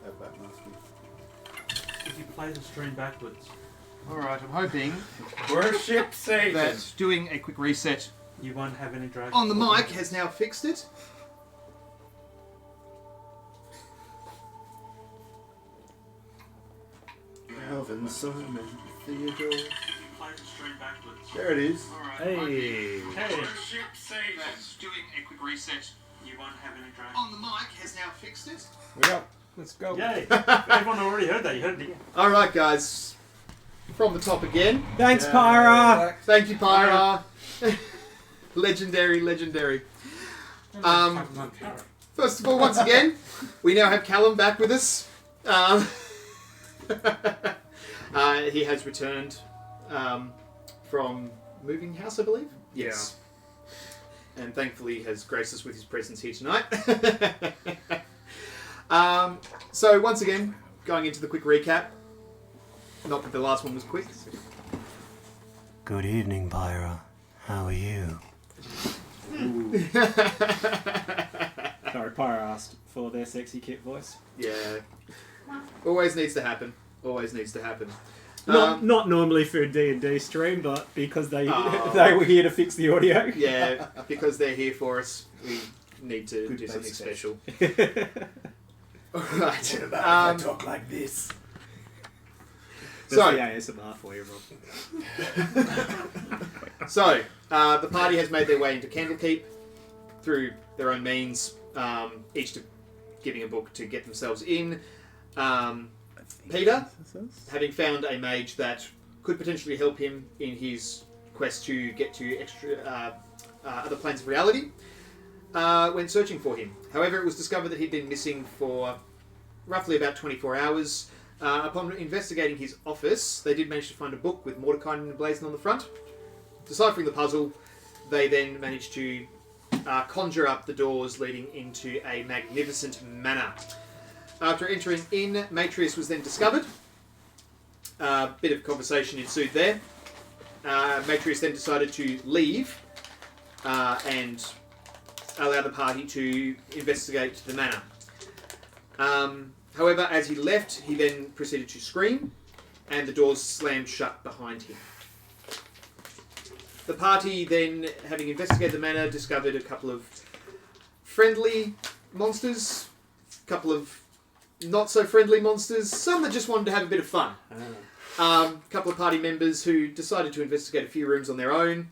have that mastery. If you play the stream backwards. Alright, I'm hoping Worship Satan. that doing a quick reset You won't have any dragons. on the mic has now fixed it. Alvin, Simon, Theodore. Play the stream backwards. There it is. Hey. Hey. Worship Satan. Doing a quick reset You won't have any dragons. on the mic has now fixed it. We go. Let's go. Yay! Everyone already heard that. You heard it again. Alright, guys. From the top again. Thanks, Pyra. Thank you, Pyra. Legendary. First of all, once again, we now have Callum back with us. He has returned from moving house, I believe. Yes. Yeah. And thankfully has graced us with his presence here tonight. So once again, going into the quick recap. Not that the last one was quick. Good evening, Pyra. How are you? Sorry, Pyra asked for their sexy kit voice. Yeah. Always needs to happen. Not normally for a D&D stream, but because they Oh. they were here to fix the audio. Yeah, because they're here for us, we need to Good do something base special. What Alright. about if I talk like this? That's So- the ASMR for you, Rob. So, the party has made their way into Candlekeep through their own means, each giving a book to get themselves in. Peter, having found a mage that could potentially help him in his quest to get to other planes of reality, went searching for him. However, it was discovered that he'd been missing for roughly about 24 hours. Upon investigating his office, they did manage to find a book with Mordecai emblazoned on the front. Deciphering the puzzle, they then managed to conjure up the doors leading into a magnificent manor. After entering in, Matrius was then discovered. A bit of conversation ensued there. Matrius then decided to leave and allow the party to investigate the manor. However, as he left, he then proceeded to scream, and the doors slammed shut behind him. The party then, having investigated the manor, discovered a couple of friendly monsters, a couple of not so friendly monsters, some that just wanted to have a bit of fun. A couple of party members who decided to investigate a few rooms on their own,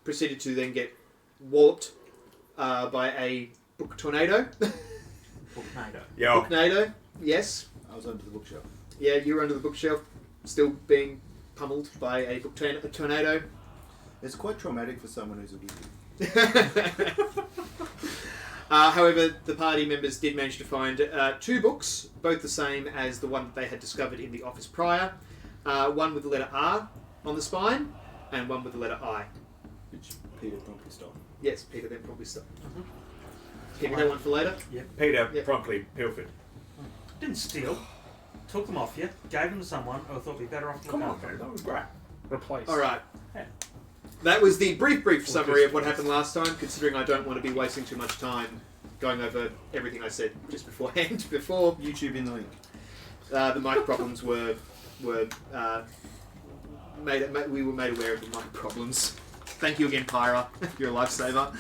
proceeded to then get walloped by a book tornado. Yo. Booknado, yes. I was under the bookshelf. Yeah, you were under the bookshelf, still being pummeled by a book tornado. It's quite traumatic for someone who's a wizard. However, the party members did manage to find two books, both the same as the one that they had discovered in the office prior. One with the letter R on the spine, and one with the letter I. Which Peter promptly stole. Yes, Peter then probably stopped. Keep that one for later. Peter Yep. promptly pilfered. Didn't steal. Took them off you. Gave them to someone. I thought we'd be better off. Come on, man, that was great. Replace. Alright. Yeah. That was the brief summary of what happened last time, considering I don't want to be wasting too much time going over everything I said just beforehand. Before YouTube in the link. the mic problems were made we were made aware of the mic problems. Thank you again, Pyra. You're a lifesaver.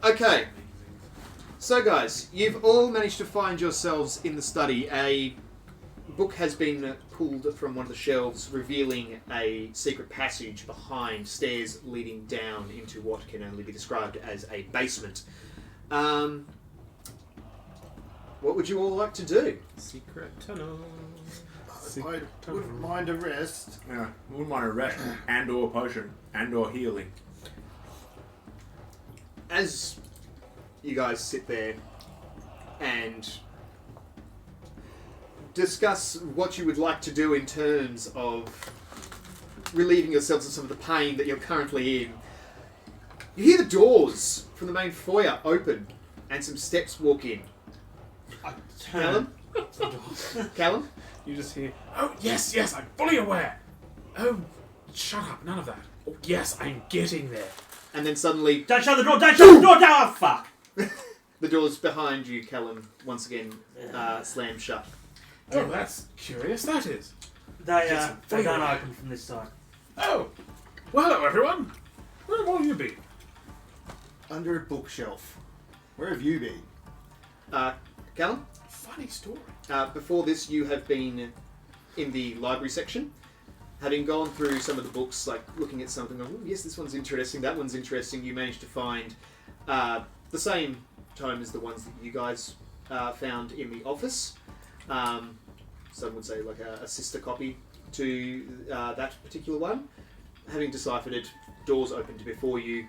Okay. So guys, you've all managed to find yourselves in the study. A book has been pulled from one of the shelves, revealing a secret passage behind stairs leading down into what can only be described as a basement. What would you all like to do? Secret tunnel. I wouldn't mind a rest. Yeah, wouldn't mind a rest and or potion and or healing. As you guys sit there and discuss what you would like to do in terms of relieving yourselves of some of the pain that you're currently in, you hear the doors from the main foyer open and some steps walk in. I turn. Callum? You just hear, oh, yes, I'm fully aware. Oh, shut up, none of that. Oh, yes, I'm getting there. And then suddenly Don't shut the door! Don't shut the door! Oh, fuck! the doors behind you, Callum, once again slam shut. Oh, that's curious, that is. They Yes, they don't fully. open from this side. Oh, well, hello, everyone. Where have all you been? Under a bookshelf. Where have you been? Callum, Funny story. before this, you have been in the library section. Having gone through some of the books, like looking at something, oh, yes, this one's interesting, that one's interesting, you managed to find the same tome as the ones that you guys found in the office. Some would say like a sister copy to that particular one. Having deciphered it, doors opened before you,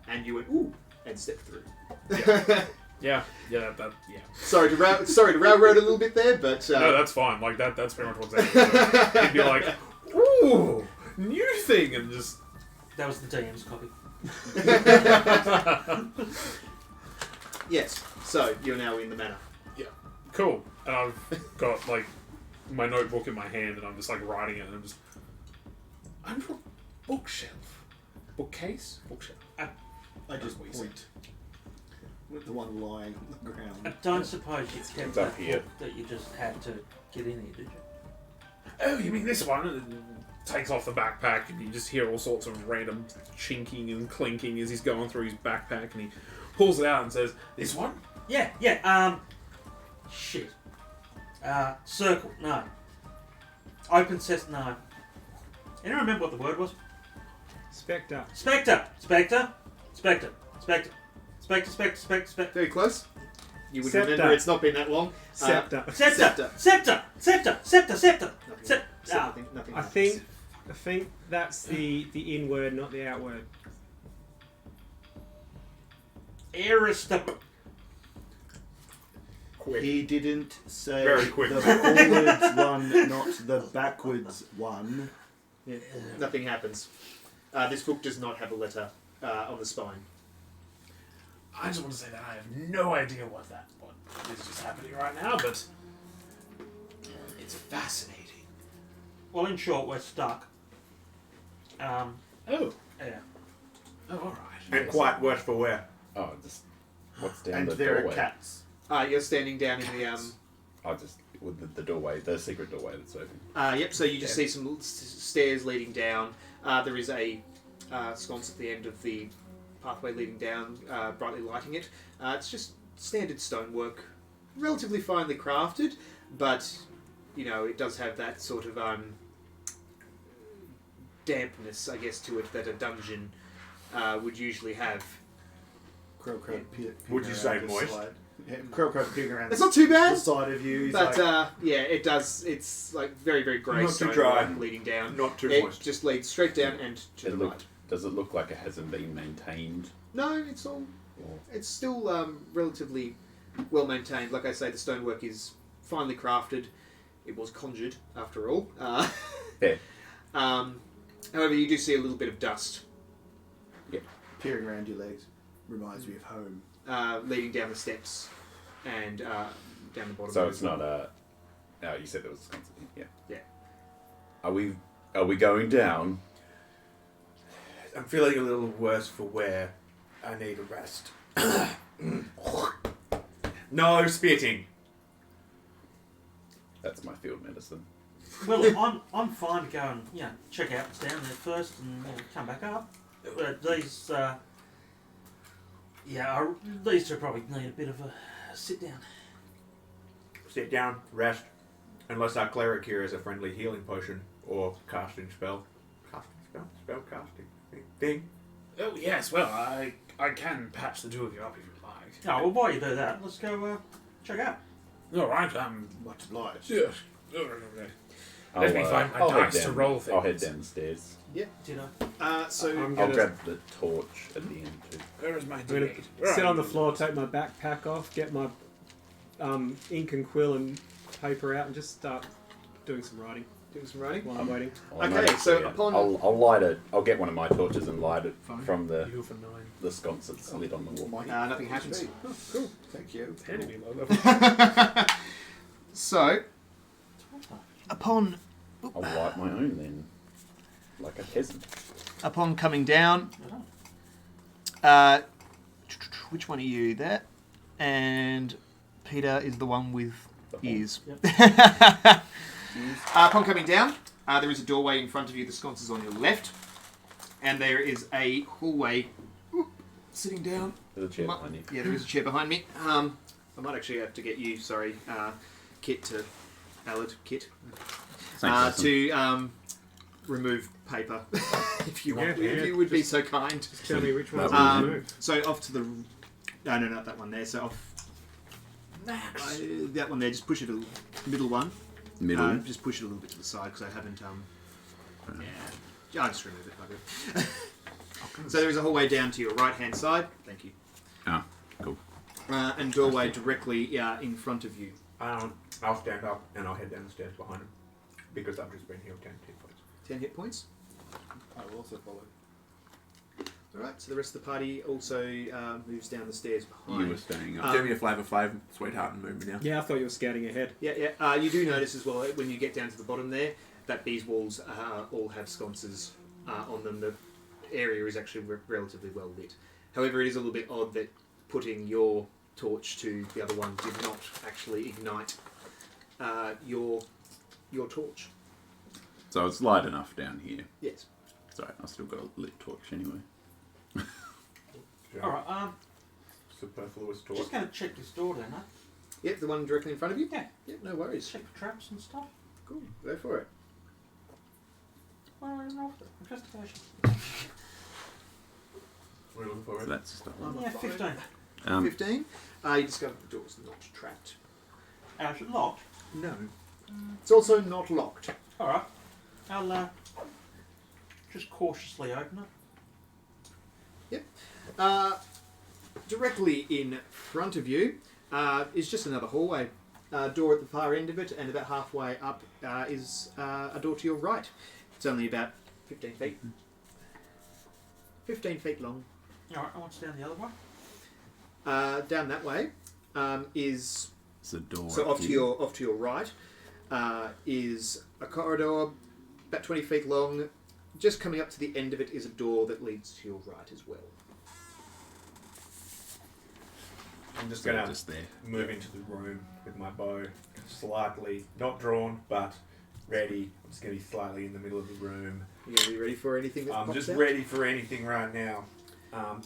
and you went, ooh, and stepped through. Yeah. Sorry to railroad a little bit there, but... No, that's fine. Like, that's pretty much what's happening. He'd be like, ooh, new thing, and just... That was the DM's copy. Yes, so you're now in the manor. Cool. And I've got, like, my notebook in my hand, and I'm just, like, writing it, and I'm just... Under a bookshelf. Bookcase? Bookshelf. I just point. With the one lying on the ground. I don't suppose you kept It's up that here. book that you just had to get in here, did you? Oh, you mean this one? And takes off the backpack, and you just hear all sorts of random chinking and clinking as he's going through his backpack, and he pulls it out and says, "This one?" Yeah. Shit. Circle. No. Open sesame. No. Anyone remember what the word was? Spectre. Spectre. Very close. You would Scepter. remember it's not been that long. Scepter. Scepter. Nothing. I think that's the in word, not the out word. Aristop. He didn't say Very quick. the forwards one, not the backwards one. Yeah. Nothing happens. This book does not have a letter on the spine. I just want to say that I have no idea what is just happening right now, but it's fascinating. Well, in short, we're stuck. Oh, Yeah. all right. And quite worse for wear. Oh, just what's down And the there doorway? are cats. You're standing down in the... Oh, just with the doorway, the secret doorway that's open. Yep, so you just see some stairs leading down. There is a sconce at the end of the pathway leading down, brightly lighting it. It's just standard stonework, relatively finely crafted, but, you know, it does have that sort of dampness, I guess, to it that a dungeon would usually have. Crow Would you say moist? Crow peeking around It's not too the bad, side of you. He's but like, yeah, it does. It's like very, very grey Not too stonework dry. leading down. Not too It moist. just leads straight down and to It the look- right. Does it look like it hasn't been maintained? No, it's all. Or It's still relatively well maintained. Like I say, the stonework is finely crafted. It was conjured, after all. Yeah. However, you do see a little bit of dust peering around your legs reminds me of home. leading down the steps and down the bottom. So of it's it. not a. No, you said there was a constant. Yeah. Yeah. Are we going down? I'm feeling a little worse for wear. I need a rest. No spitting. That's my field medicine. Well, I'm fine to go and check out what's down there first and come back up. These these two probably need a bit of a sit down. Sit down, rest. Unless our cleric here has a friendly healing potion or casting spell. Spell casting thing. Oh yes, well I can patch the two of you up if you like. Oh, well, while you do that, let's go check out. All right. Much obliged. Yes. Okay. Let me find my I'll head dice to down- roll things. I'll head down the stairs. Do you know? So I'm I'll gonna, grab the torch at the end too. Where is my I'm gonna D8? sit on the floor, take my backpack off, get my ink and quill and paper out, and just start doing some writing doing some writing. while I'm waiting. Okay, so upon- I'll light it. I'll get one of my torches and light it Fine. from You go for 9. the sconce that's lit on the wall. Nothing happens. Oh, cool. Thank you. Enemy low level. So upon I'll light my own then, like a peasant. upon coming down, Oh. which one are you? That and Peter is the one with ears. Yep. Upon coming down, there is a doorway in front of you. The sconce is on your left, and there is a hallway. Sitting down. There's a chair behind you. Yeah, there is a chair behind me. I might actually have to get you, Kit to Kit Same person. to remove paper, if you want. Yeah, if you would be so kind. Tell me which one's Um, moved. So off to the no, not that one there. So off that one there. Just push it middle one. Middle. Just push it a little bit to the side because I haven't. Yeah, I'll just remove it. Okay. So there is a hallway down to your right hand side. Thank you. Ah, cool. And doorway directly in front of you. I'll stand up and I'll head down the stairs behind him because I've just been healed 10 hit points. 10 hit points. I will also follow. Alright, so the rest of the party also moves down the stairs behind. You were staying up. Do me a Flavor Flav, sweetheart, and move me down. Yeah, I thought you were scouting ahead. Yeah. You do notice as well when you get down to the bottom there that these walls all have sconces on them. The area is actually relatively well lit. However, it is a little bit odd that putting your torch to the other one did not actually ignite your torch. So it's light enough down here. Yes. Sorry, I still got a lit torch anyway. Alright, Superfluous torch. just going to check this door then, huh? Yep, the one directly in front of you? Yeah. Yep, no worries. Check for traps and stuff. Cool, go for it. Well, I don't know. Investigation. We're looking for So it. that's stuff. Yeah, 15. 15. You discover the door's not trapped. Is it locked? No. It's also not locked. Alright. I'll just cautiously open it. Directly in front of you is just another hallway. Door at the far end of it, and about halfway up is a door to your right. It's only about 15 feet. 15 feet long. Alright, and what's down the other one? Down that way is It's a door. so up off to here. your right is a corridor about 20 feet long. Just coming up to the end of it is a door that leads to your right as well. I'm just So going just there. to move into the room with my bow, slightly, not drawn, but ready. I'm just going to be slightly in the middle of the room. You gonna be ready for anything that I'm pops just out? ready for anything right now,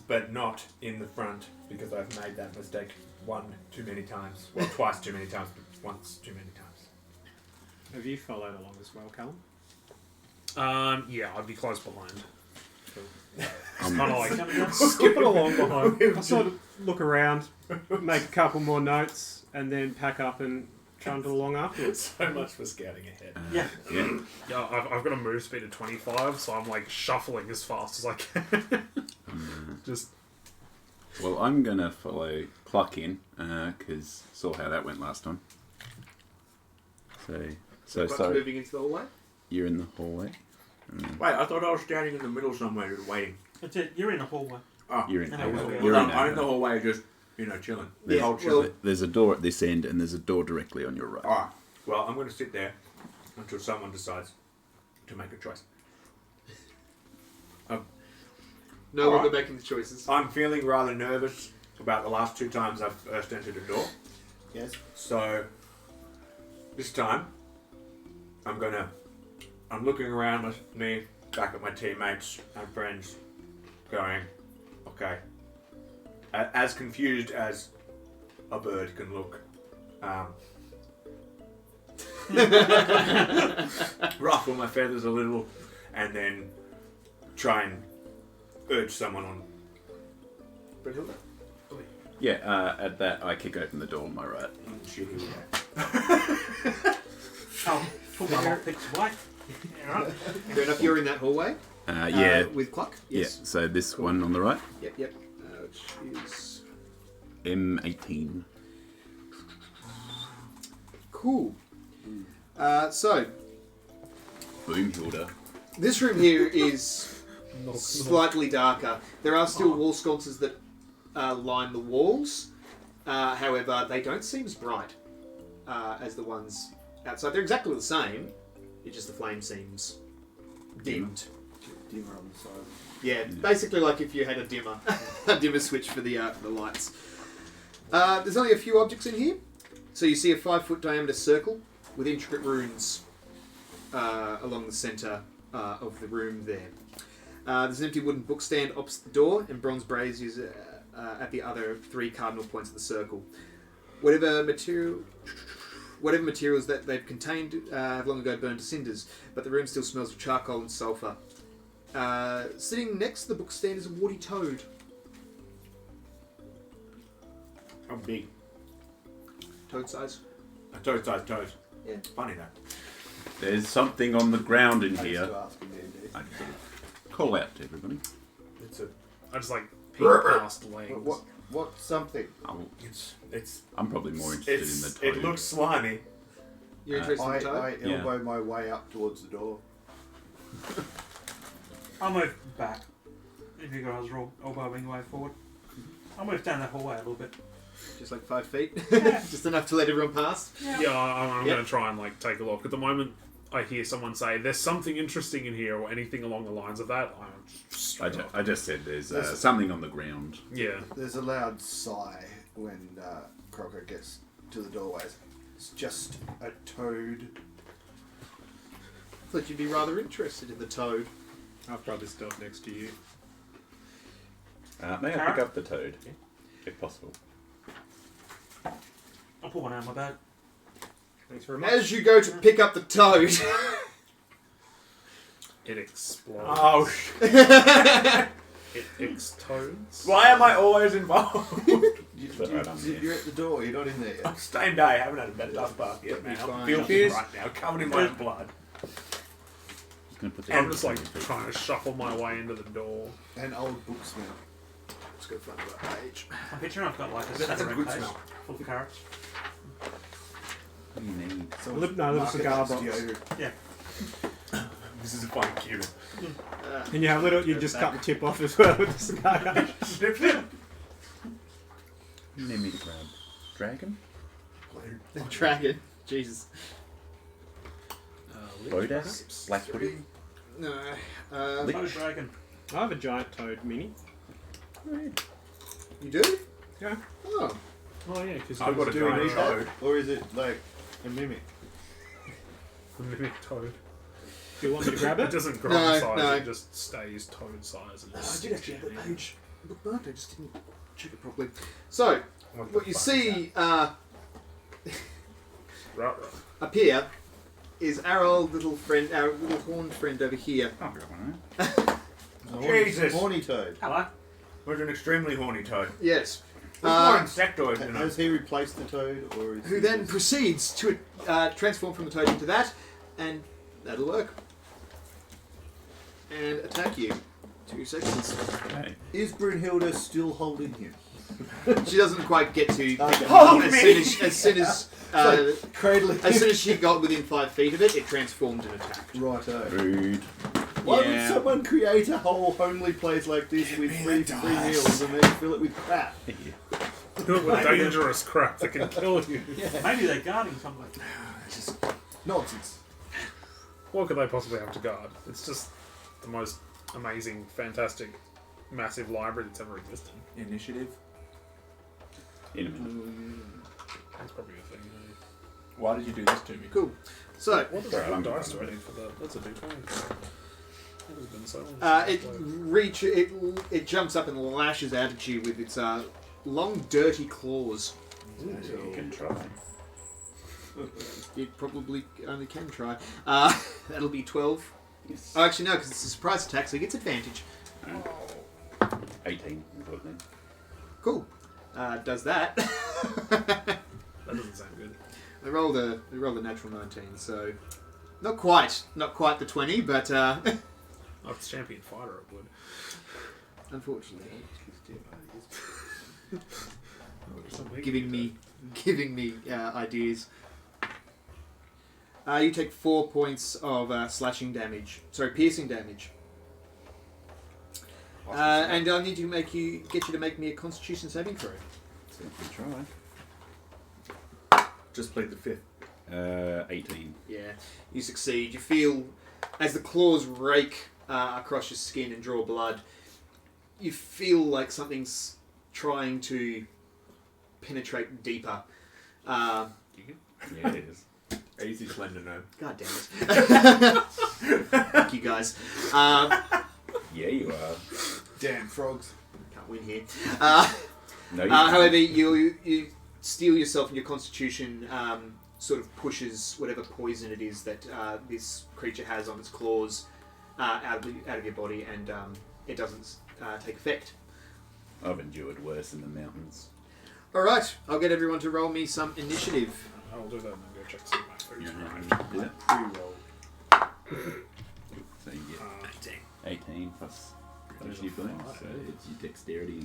but not in the front because I've made that mistake one too many times. Well, twice too many times, but once too many times. Have you followed along as well, Callum? Yeah, I'd be close behind. I'm- Kind of like Skipping along behind. I sort of look around, make a couple more notes, and then pack up and trundle along afterwards. So much for scouting ahead. Yeah. Yeah. Yeah, I've got a move speed of 25, so I'm like shuffling as fast as I can. Just Well, I'm gonna follow Cluck in because saw how that went last time. So Cluck's sorry, moving into the hallway. you're in the hallway. Wait, I thought I was standing in the middle somewhere just waiting. That's it. You're in the hallway. Oh, You're in. No, You're we're- in. I'm in the hallway just, chilling. There's, Yeah, Cold well- there's a door at this end, and there's a door directly on your right. Alright, well, I'm going to sit there until someone decides to make a choice. No longer Alright. making the choices. I'm feeling rather nervous about the last two times I've first entered a door. Yes. So, this time, I'm looking around with me, back at my teammates and friends, going, okay, as confused as a bird can look, ruffle my feathers a little, and then try and urge someone on. Brunhilde? Yeah. At that, I kick open the door on my right. Oh, put my lockpicks away. Alright. Fair enough, you're in that hallway. Yeah. With Cluck. Yes. Yeah. So this Cool. one on the right, Yep. Which is M18. cool. So Boom, Hilda. this room here is slightly darker. There are still wall sconces that line the walls. However, they don't seem as bright as the ones outside. They're exactly the same. It's just the flame seems dimmed. Dimmer on the side. Yeah, basically like if you had a dimmer, a dimmer switch for the lights. There's only a few objects in here. So you see a 5-foot diameter circle with intricate runes along the centre of the room there. There's an empty wooden bookstand opposite the door and bronze braziers at the other 3 cardinal points of the circle. Whatever materials that they've contained have long ago burned to cinders, but the room still smells of charcoal and sulphur. Sitting next to the bookstand is a warty toad. How big? Toad size. A toad-sized toad. Yeah. Funny that. There's something on the ground in I used here. to ask in D&D. I sort of call out to everybody. It's a. I just like peek past legs. What's something? It's. I'm probably more interested in the toad. It looks slimy. You're interested in I the toad? I elbow my way up towards the door. I'll move back. If you guys are all elbowing way forward. I'll move down that hallway a little bit. Just like 5 feet? Yeah. Just enough to let everyone pass? Yeah, I'm Yep. going to try and like take a look. At the moment, I hear someone say, "There's something interesting in here," or anything along the lines of that. I just said there's something on the ground. Yeah. There's a loud sigh when Crocker gets to the doorways. It's just a toad. Thought you'd be rather interested in the toad. I'll probably stop next to you. May I Carrot? pick up the toad, if possible? I'll pull one out of my bag. Thanks very much. As you go to pick up the toad... It explodes. Oh, It explodes. why am I always involved? You're at the door. You're not in there I'm yet. staying day. I haven't had a bed dust bath yet, man. Fine. I'm filthy right now, covered in my blood. Just gonna put the I'm just like toad in. trying to shuffle my way into the door. An old book smell. Let's go find that page. I'm picturing I've got like a That's a cigarette good case smell. full of carrots. What do you need? So Little cigar box. Yeah. This is a fine cube. And you have little, you just cut the tip off as well with the cigar. Snip, snip. You need me to grab dragon? The dragon. Jesus. Bodas? Black hoodie? No. Lich? Toad dragon. I have a giant toad mini. You do? Yeah. Oh. Oh yeah, because I've got a Do we giant need that? toad. Or is it like a mimic? mimic toad. Do you want me to grab It it? doesn't grow No, in size. no. It just stays toad size. And I just did sticks actually have down that in. page bookmarked. I just didn't check it properly. So, what you see Right. up here is our old little friend, our little horned friend over here. I'll grab one of them. Jesus. Horny toad. Hello. We're an extremely horny toad. Yes. We're more insectoid than Has he replaced the toad, or is Who he then just- proceeds to transform from the toad into that, and that'll work. And attack you. 2 seconds. Okay. Is Brunhilde still holding him? She doesn't quite get to. Okay. Hold as me! soon as Cradling as soon as she got within 5 feet of it, it transformed and attacked. Righto. Rude. Why Yeah. would someone create a whole homely place like this with free meals and then fill it with crap? Do it with dangerous crap that can kill you. Maybe they're guarding something. Just nonsense. What could they possibly have to guard? It's just the most amazing, fantastic, massive library that's ever existed. Initiative. In a minute. That's probably a thing. eh? Why did you do this to me? Cool. So, What does Sorry, the I'm dice fine do I with need for that? That's a d20. It has been so long. it jumps up and lashes out at you with its long, dirty claws. You can try. You probably only can try. That'll be 12. Yes. Oh, actually, no, because it's a surprise attack, so he gets advantage. 18. Good then. Cool. Does that. That doesn't sound good. They rolled a natural 19, so not quite the 20, but Oh, if it's champion fighter, it would. unfortunately, It's not big. giving me ideas. You take 4 points of slashing damage. Sorry, piercing damage. And I need to get you to make me a Constitution saving throw. So you can Just played the 5th. try. 18. Yeah, you succeed. You feel as the claws rake across your skin and draw blood. You feel like something's trying to penetrate deeper. Yeah, it is. Easy slender gnome. God damn it. Fuck you guys. Yeah, you are. Damn frogs. Can't win here. No, you However, you steel yourself and your constitution sort of pushes whatever poison it is that this creature has on its claws out of your body, and it doesn't take effect. I've endured worse in the mountains. Alright, I'll get everyone to roll me some initiative. I'll do that and then go check some of my food's Yeah. arrived. Is it? Pre-roll. So you get 18 plus That is a initiative bonus, five. so it's your dexterity.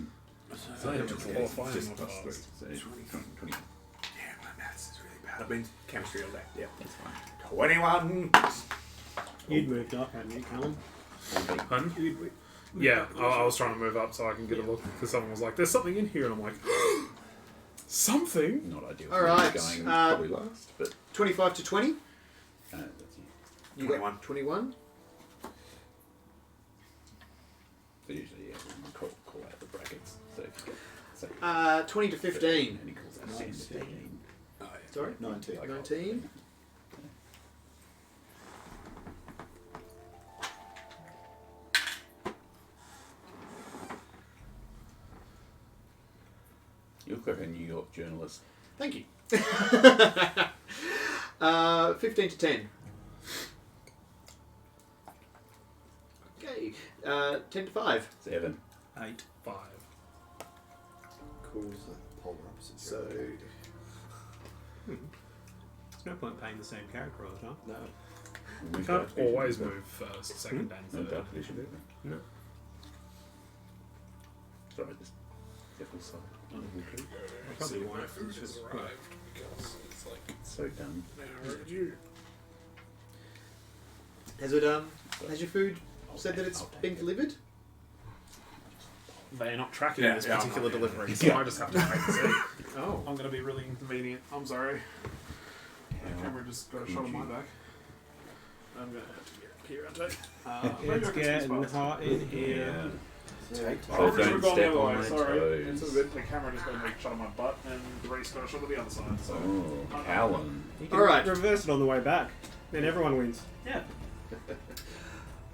So it's qualifying just modifier. plus 3, so 20. Yeah, my maths is really bad. I've been chemistry all day. Yeah. That's fine. 21. You'd moved up, hadn't you, Callum? Pardon? Yeah, I was trying to move up so I can get a look because someone was like, "There's something in here," and I'm like, "Something." Not ideal. All right, Going probably last, but 25 to 20. that's you. You 21. got 21. So usually, yeah, we call out the brackets. So if you get, say, 20 to 15. and he calls out 16. Sorry? 19. 19. You look like a New York journalist. Thank you. 15 to 10. Okay. 10 to 5. 7. 8. 5. Cool. The polar opposite. So, There's no point paying the same character all the time. No. You can't always move first, second, and No third. dark vision. No. Sorry, this devil side. Probably won't. My food has arrived because it's like So dumb. now are you. has your food said that it's been delivered? They're not tracking Yeah, this yeah, particular I'm not- delivery, so I just have to wait and see. Oh. I'm going to be really inconvenient. I'm sorry. The camera just got a shot of my back. I'm going to have to get up here, aren't I? Maybe I It's can squeeze getting past. hot in here. Take I So should have don't gone the step other on way, my sorry. toes. It's all good. The camera just got a big shot of my butt, and Reese got a shot of the other side, so. Oh, Callum. You can Alright. reverse it on the way back. Then everyone wins. Yeah.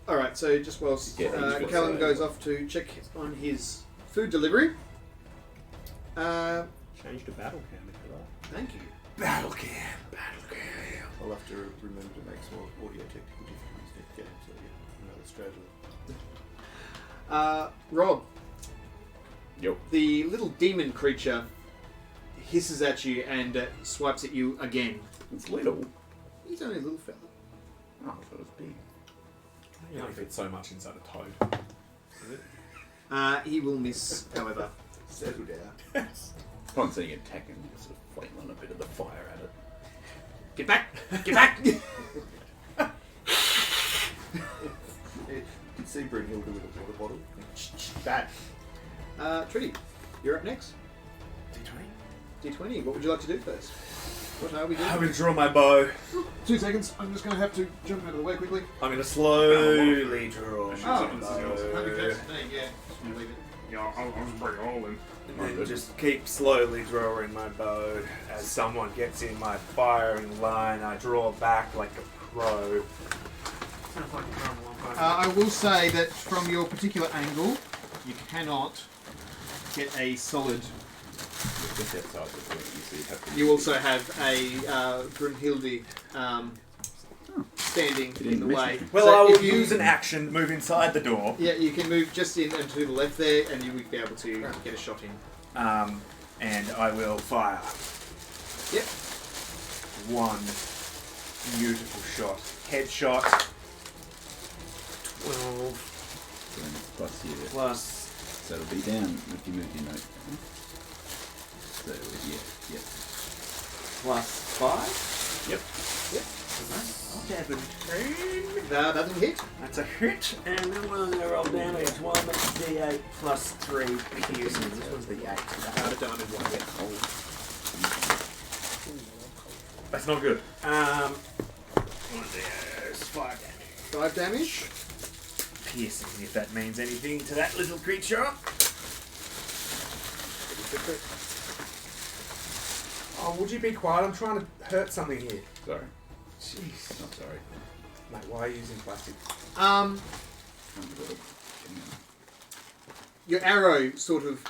Alright, so just whilst Yeah, each Callum one. goes off to check on his food delivery. Change to battle cam if you like. Thank you. Battle cam. Battle cam. I'll have to remember to make small audio technical difficulties next game, so yeah, another strategy. Rob, Yep. the little demon creature hisses at you and swipes at you again. It's little. He's only a little fella. Oh, I thought it was big. You only fit so much inside a toad. He will miss, however. Settle down. Upon seeing it attack him, you sort of flail on a bit of the fire at it. Get back! Get back! Did see Brynhilda with a water bottle? Bad. Trudy, you're up next. D20. What would you like to do first? What are we doing? I'm going to draw my bow. 2 seconds. I'm just going to have to jump out of the way quickly. I'm going to slowly draw my Oh, bow. yeah. Leave it. Yeah, I'll just bring it all in. And then just keep slowly drawing my bow. As someone gets in my firing line, I draw back like a pro. Sounds like a normal one. I will say that from your particular angle, you cannot get a solid. Just outside the point, you see, have to You also have a Brunhilde standing He in didn't the miss way. anything. Well, So I will if you- use an action, move inside the door, Yeah, you can move just in and to the left there, and you would be able to get a shot in. and I will fire. Yep. One beautiful shot. Headshot. 12 plus your... plus So it'll be down if you move your note. So, yeah. plus 5. Yep. 17. That doesn't hit. That's a hit. And then I'm going to roll damage. 1 d8 plus 3 piercing. This one's the 8. Out of diamond one. That's not good. 1 d8 is 5 damage. 5 damage. Piercing, if that means anything to that little creature. Oh, would you be quiet? I'm trying to hurt something here. Sorry. Jeez. I'm sorry. Mate, why are you using plastic? Your arrow sort of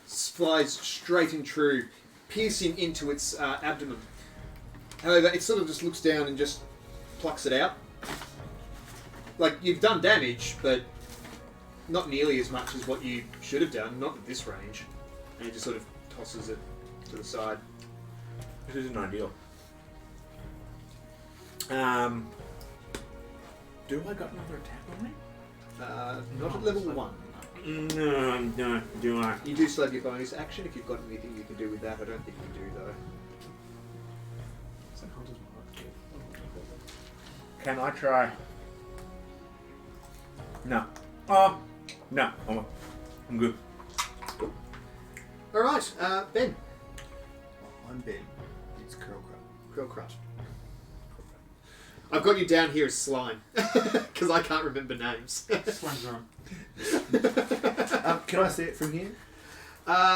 flies straight and true, piercing into its abdomen. However, it sort of just looks down and just plucks it out. Like, you've done damage, but not nearly as much as what you should have done, not at this range. And it just sort of tosses it to the side. This isn't ideal. Do I got another attack on me? Not at level 1. No, do I? You do still have your bonus action if you've got anything you can do with that. I don't think you do, though. So Hunter's Mark. Can I try? No. Oh, no. I'm good. Alright, Ben. I'm Ben. It's Curlcrut. Grillcrut. I've got you down here as Slime, because I can't remember names. Slime's wrong. Can I see it from here?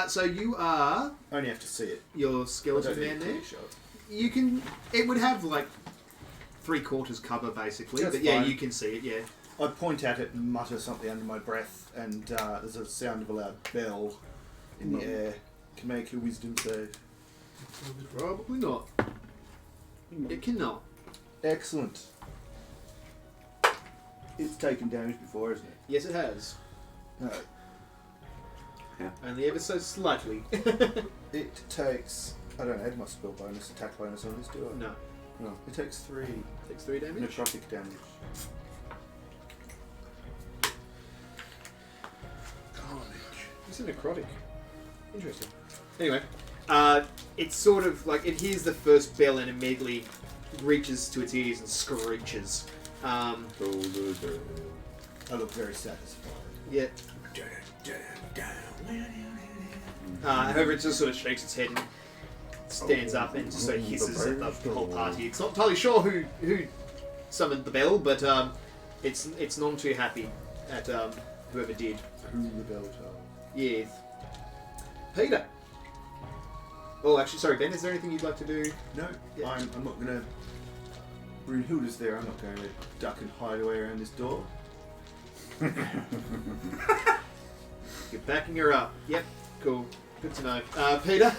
So you are I only have to see it. your I skeleton don't need man a there. clear shot. You can. It would have like 3/4 cover basically, That's but yeah, fine. you can see it. Yeah. I point at it and mutter something under my breath, and there's a sound of a loud bell in the air. Can make a wisdom save. Probably not. It cannot. Excellent. It's taken damage before, isn't it? Yes, it has. No. Only ever so slightly. It takes. I don't add my spell bonus, attack bonus on this, do I? No. No. It takes 3 Takes 3 damage. necrotic damage. It's a necrotic. Interesting. Anyway, it's sort of like it hears the first bell and immediately reaches to its ears and screeches. I look very satisfied. Yeah. However, it just sort of shakes its head and stands up and just sort of hisses at the whole party. It's not entirely sure who summoned the bell, but it's none too happy at whoever did. Who the bell toll? Yes. Peter. Oh, actually, sorry, Ben. Is there anything you'd like to do? No, Yeah. I'm not going to. Brunhilde's there. I'm not going to duck and hide away around this door. You're backing her up. Yep. Cool. Good to know. Peter.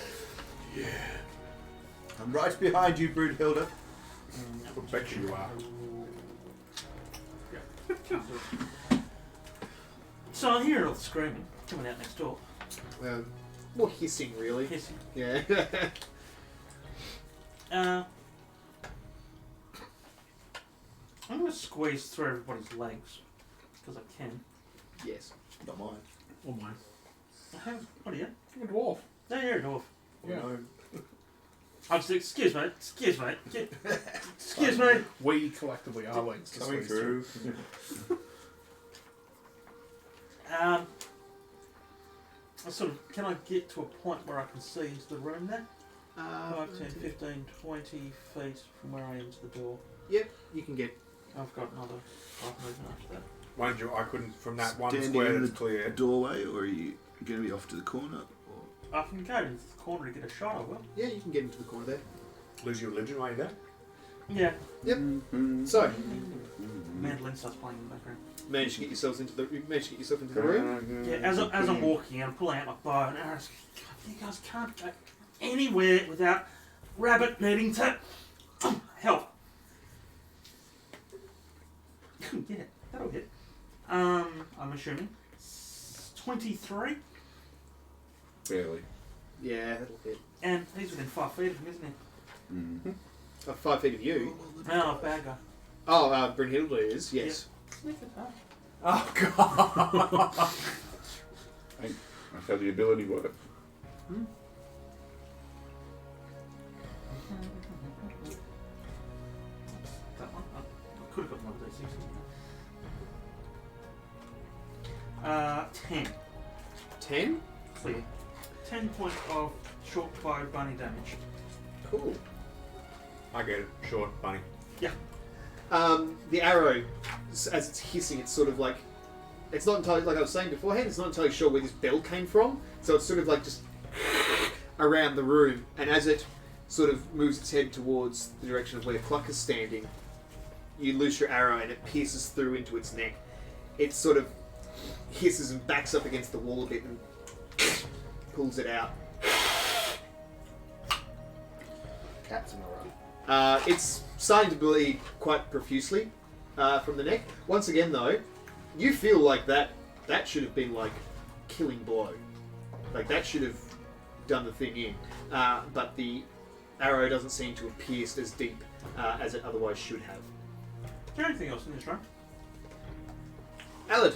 I'm right behind you, Brunhilde. I bet you are. So I hear all the screaming coming out next door. More hissing, really. Hissing. Yeah. I'm going to squeeze through everybody's legs because I can. Yes. Not mine. Oh my. What are you? I'm a dwarf. No, you're a dwarf. Yeah. No. I'm just, excuse me. Excuse me. We collectively are legs to Coming squeeze through. Can I get to a point where I can see into the room there? 5, 10, 15, 20 feet from where I am to the door. Yep. You can get. I've got another 5 movement after that. Mind you, I couldn't from that one Standing square in that's the clear. doorway, or are you going to be off to the corner? Or... I can go into the corner to get a shot, I will. Yeah, you can get into the corner there. Lose your religion while you're there. Yeah. Yep. So, Mandolin starts playing in the background. manage to get yourself into the room. Yeah, as I'm walking, I'm pulling out my bow and arrows. You guys can't go anywhere without Rabbit needing to help. Yeah, that'll hit. I'm assuming 23, Barely. Yeah, that'll hit. and he's within 5 feet of him, isn't he? 5 feet of you. No, bad guy. Oh, Brunhilde is, yes. Sniff it up. Oh god! That's how the ability works. That one. I could have got one of those. 10. 10? Clear. 10 points of short bow bunny damage. Cool. I get it. Short, bunny. The arrow, as it's hissing, it's sort of like... It's not entirely, like I was saying beforehand, it's not entirely sure where this bell came from. So it's sort of like just around the room. And as it sort of moves its head towards the direction of where Cluck is standing, you loose your arrow and it pierces through into its neck. It sort of hisses and backs up against the wall a bit and pulls it out. Cats in a row. It's starting to bleed quite profusely from the neck. Once again, though, you feel like that should have been like killing blow. Like that should have done the thing in. But the arrow doesn't seem to have pierced as deep as it otherwise should have. Is there anything else in this room? Alad.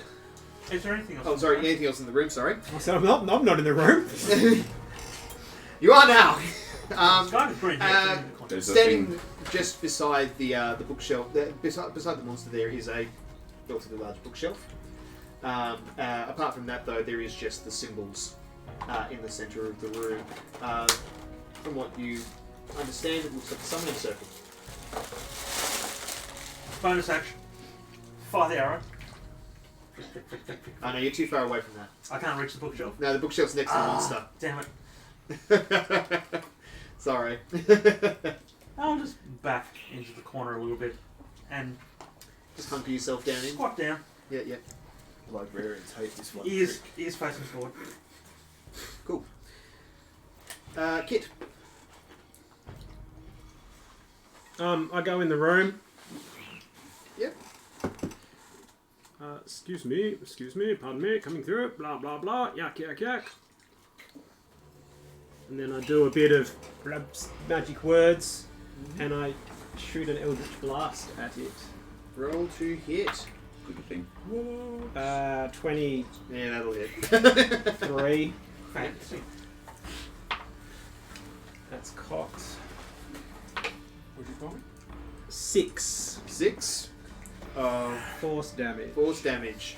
Is there anything else? Oh, sorry. Anything else in the room? Sorry. I said I'm not in the room. You are now. Sky is green. There's a Standing thing. just beside the bookshelf, beside the monster, there is a relatively large bookshelf. Apart from that, though, there is just the symbols in the centre of the room. From what you understand, it looks like a summoning circle. Bonus action. Fire the arrow. Oh no, you're too far away from that. I can't reach the bookshelf. No, the bookshelf's next to the monster. Damn it. Sorry. I'll just back into the corner a little bit and Just hunker yourself down in. squat down. Yeah, yeah. Librarians hate this one. Ears facing forward. Cool. Kit. I go in the room. Yep. Excuse me, pardon me, coming through, blah blah blah, yak yak yak. And then I do a bit of magic words, and I shoot an eldritch blast at it. Roll to hit. Good thing. 23. Yeah, that'll hit. Fancy. That's cocked. What'd you call me? 6 6. force damage. Force damage.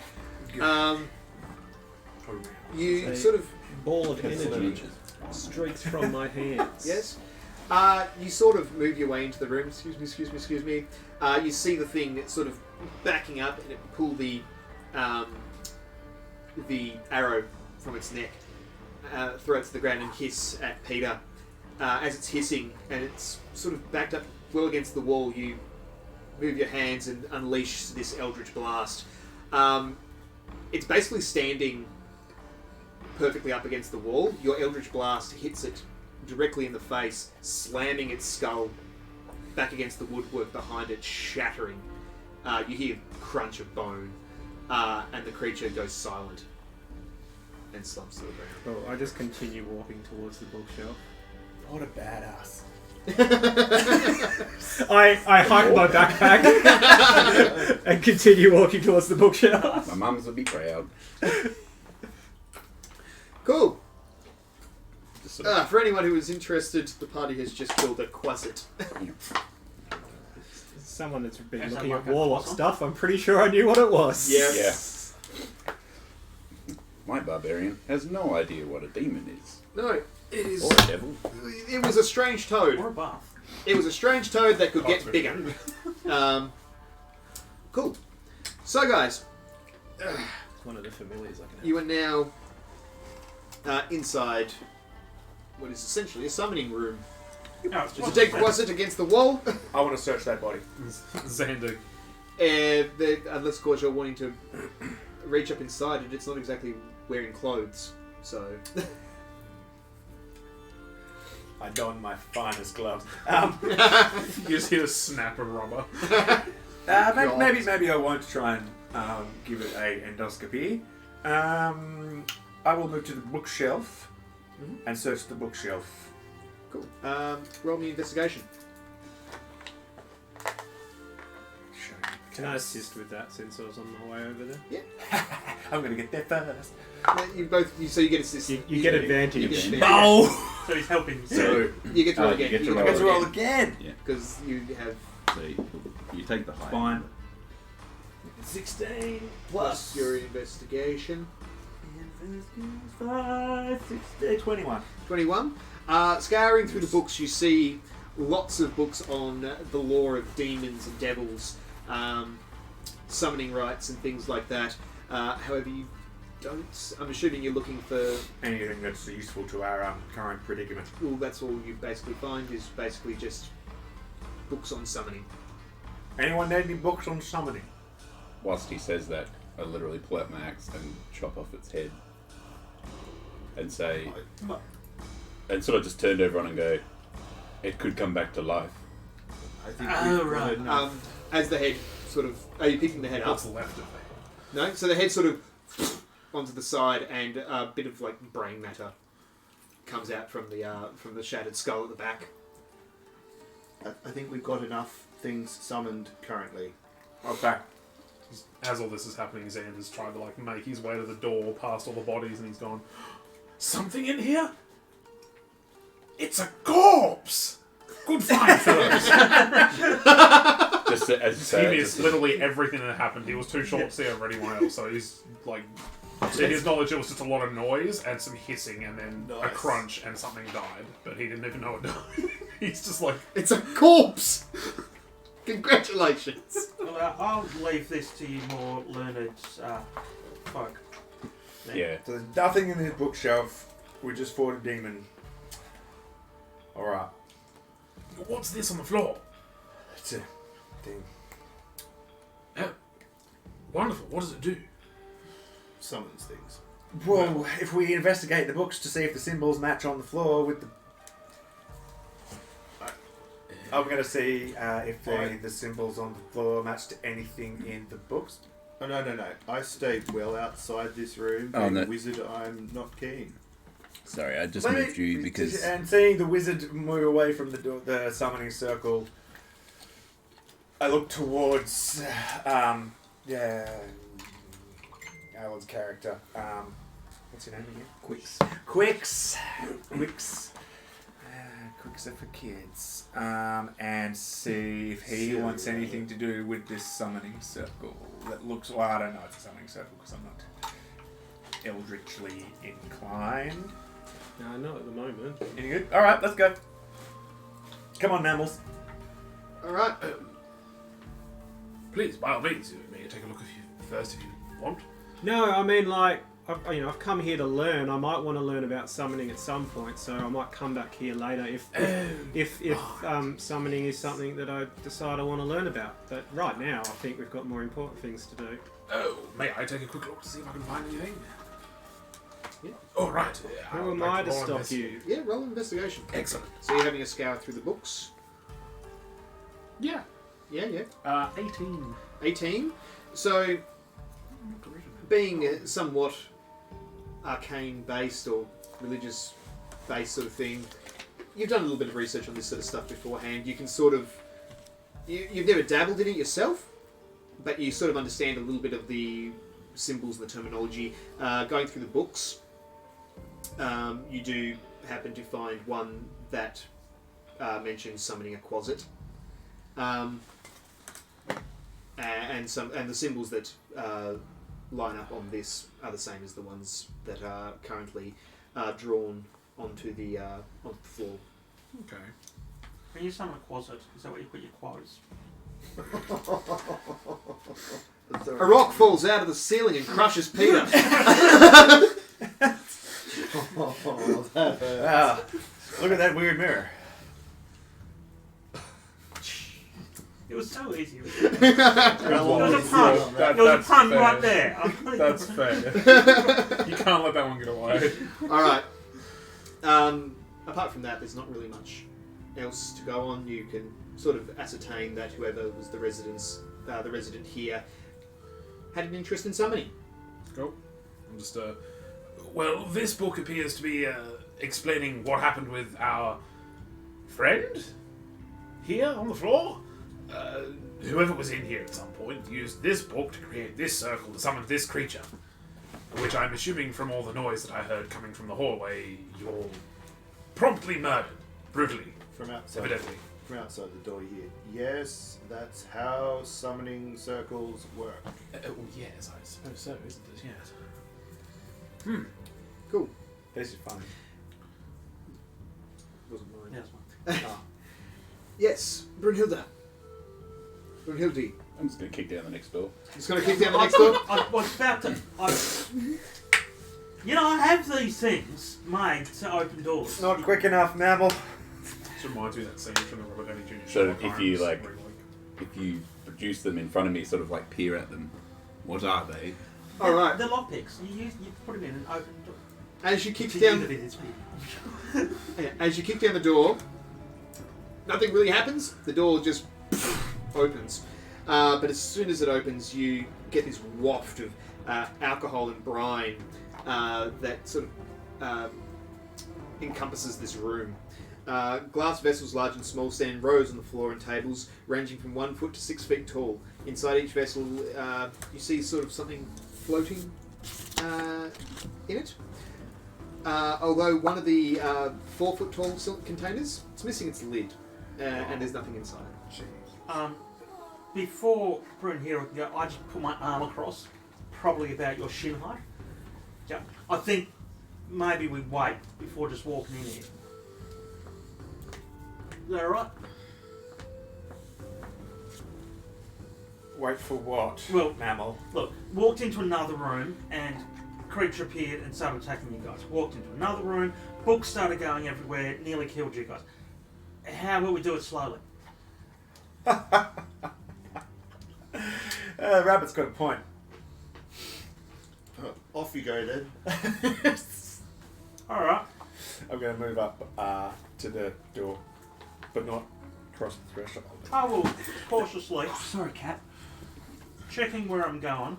Oh, You So- sort of... Ball of energy streaks from my hands. Yes. You sort of move your way into the room. Excuse me. You see the thing sort of backing up and it pull the arrow from its neck, throw it to the ground and hiss at Peter. As it's hissing and it's sort of backed up well against the wall, you move your hands and unleash this eldritch blast. It's basically standing perfectly up against the wall. Your eldritch blast hits it directly in the face, slamming its skull back against the woodwork behind it, shattering. You hear crunch of bone, and the creature goes silent and slumps to the ground. Oh, I just continue walking towards the bookshelf. What a badass. I hike my backpack and continue walking towards the bookshelf. My mums would be proud. Cool. Just sort of, For anyone who is interested, the party has just killed a Quasit. Someone that's been Yes, looking I at like warlock that. stuff, I'm pretty sure I knew what it was. Yes. my barbarian has no idea what a demon is. No, it is. Or a devil. It was a strange toad. Or a bath. It was a strange toad that could Oh, get it's bigger. Cool. So, guys, It's one of the familiars I can have. you are now inside what is essentially a summoning room. No, it's There's a dead Quasit against the wall. I want to search that body. Xander. Unless, of course, you're wanting to reach up inside it, it's not exactly wearing clothes. So, I don my finest gloves. You just hear a snap of rubber. Maybe I won't try and give it a endoscopy. I will move to the bookshelf and search the bookshelf. cool. Roll me investigation. Can I assist with that since I was on my way over there? I'm gonna get there first. So you get assist. You get advantage. You get advantage. Oh! So he's helping. So you get to roll You again. get to You roll Let's roll again. because you have So you take the high. Fine. 16 plus your investigation. 5, 16, 21. 21. Scouring through the books, you see lots of books on the lore of demons and devils, summoning rites and things like that. However, you I'm assuming you're looking for. Anything that's useful to our current predicament. Well, that's all you basically find is basically just books on summoning. Anyone need any books on summoning? Whilst he says that, I literally pull out my axe and chop off its head. And say... And sort of just turn to everyone and go, it could come back to life. I think we've got right. enough. As the head sort of... Are you picking the head up? What's left of it? No? So the head sort of onto the side and a bit of like brain matter comes out from the shattered skull at the back. I think we've got enough things summoned currently. Okay. As all this is happening, Xander's trying to like make his way to the door past all the bodies, and he's gone, something in here? It's a corpse! Good find, fellas! Just as you say, He missed literally everything that happened. He was too short to see over anyone else, so he's like... To his knowledge, it was just a lot of noise and some hissing and then a Nice. crunch and something died. But he didn't even know it died. He's just like... It's a corpse! Congratulations! Well, I'll leave this to you more learned folk. Yeah. So there's nothing in this bookshelf. We just fought a demon. Alright. What's this on the floor? It's a thing. Wonderful. What does it do? Summons things. Well, if we investigate the books to see if the symbols match on the floor with the... I'm going to see if the symbols on the floor match to anything in the books. Oh, no. I stayed well outside this room. Oh, Being no. a wizard, I'm not keen. Sorry, I just moved you because... And seeing the wizard move away from the summoning circle, I look towards... Alan's character. What's your name again? Quicks. Quicks are for kids. And see if he wants anything to do with this summoning circle. That looks... Well, I don't know it's a summoning circle because I'm not eldritchly inclined. No, not at the moment. Any good? Alright, let's go. Come on, mammals. Alright. Please, by all means, you may take a look first if you want. No, I mean, like, I've come here to learn. I might want to learn about summoning at some point, so I might come back here later if summoning is something that I decide I want to learn about. But right now, I think we've got more important things to do. Oh, may I take a quick look to see if I can find anything? Yeah. All right. Who am I to stop you? Yeah, roll investigation. Excellent. So you're having a scour through the books. Yeah. Yeah. 18. 18. So, being somewhat arcane-based or religious-based sort of thing, you've done a little bit of research on this sort of stuff beforehand. You can sort of... You've never dabbled in it yourself, but you sort of understand a little bit of the symbols and the terminology. Going through the books, you do happen to find one that mentions summoning a quasit. And the symbols that line up on this are the same as the ones that are currently drawn onto the floor. Okay. When you summon a quasit, is that where you put your quotes? A rock falls out of the ceiling and crushes Peter. Look at that weird mirror. It was so easy. It was a pun. There was a pun right there. That's fair. You can't let that one get away. Alright. Apart from that, there's not really much else to go on. You can sort of ascertain that whoever was the resident here had an interest in summoning. Cool. I'm just, well, this book appears to be explaining what happened with our friend here on the floor. Whoever was in here at some point used this book to create this circle to summon this creature, which I'm assuming from all the noise that I heard coming from the hallway, you all promptly murdered, brutally, From outside. evidently. From outside the door here. Yes, that's how summoning circles work. Well, yes, I suppose so, isn't it? Yes. Cool. This is fun. Wasn't mine. Yeah, that's one. Yes, Brunhilde. I'm just going to kick down the next door. Just going to kick down the next door. I was about to. You know, I have these things made to open doors. Not quick enough, mammal. This reminds me of that scene from the Robert Downey Jr. So Sherlock if you, Holmes, like- where he, If you produce them in front of me, sort of like peer at them, what are they? All right. The lockpicks. You put them in an open door. As you kick To down, use it, it's big. yeah, as you kick down the door, nothing really happens. The door just opens. But as soon as it opens, you get this waft of alcohol and brine that sort of encompasses this room. Glass vessels, large and small, stand in rows on the floor and tables, ranging from 1 foot to 6 feet tall. Inside each vessel, you see sort of something floating in it. Although one of the 4 foot tall silk containers, it's missing its lid, and there's nothing inside. Before Brune here can go, I just put my arm across, probably about your shin height. Yeah, I think maybe we wait before just walking in here. Is that alright? Wait for what? Well, mammal. Look, walked into another room and creature appeared and started attacking you guys. Walked into another room, books started going everywhere, nearly killed you guys. How about we do it slowly? Rabbit's got a point. Off you go then. Alright. I'm going to move up to the door, but not cross the threshold. I will cautiously, Sorry, cat. checking where I'm going,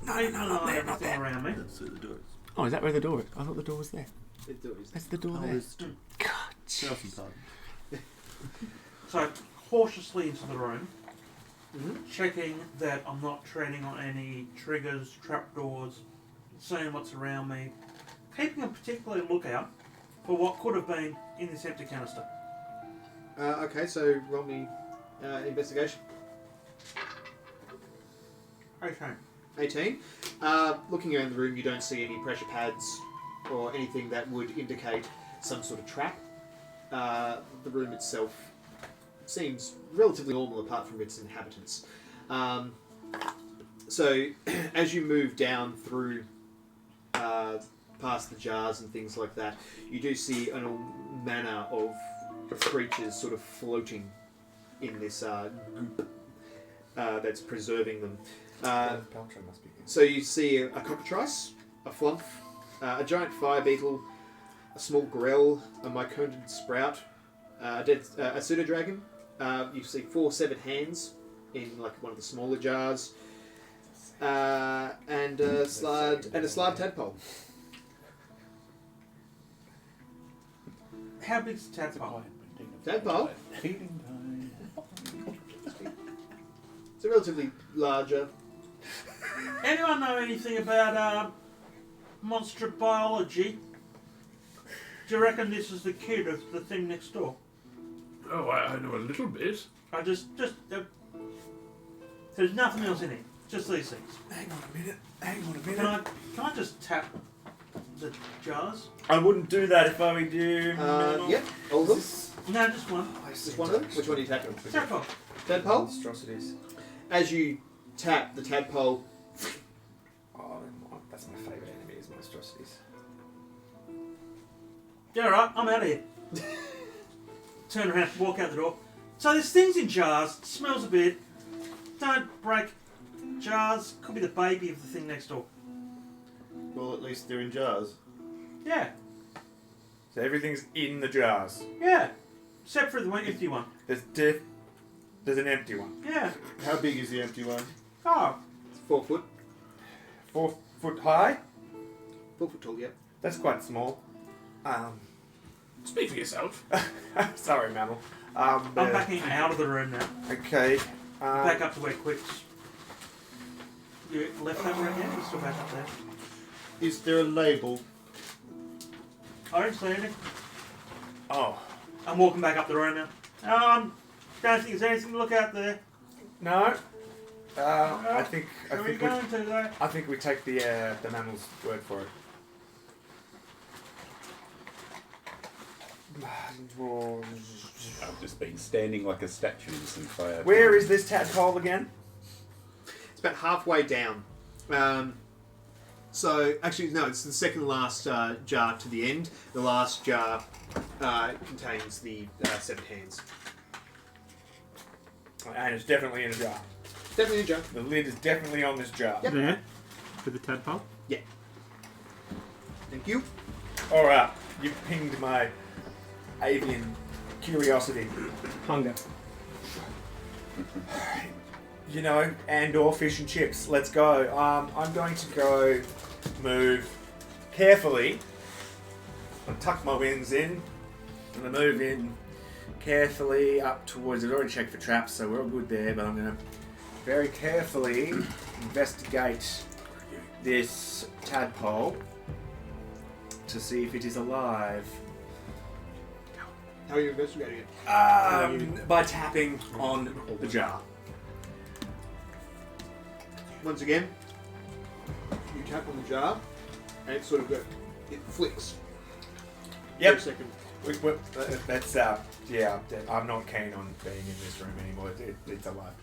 keeping an eye on everything around me. That's where the door is. Oh, is that where the door is? I thought the door was there. The door is- That's the door Oh, there. there's God, Chelsea side. So, cautiously into the room, Mhm. checking that I'm not treading on any triggers, trapdoors, seeing what's around me, keeping a particular lookout for what could have been in this empty canister. Okay, so roll me investigation. Okay. 18. Looking around the room, you don't see any pressure pads or anything that would indicate some sort of trap. The room itself seems relatively normal apart from its inhabitants. So, as you move down through past the jars and things like that, you do see all manner of creatures sort of floating in this goop that's preserving them. Paltrow must be here. So you see a cockatrice, a flump, a giant fire beetle, a small grell, a myconid sprout, a pseudo dragon. You see 4 severed hands in like one of the smaller jars, and a slab tadpole. How big's the tadpole? Tadpole. Feeding time. It's a relatively larger. Anyone know anything about monster biology? Do you reckon this is the kid of the thing next door? Oh, I know a little bit. I just there's nothing else in it. Just these things. Hang on a minute. Hang on a Can minute. I just tap the jars? I wouldn't do that if I were you. Yep, all of them. No, just one. Just one of them. Which one are you tapping? Tadpole. Tadpole. Monstrosities. As you tap the tadpole, Oh, that's my favourite enemy is monstrosities. Yeah, alright, I'm out of here. Turn around, walk out the door. So there's things in jars, smells a bit. Don't break jars. Could be the baby of the thing next door. Well, at least they're in jars. Yeah, So everything's in the jars. yeah. Except for the one empty one. There's an empty one. Yeah. How big is the empty one? Oh, it's 4 foot. 4 foot high. 4 foot tall, yep. That's quite small. Speak for yourself. Sorry, mammal. I'm backing out of the room now. Okay. Back up to where Quick's. You left that room yet? You're still back up there. Is there a label? I don't see anything. Oh I'm walking back up the room now. Don't think there's anything to look out there. no. I think Where are we going to though? I think we take the mammal's word for it. I've just been standing like a statue in some fire. Where is this tadpole again? It's about halfway down. So, actually, no, it's the second last jar to the end. The last jar contains the 7 hands. And it's definitely in a jar. Definitely a jar. The lid is definitely on this jar. Yep. There, for the tadpole. Thank you. Alright, you pinged my avian curiosity. Hunger. You know, and/or fish and chips. Let's go. I'm going to go move carefully. I'll tuck my wings in. I'm going to move in carefully up towards... I've already checked for traps, so we're all good there, but I'm going to very carefully investigate this tadpole to see if it is alive. How are you investigating it? By tapping on the jar. Once again, you tap on the jar, and it sort of it flicks. Yep. For a second. That's yeah. I'm not keen on being in this room anymore. It's alive.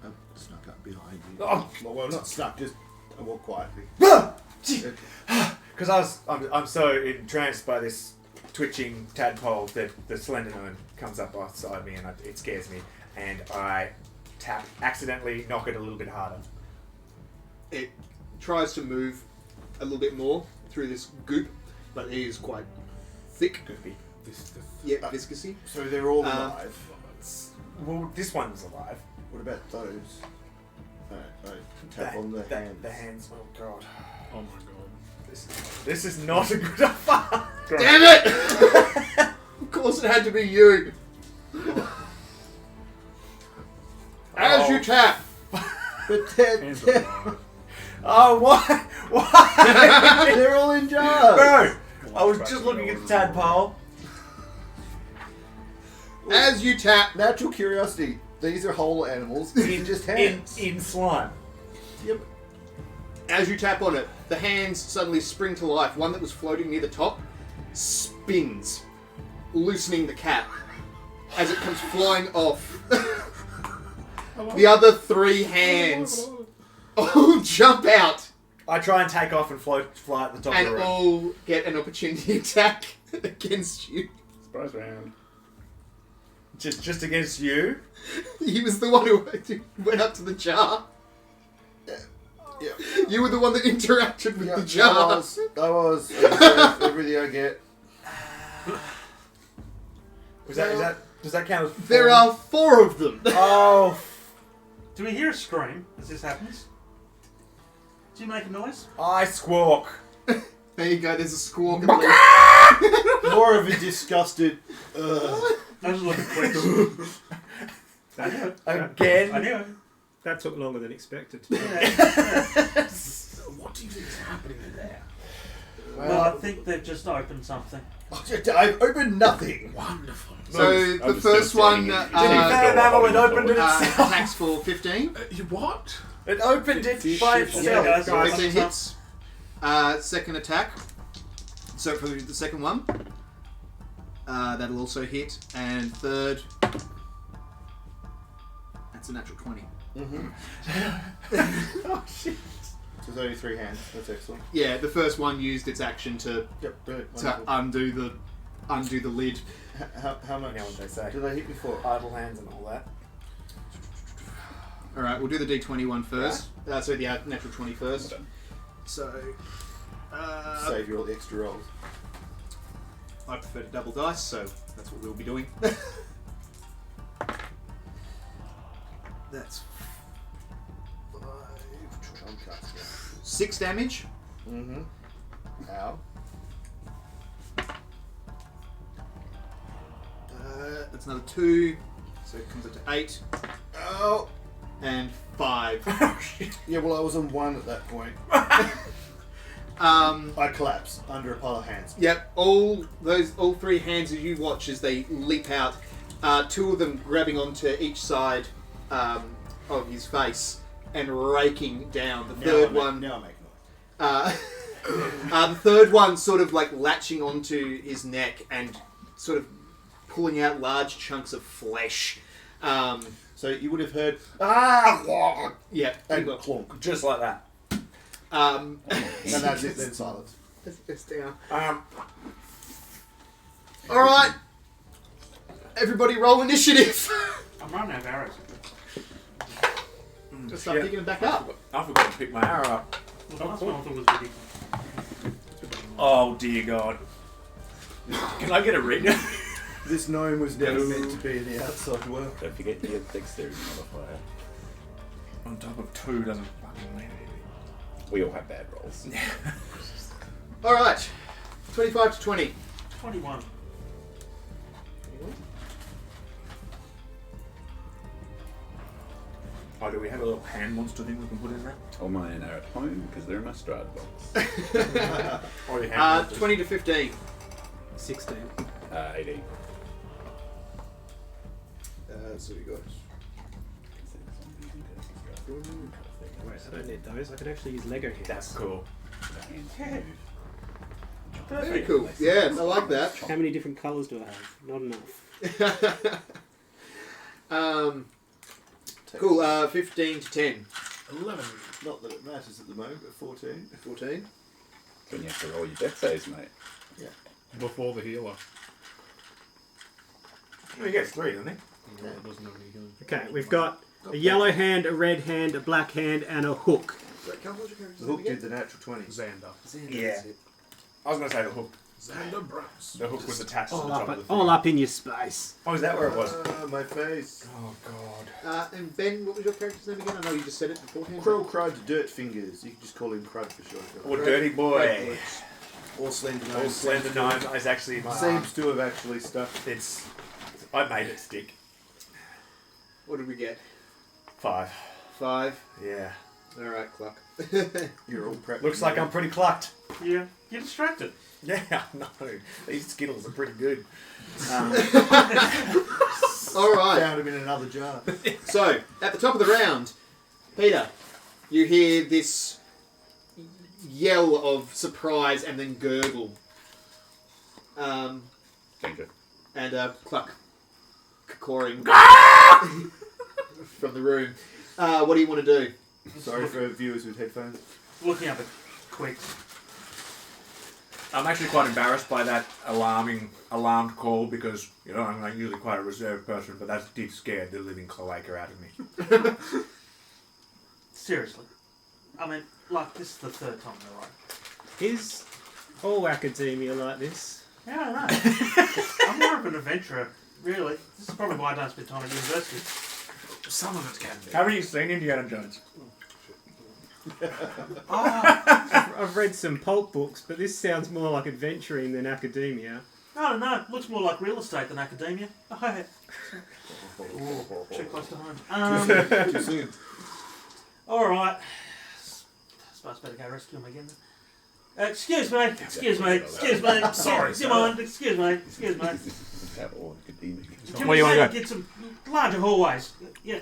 I snuck up behind you. Oh. Well, not snuck, just I walk quietly. Because I'm so entranced by this twitching tadpole that the slender gnome comes up beside me and it scares me, and I accidentally knock it a little bit harder. It tries to move a little bit more through this goop, but it is quite thick. Goopy. Yeah, viscousy. So they're all alive. Well, this one's alive. What about those? I tap on the hands. The hands. Oh god. Oh my god. This is not a good offer. Damn it! Of course it had to be you. As you tap. But they're, Hands are they're, alive. Oh, why? Why? they're all in jars. Bro, I was just looking at the tadpole. As you tap. Natural curiosity. These are whole animals. These are just hands. In slime. Yep. As you tap on it, the hands suddenly spring to life. One that was floating near the top spins, loosening the cap as it comes flying off. The other 3 hands all jump out I try and take off and fly at the top of and the room. all get an opportunity attack against you. Surprise round. Just against you? He was the one who went up to the jar. Yeah. You were the one that interacted with Yeah, the jar. I was. I deserve everything I get. Does that count as 4? There are 4 of them. Oh, Do we hear a scream as this happens? Do you make a noise? I squawk. There you go, there's a squawk at least. More of a disgusted. I was looking quick. I knew it. Again? I knew it. That took longer than expected. What do you think is happening in there? Well, I think they've just opened something. I've opened nothing. Wonderful. So I'm the just first still one standing in- To be fair, Mammal, it opened it itself. attacks for 15. What? It opened it by Shit. Yeah, itself. guys. 15 hits. Second attack. So for the second one, that'll also hit. And third, that's a natural 20. Oh, shit. So there's only 3 hands. That's excellent. Yeah, the first one used its action to Yep, brilliant. to undo the lid. How much You know what they say. did I hit before? Idle hands and all that. Alright, we'll do the D20 one first. So the natural 20 first. So, Save you all the extra rolls. I prefer to double dice, so that's what we'll be doing. That's 6 damage. Mm-hmm. Ow. That's another 2, so it comes up to 8. Oh. And 5. Yeah, well, I was on 1 at that point. I collapse under a pile of hands. Yep, all 3 hands as you watch as they leap out. 2 of them grabbing onto each side of his face and raking down. The third one. Now I make noise. The third one sort of like latching onto his neck and sort of pulling out large chunks of flesh. So you would have heard Yeah, and well, clonk. Just like that. And that's it, then silence. It's down. Um, Alright. Everybody roll initiative. I'm running out of arrows. Just start picking them back up. I forgot to pick my arrow up. The last one I thought was ridiculous. Oh dear God. Can I get a read? This gnome was never meant to be in the outside world. Don't forget your dexterity modifier. On top of 2 doesn't fucking mean anything. We all have bad rolls. Alright. 25 to 20. 21. Oh, do we have a little hand monster thing we can put in there? All mine are at home because they're in my stride box. Oh, your hand monsters. 20 to 15. 16. 18. So we got. Wait, I don't need those. I can actually use Lego here. That's cool. Very cool. Yeah, I like that. How many different colours do I have? Not enough. Cool. 15 to 10. 11. Not that it matters at the moment, but 14. 14. When you have to roll your dex saves, mate. Before the healer. Well, he gets 3, doesn't he? No, it doesn't have any healing. Okay, we've got a yellow hand, a red hand, a black hand, and a hook. The hook did the natural 20. Xander. Yeah. I was going to say the hook. Xander Browse. The hook was attached to All the top up, of the thing. all up in your space. Oh, is that where it was? My face. Oh, God. And Ben, what was your character's name again? I know you just said it beforehand. Krill Crud Dirt Fingers. You can just call him Crud for short. Or Dirty Boy. Or Slender Or Gnome. Slender Gnome is actually my Seems to have actually stuck. I made it stick. What did we get? 5. 5. Yeah. Alright, Cluck. You're all prepped. Looks like I'm pretty clucked. Yeah, you're distracted. Yeah, no. These Skittles are pretty good. Alright. Found him in another jar. So, at the top of the round, Peter, you hear this yell of surprise and then gurgle. Danger. And Cluck cacoring from the room. What do you want to do? Sorry for viewers with headphones. Looking up at Quicks. I'm actually quite embarrassed by that alarmed call because, you know, I'm usually quite a reserved person, but that did scare the living cloaca out of me. Seriously. I mean, like, this is the third time in a row. Is all academia like this? Yeah, I don't know. I'm more of an adventurer, really. This is probably why I don't spend time at university. Some of it can be. Haven't you seen Indiana Jones? I've read some pulp books, but this sounds more like adventuring than academia. I don't know. It looks more like real estate than academia. Oh, hey. Too close to home. Too soon. Alright. I suppose I better go rescue him again. Excuse me. Excuse me. Excuse me. Sorry, Come on. Excuse me. Excuse me. How academic. Can Where we do you wanna get some larger hallways? Yeah.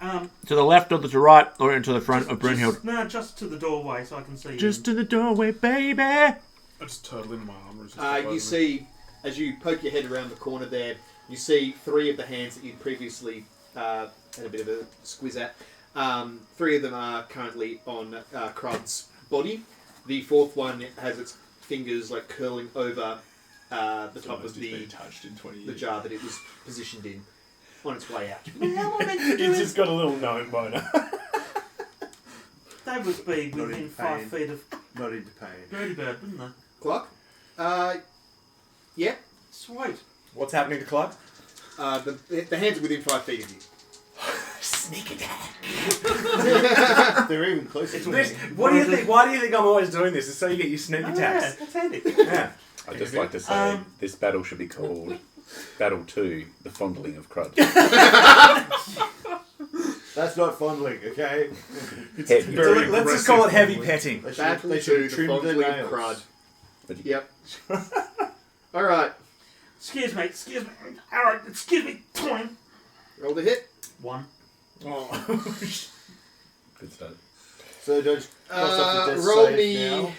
To the left or to the right or into the front of Brunhild? No, just to the doorway so I can see Just you. to the doorway, baby! I just turtle in my armor. You see, as you poke your head around the corner there, you see 3 of the hands that you previously had a bit of a squiz at. 3 of them are currently on Crud's body. The 4th one has its fingers like curling over the top of the touched in 20 the jar that it was positioned in on its way out. How am I meant to do He's it? just got a little gnome boner. They would be Not within in 5 pain. feet of Not into pain. Birdie Bird, wouldn't they? Clock? Yep. Sweet. What's happening to Clark? The hands are within 5 feet of you. Sneak attack. They're even closer. It's to This, me. what do you think? Why do you think I'm always doing this? It's so you get your sneak Oh, attacks. yeah, that's handy. Yeah. I'd just like to say this battle should be called Battle 2, The Fondling of Crud. That's not fondling, okay? Head. So let's just call it heavy petting. They should, Battle they 2, should the trim the fondling of nails. crud. But you- Yep. Alright. Excuse me. Excuse me. Alright, excuse me. Twing. Roll the hit. 1. Oh. Good start. So don't cross off the death roll save me. now.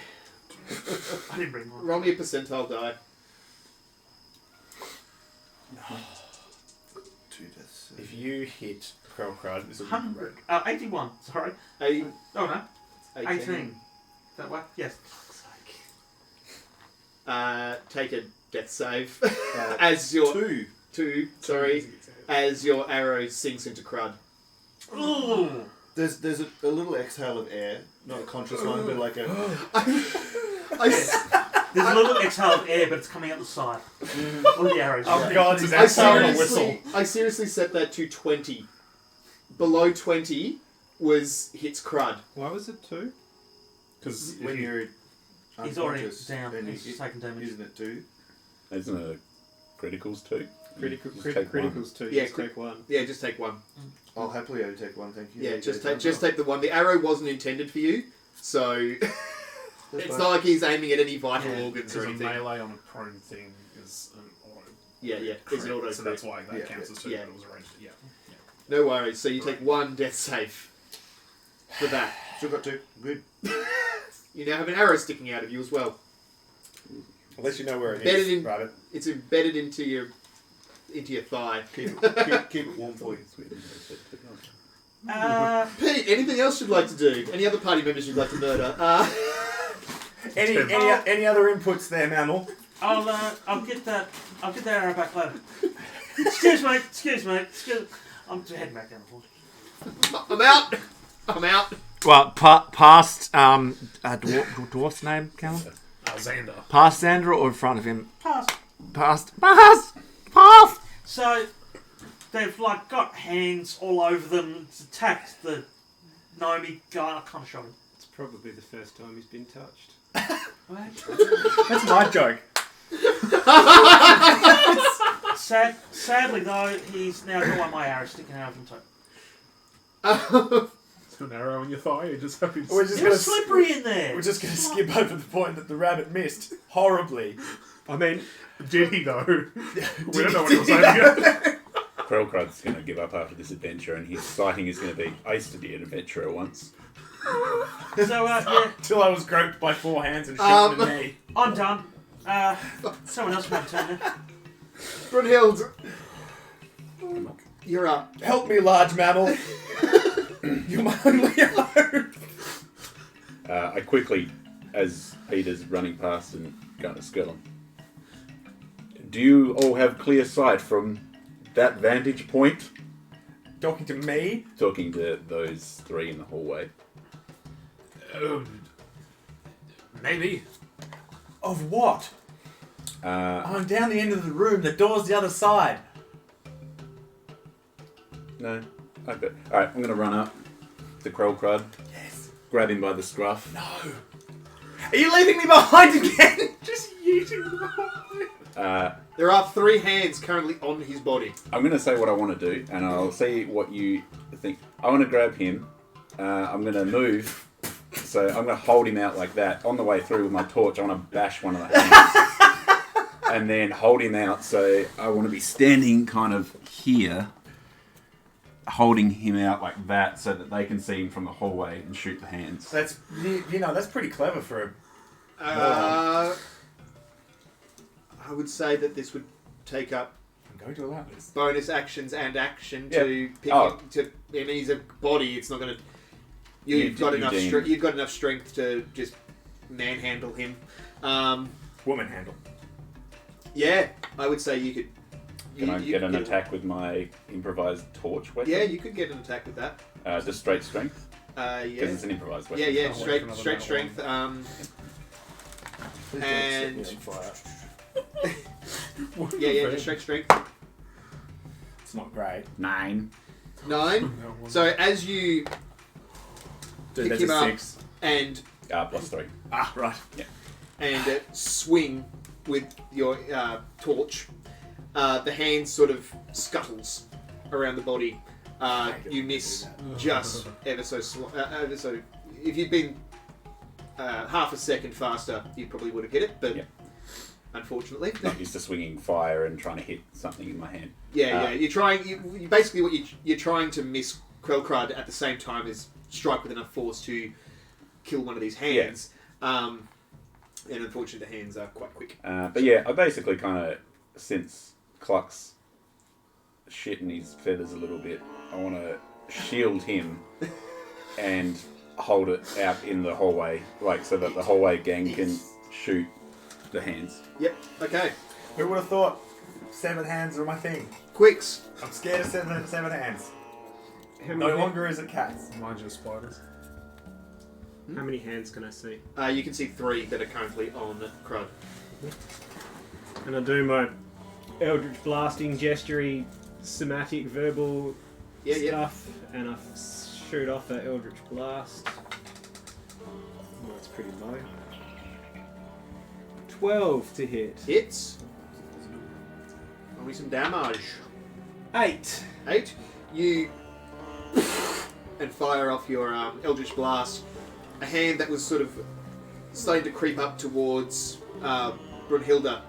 I didn't bring one. Roll me a percentile die. 2 deaths. If you hit Crud, this will be 100. 81. Sorry. 80, Oh, no. 18. 18. That way? Yes. Take a death save as your two. Sorry, as your arrow sinks into crud. Ooh. There's a little exhale of air, not a conscious one, but like a. There's a little exhale of air, but it's coming out the side. All the arrows. Oh god, he's I exhaling a whistle. seriously set that to 20. Below 20 hits crud. Why was it 2? Because When you're He's already unconscious, down. then He's taken damage. isn't it 2? Isn't it criticals too? Criticals 2. Yeah, Just take 1. Yeah, just take one. I'll happily take one, thank you. Yeah, There just you go. take the one. The arrow wasn't intended for you, so That's it's fine. not like he's aiming at any vital Yeah, organs or Because a anything. melee on a prone thing is an auto. Yeah, it's an auto So that's why that Yeah, counts as 2, yeah. but it was arranged. Yeah. No worries. So you take one death save for that. Still got 2. Good. You now have an arrow sticking out of you as well. Unless you know where it Better is. than- Rabbit. It's embedded into your thigh. Keep it warm for you. Pete, anything else you'd like to do? Any other party members you'd like to murder? Any other inputs there, Mammal? I'll get that arrow back later. Excuse me. I'm heading back down the hall. I'm out. Well, past dwarf's name, Callum? Xander. Past Xander or in front of him? Past. Past. So they've like got hands all over them. It's attacked the Naomi guy. I can't show him. It's probably the first time he's been touched. That's my joke. Sadly though, he's now got one of my arrows sticking out of him too. So an arrow in your thigh, you're just happy to We're just It's gonna slippery in there. We're just gonna skip over the point that the rabbit missed horribly. I mean, Did he though? We don't know what he was aiming at. Krellcrud's going to give up after this adventure, and his sighting is going to be, I used to be an adventurer once. So yeah, Till I was groped by 4 hands and shot in the knee. I'm done. Someone else might turn now. Brunhild, you're up. Help me, large mammal. You're my only hope. I quickly, as Peter's running past and going to skill him, do you all have clear sight from that vantage point? Talking to me? Talking to those 3 in the hallway. Maybe. Of what? I'm down the end of the room. The door's the other side. No. Okay. Alright, I'm going to run up to Krellcrud. Yes. Grab him by the scruff. No. Are you leaving me behind again? Just yeeting them behind. There are 3 hands currently on his body. I'm going to say what I want to do, and I'll see what you think. I want to grab him. I'm going to move. So I'm going to hold him out like that. On the way through with my torch, I want to bash one of the hands. And then hold him out. So I want to be standing kind of here, holding him out like that so that they can see him from the hallway and shoot the hands. That's that's pretty clever for a. I would say that this would take up I'm going to allow this. bonus actions and action to pick Oh. to. I mean, he's a body. It's not going to. You've got enough. You've got enough strength to just manhandle him. Woman handle. Yeah, I would say you could. Can I you get an could attack with my improvised torch weapon? Yeah, you could get an attack with that. Just straight strength? Yeah. Because it's an improvised weapon. Yeah, I'll wait straight for another strength. Please don't And- set me on fire. Yeah, just strength. It's not great. 9. 9. So as you Dude, pick that's him a up 6. and +3. Ah, right. swing with your torch, the hand sort of scuttles around the body. You miss just ever so. If you'd been half a second faster, you probably would have hit it, but Yeah. unfortunately, Not used to swinging fire and trying to hit something in my hand. yeah. You're trying. You basically what you're trying to miss Krellcrud at the same time as strike with enough force to kill one of these hands. And unfortunately, the hands are quite quick. But yeah, I basically kind of, since Cluck's shitting his feathers a little bit, I want to shield him and hold it out in the hallway, like so that the hallway gang can shoot the hands. Yep. Okay. Who would have thought 7 hands are my thing? Quicks. I'm scared of seven hands. How No many, longer is it cats. Mind your spiders. how many hands can I see? You can see 3 that are currently on Crud. And I do my Eldritch blasting, gestury, somatic, verbal stuff, and I shoot off an Eldritch blast. Oh, that's pretty low. 12 to hit. Hits. Roll me some damage. 8. 8. You and fire off your Eldritch Blast. A hand that was sort of starting to creep up towards Brunhilde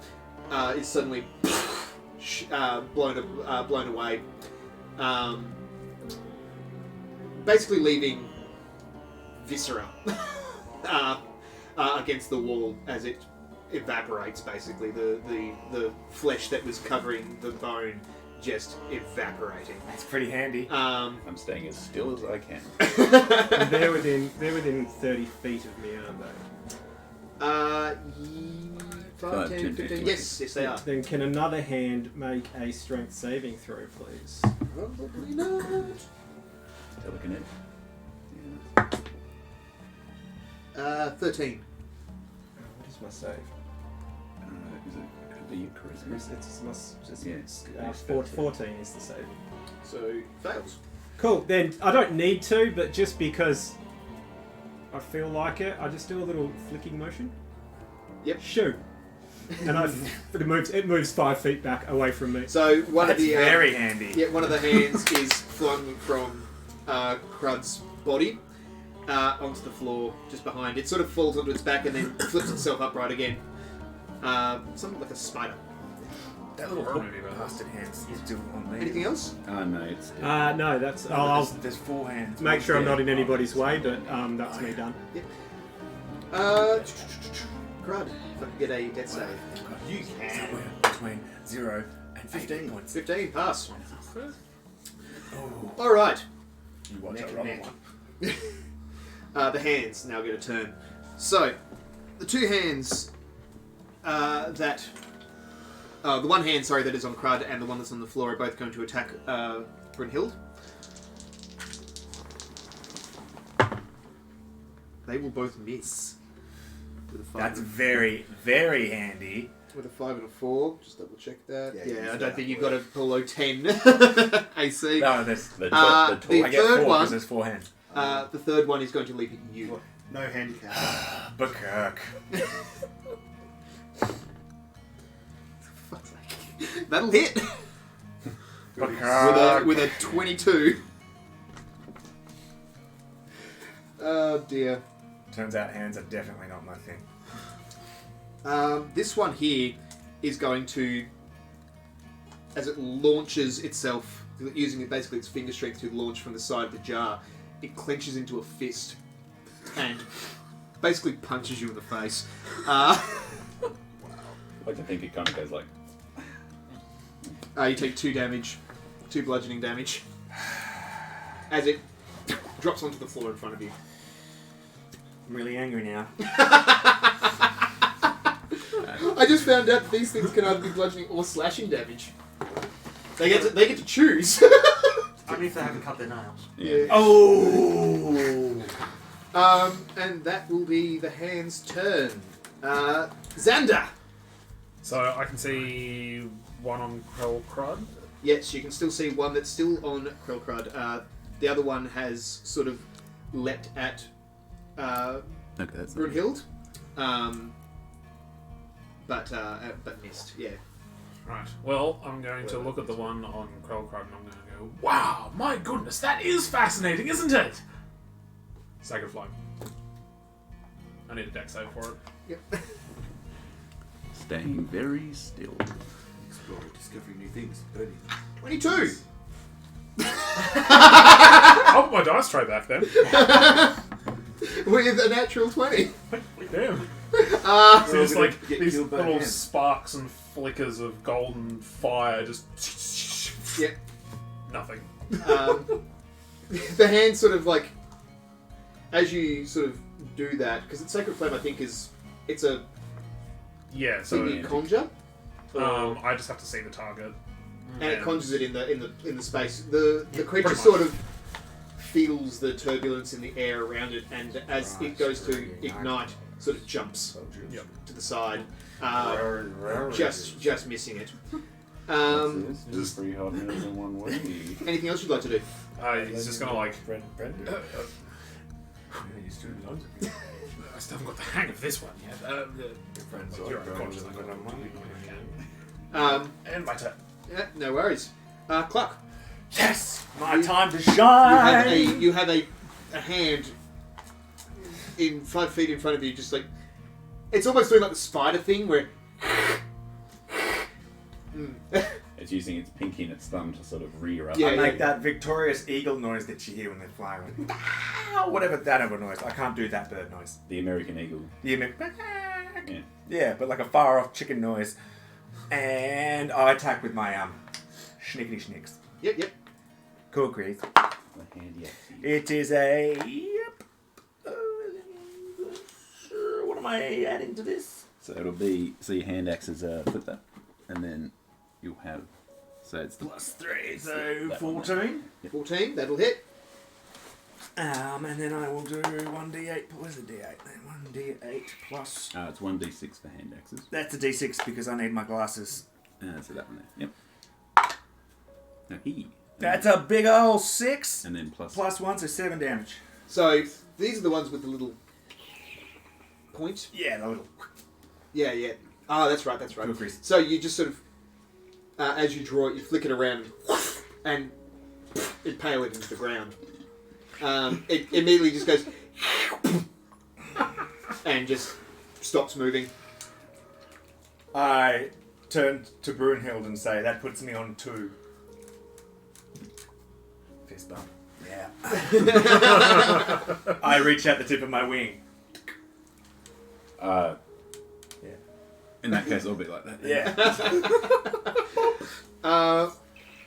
is suddenly blown away. Basically leaving viscera against the wall as it evaporates. Basically, the flesh that was covering the bone just evaporating. That's pretty handy. I'm staying as still as I can. And they're within 30 feet of me, aren't they? 5, 10, 15. Yes, they are. Then can another hand make a strength saving throw, please? Probably not. Telekinetic. 13. What is my save? Is it could be charisma? It's Yeah. 14 is the save. So, fails. Cool, then I don't need to, but just because I feel like it, I just do a little flicking motion. Yep. Shoot. And it moves 5 feet back away from me. So, one That's of the... very handy. Yeah, one of the hands is flung from Crud's body onto the floor just behind. It sort of falls onto its back and then flips itself upright again. Something like a spider. That little Horror hook movie about bastard hand's still on me. Anything else? No, it's No, that's... I'll There's 4 hands. make sure I'm not in Yeah. anybody's way, but that's me done. Crud, if I can get a death save. You can. Somewhere between 0 and 15 points. 15, pass. Oh, Alright. you watch Neck that and rubber neck. one. The hands now get a turn. So, the 2 hands that... the one hand, sorry, that is on Crud and the one that's on the floor are both going to attack Brunhilde. They will both miss. With a 5 That's and a- very, very handy. with a 5 and a 4. Just double check that. Yeah, you Yeah, I can don't do think that. you've got it below 10 AC. No, there's. the the I get third 4 one- because there's 4 hands. The third one is going to leap at you. No handicap. But Kirk. Fuck's sake. That'll hit But Kirk. with a 22. Oh dear. Turns out hands are definitely not my thing. This one here is going to, as it launches itself, using basically its finger strength to launch from the side of the jar, it clenches into a fist and basically punches you in the face. I like to think it kind of goes like. You take 2 damage, 2 bludgeoning damage, as it drops onto the floor in front of you. I'm really angry now. I just found out that these things can either be bludgeoning or slashing damage. They get to choose. Only if they haven't cut their nails. Yeah. Oh! And that will be the hand's turn. Xander. So I can see one on Krell Crud. Yes, you can still see one that's still on Krelkrud. The other one has sort of leapt at Okay, that's not Brunhilde, but missed. Yeah. Right. Well, I'm going to look at the one on Krell Crud and I'm going to go, wow, my goodness, that is fascinating, isn't it? Sacred Flame. I need a deck save for it. Yep. staying very still. Exploring, discovering new things, learning. 22. I'll put my dice tray back then. With a natural 20. Damn. Uh, So it's like Get these killed by little hands. sparks and flickers of golden fire just... Yep. Nothing. the hand sort of like as you sort of do that, because it's Sacred Flame, I think it's a Yeah, thing so you conjure. I just have to see the target. And it conjures it in the space. The creature Pretty sort of feels the turbulence in the air around it, and as it goes to ignite, sort of jumps Yep. to the side, just missing it. Just 3 hot minutes in 1 week. Anything else you'd like to do? He's just gonna like. Brendan. You still loads of you. I still haven't got the hang of this one yet. Your friends You're are unconscious. going I got on money. And my turn. Yeah, no worries. Clark, Yes! My You- time to you have shine! you have a hand in 5 feet in front of you, just like it's almost doing like the spider thing where. It's using its pinky and its thumb to sort of rear up. Yeah, I make that victorious eagle noise that you hear when they're flying. Whatever that other noise. I can't do that bird noise. The American eagle. Yeah, Yeah. but like a far off chicken noise. And I attack with my schnickety schnicks. Yep. Cool, Chris. The handy axe. It is a. What am I adding to this? So it'll be, so your hand axes put that, and then you'll have, so it's the +3, so that one 14. 14, that'll hit. And then I will do 1d8. Where's the d8? 1d8 plus. it's 1d6 for hand axes. That's a d6 because I need my glasses. So that one there. Yep. Now he. That's a big old 6. And then plus. Plus 1, so 7 damage. So these are the ones with the little point. Yeah, the little. Yeah. Oh, that's right. Cool, Chris. So you just sort of, as you draw it, you flick it around and impale it into the ground. It immediately just goes and just stops moving. I turn to Brunhild and say, that puts me on 2. Fist bump. Yeah. I reach out the tip of my wing. In that case, it'll be like that. Yeah.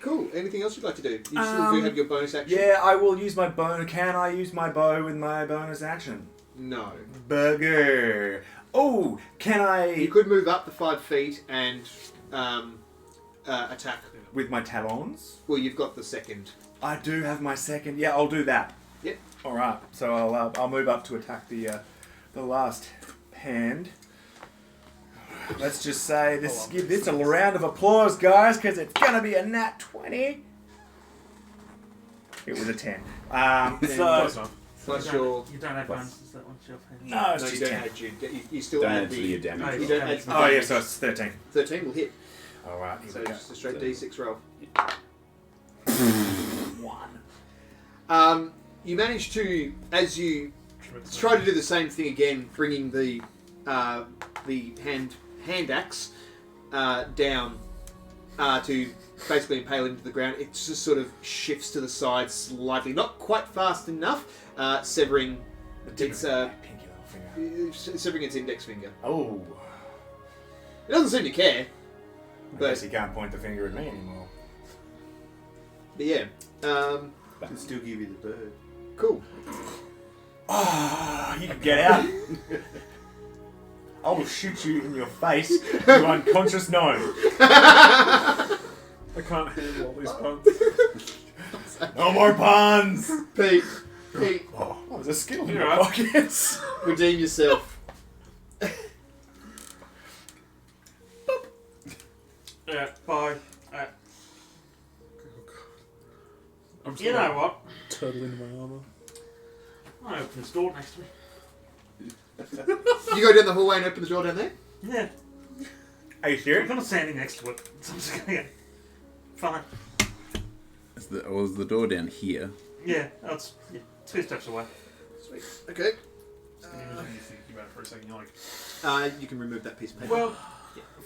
Cool. Anything else you'd like to do? You still do have your bonus action? Yeah, I will use my bow. Can I use my bow with my bonus action? No. Burger. Oh, can I... You could move up to 5 feet and attack. With my talons? Well, you've got the second. I do have my second. Yeah, I'll do that. Yep. All right. So I'll move up to attack the last hand. Let's just say this. Give this a round of applause, guys, because it's gonna be a nat 20. It was a 10. Close enough. Plus your. You don't have bonuses that one, shelf hand. No, it's No, just you don't 10. add you still Don't add add to your the. damage. You don't add to the Oh yeah, damage. so it's 13. 13 will hit. All right. Here So we go. just a straight D6 roll. 1. You manage to, as you try to do the same thing again, bringing the hand axe down to basically impale into the ground. It just sort of shifts to the side slightly, not quite fast enough, severing its Pinky little finger. severing its index finger. Oh. It doesn't seem to care, I but guess he can't point the finger at me anymore. yeah. Can still give you the bird. Cool. Oh, you can get out. I will shoot you in your face, you unconscious gnome. I can't handle all these puns. No more puns. Pete, Oh, there's a skill in You're my right. pockets. redeem yourself. Yeah, bye. I'm just You gonna know what? turtle into my armor. I open this door next to me. You go down the hallway and open the door down there? Yeah, Are you I'm serious? not standing next to it, so I'm just going to go. Fine. Was the door down here? Yeah, that's 2 steps away. Sweet. Okay. You think about it for a second, you're like, You can remove that piece of paper. Well,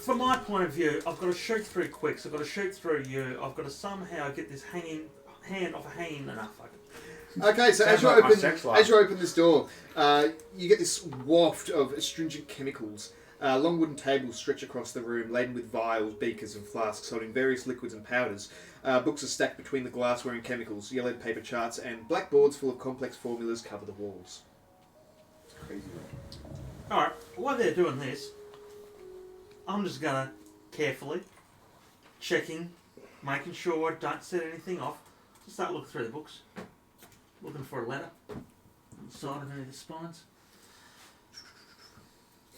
from my point of view, I've got to shoot through quick, so I've got to shoot through you. I've got to somehow get this hand off a hanging. No, fuck it. Okay, so as Sounds you like my open sex life. this door, you get this waft of astringent chemicals Long wooden tables stretch across the room, laden with vials, beakers, and flasks holding various liquids and powders. Books are stacked between the glassware and chemicals. Yellowed paper charts and blackboards full of complex formulas cover the walls. It's crazy. Alright, while they're doing this, I'm just gonna carefully checking, making sure I don't set anything off. Just start looking through the books. Looking for a letter on the side of any of the spines.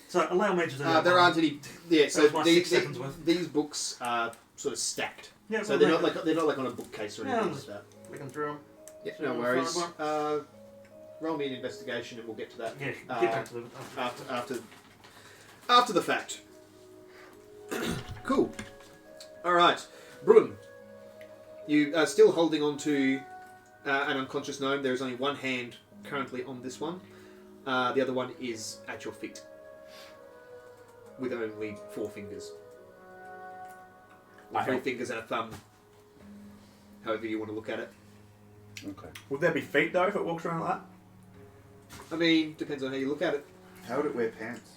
So allow me to do that. There aren't any. Yeah, so That was my 6 seconds worth. these books are sort of stacked. Yeah, So they're not like on a bookcase or Yeah, anything I'm like that. looking through them. Yeah, So no I'm worries. fine, Roll me an investigation and we'll get to that Yeah, get back to them. after the fact. Cool. All right, Brun. You are still holding on to an unconscious gnome. There is only one hand currently on this one. The other one is at your feet, with only 4 fingers. I 3 help. fingers and a thumb. However you want to look at it. Okay. Would there be feet though if it walks around like that? I mean, depends on how you look at it. How would it wear pants?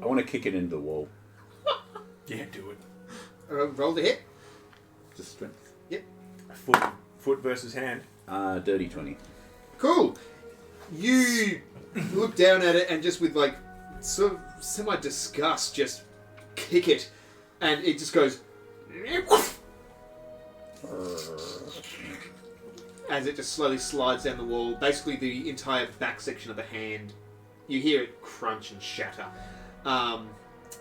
I want to kick it into the wall. Yeah, do it. Roll the hit. Just strength. Foot versus hand. Dirty 20. Cool. You look down at it and just with like sort of semi-disgust just kick it, and it just goes as it just slowly slides down the wall. Basically, the entire back section of the hand, you hear it crunch and shatter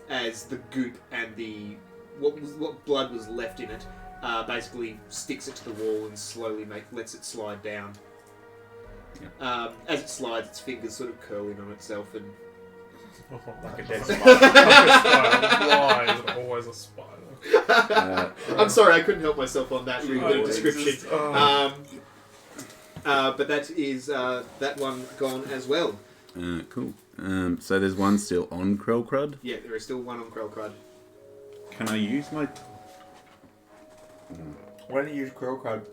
as the goop and the what blood was left in it basically sticks it to the wall and slowly lets it slide down. As it slides, its fingers sort of curl in on itself and. Like a dead Spider. Why is it always a spider? I'm sorry, I couldn't help myself on that really Oh, bit of it's description. just- oh. But that is that one gone as well. Cool. So there's one still on Krellcrud. Yeah, there is still one on Krellcrud. Can I use my... Why don't you use Krillcrud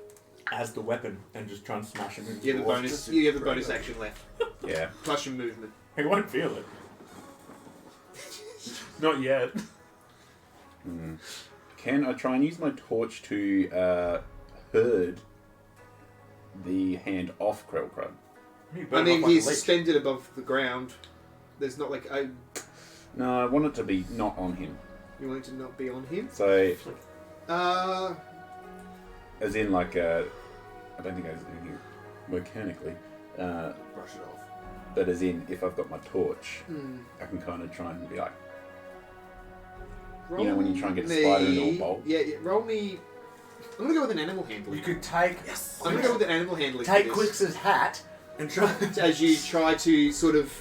as the weapon and just try and smash him into You have the the wall? bonus. You have the bonus action left. Yeah. Plus your movement. He won't feel it. Not yet. Can I try and use my torch to herd the hand off Krellcrud? I mean, he's suspended above the ground. There's not like No, I want it to be not on him. you want it to not be on him. So, Uh, as in like, I don't think I was doing it mechanically, brush it off. but as in, if I've got my torch, Hmm. I can kind of try and be like, Roll you know, when you try and get a me- spider into a bolt? Yeah, roll me. I'm gonna go with an animal handling. You could take I'm gonna go with an animal handling. for take this. Quix's hat and try. As you try to sort of,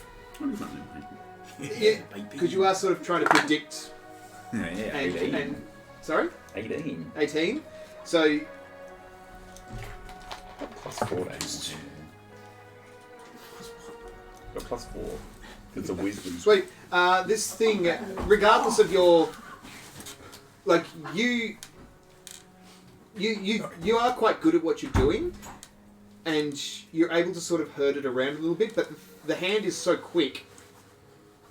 yeah, because you are sort of trying to predict Yeah, and, 18. and sorry, 18. 18. So Plus 4 to animal handling. Got plus 4. It's a wisdom. sweet. This thing, regardless of your, like you are quite good at what you're doing, and you're able to sort of herd it around a little bit. But the hand is so quick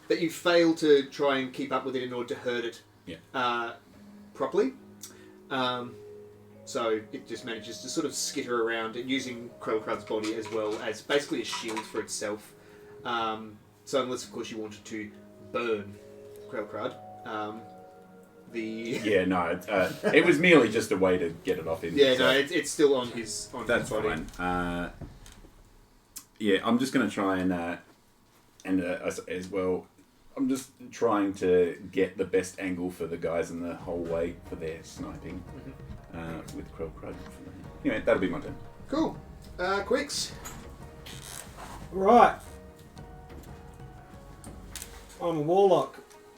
that you fail to try and keep up with it in order to herd it properly. So it just manages to sort of skitter around and using Krellcrud's body as well as basically a shield for itself. So unless, of course, you wanted to burn Krellcrud, Yeah, no, it was merely just a way to get it off him. yeah, so no, it's still on his that's body. fine. Yeah, I'm just going to try and as well, I'm just trying to get the best angle for the guys in the whole way for their sniping with Krellcrud. Anyway, that'll be my turn. Cool. Quicks. Right. I'm a warlock.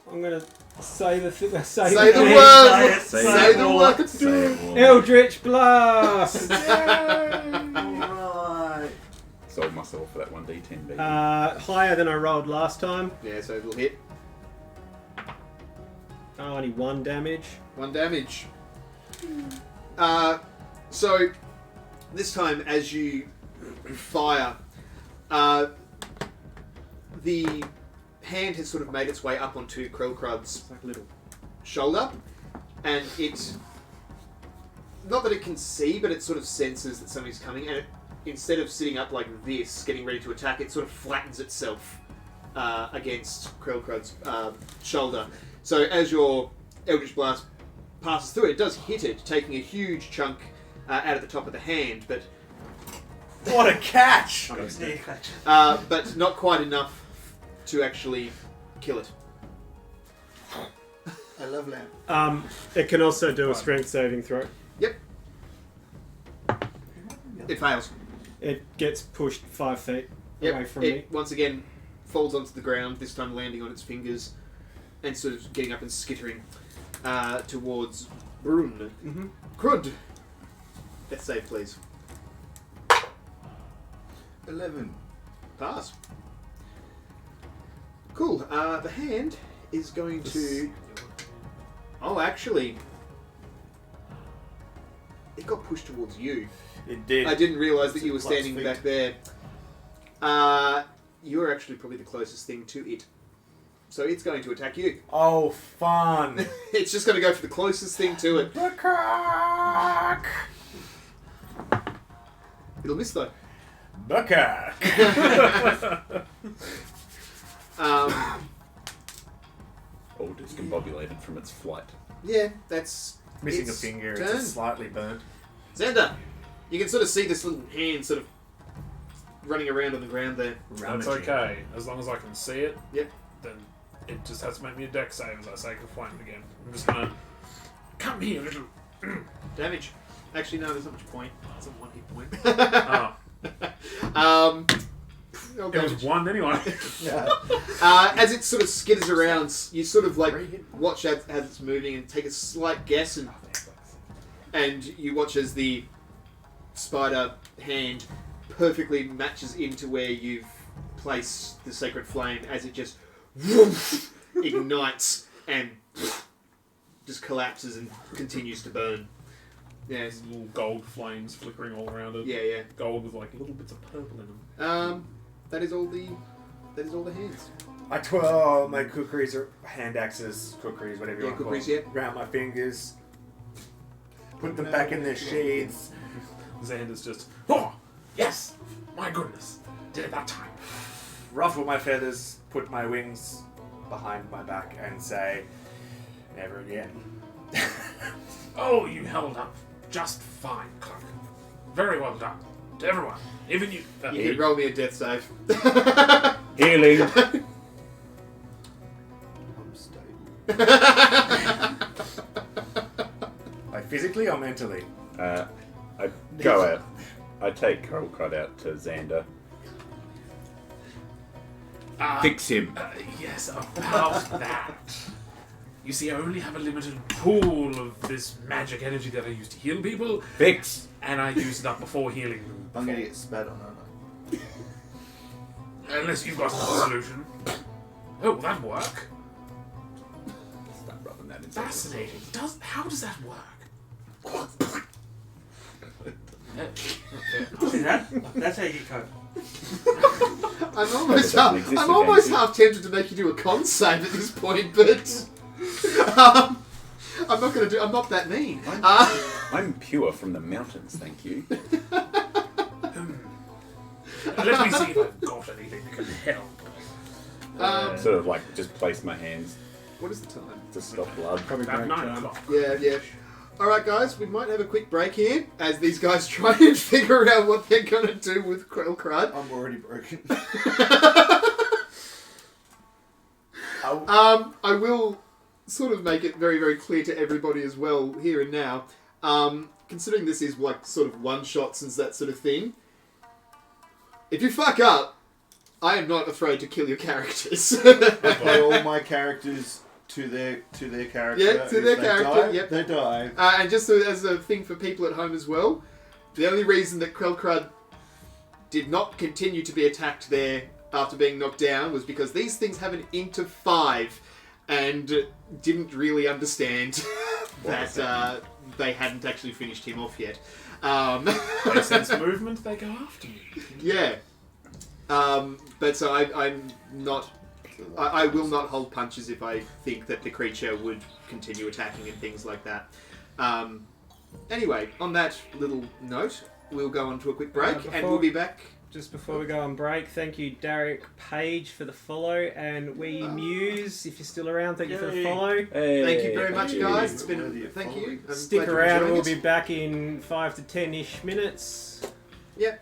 I'm gonna say the thing. Say Say the thing. word. Say Say the warlock. word. Say it all. Eldritch Blast. Alright. Sold myself for that 1d10, baby. Higher than I rolled last time. Yeah, so it'll hit. Oh, only 1 damage. 1 damage. So this time, as you fire, the hand has sort of made its way up onto Krellcrud's It's like little. shoulder, and it, not that it can see, but it sort of senses that somebody's coming, and it, instead of sitting up like this, getting ready to attack, it sort of flattens itself against Krellcrud's shoulder. So as your Eldritch Blast passes through it, it does hit it, taking a huge chunk out of the top of the hand, but What a catch! but not quite enough to actually kill it. I love lamp. It can also do a strength saving throw. Yep. It fails. It gets pushed 5 feet away from me. It once again falls onto the ground, this time landing on its fingers, and sort of getting up and skittering towards Brun. Mm-hmm. Crud! Let's save, please. 11. Pass. Cool. The hand is going to... Oh, actually... It got pushed towards you. It did. I didn't realise that you were Plus standing feet. back there. You're actually probably the closest thing to it. So it's going to attack you. Oh, fun! It's just going to go for the closest thing to it. The cock! It'll miss though. The cock! All discombobulated from its flight. Yeah, that's Missing its a finger, turn. it's slightly burnt. Xander, you can sort of see this little hand sort of running around on the ground there. That's okay, as long as I can see it. Yep. Then it just has to make me a dex save as I say flank again. I'm just gonna come here, little. Damage. Actually, no, there's not much point. It's a 1 hit point. Oh, oh, it was damage. 1 anyway. As it sort of skitters around, you sort of like watch as it's moving and take a slight guess, and you watch as the spider hand perfectly matches into where you've placed the sacred flame as it just whoosh, ignites and just collapses and continues to burn. Yes. Little gold flames flickering all around it. Yeah, yeah. Gold with like little bits of purple in them. That is all the hands. I twirl my kukris or hand axes, kukris, whatever you Yeah, want to call kukris, them, yeah. around my fingers, put them back in their sheaths. Xander's just, oh, yes! My goodness. Did it that time. Ruffle my feathers, put my wings behind my back, and say, never again. Oh, you held up just fine, Clark. Very well done. To everyone. Even you. You can roll me a death save. Healing. I'm stable. Like physically or mentally? I go out. I take Krellcrud out to Xander. Fix him. Yes, about that. You see, I only have a limited pool of this magic energy that I use to heal people, Fix. and I use it up before healing them. I'm gonna get spat on, aren't Unless you've got another solution. Oh, will that work? Start rubbing that in. Fascinating. How does that work? See that? That's how you get code. I'm almost That doesn't exist I'm almost again. half tempted to make you do a con save at this point, but I'm not going to do. I'm not that mean. I'm pure from the mountains, thank you. Let me see if I've got anything that can help. Sort of like just place my hands What is the time? to stop blood. Probably About break 9 time. o'clock. Yeah, yeah. All right, guys, we might have a quick break here as these guys try and figure out what they're going to do with Krellcrud. I? I'm already broken. I will sort of make it very, very clear to everybody as well here and now. Considering this is like sort of one shots and that sort of thing, if you fuck up, I am not afraid to kill your characters. I play all my characters to their character. Yeah, to If their they character, die, yep. They die. And just so, as a thing for people at home as well, the only reason that Krellcrud did not continue to be attacked there after being knocked down was because these things have an int of 5 and didn't really understand that they hadn't actually finished him off yet. They sense movement, they go after you. Yeah. But so I'm not. I will not hold punches if I think that the creature would continue attacking and things like that. Anyway, on that little note, we'll go on to a quick break and we'll be back. Just before we go on break, thank you, Derek Page, for the follow, and we Muse, if you're still around, thank you for the Yay. follow. Hey, Thank you very much, guys. It's Worthy been of thank you. following. I'm Stick glad you're around, enjoying we'll it. be back in 5 to 10-ish minutes. Yep.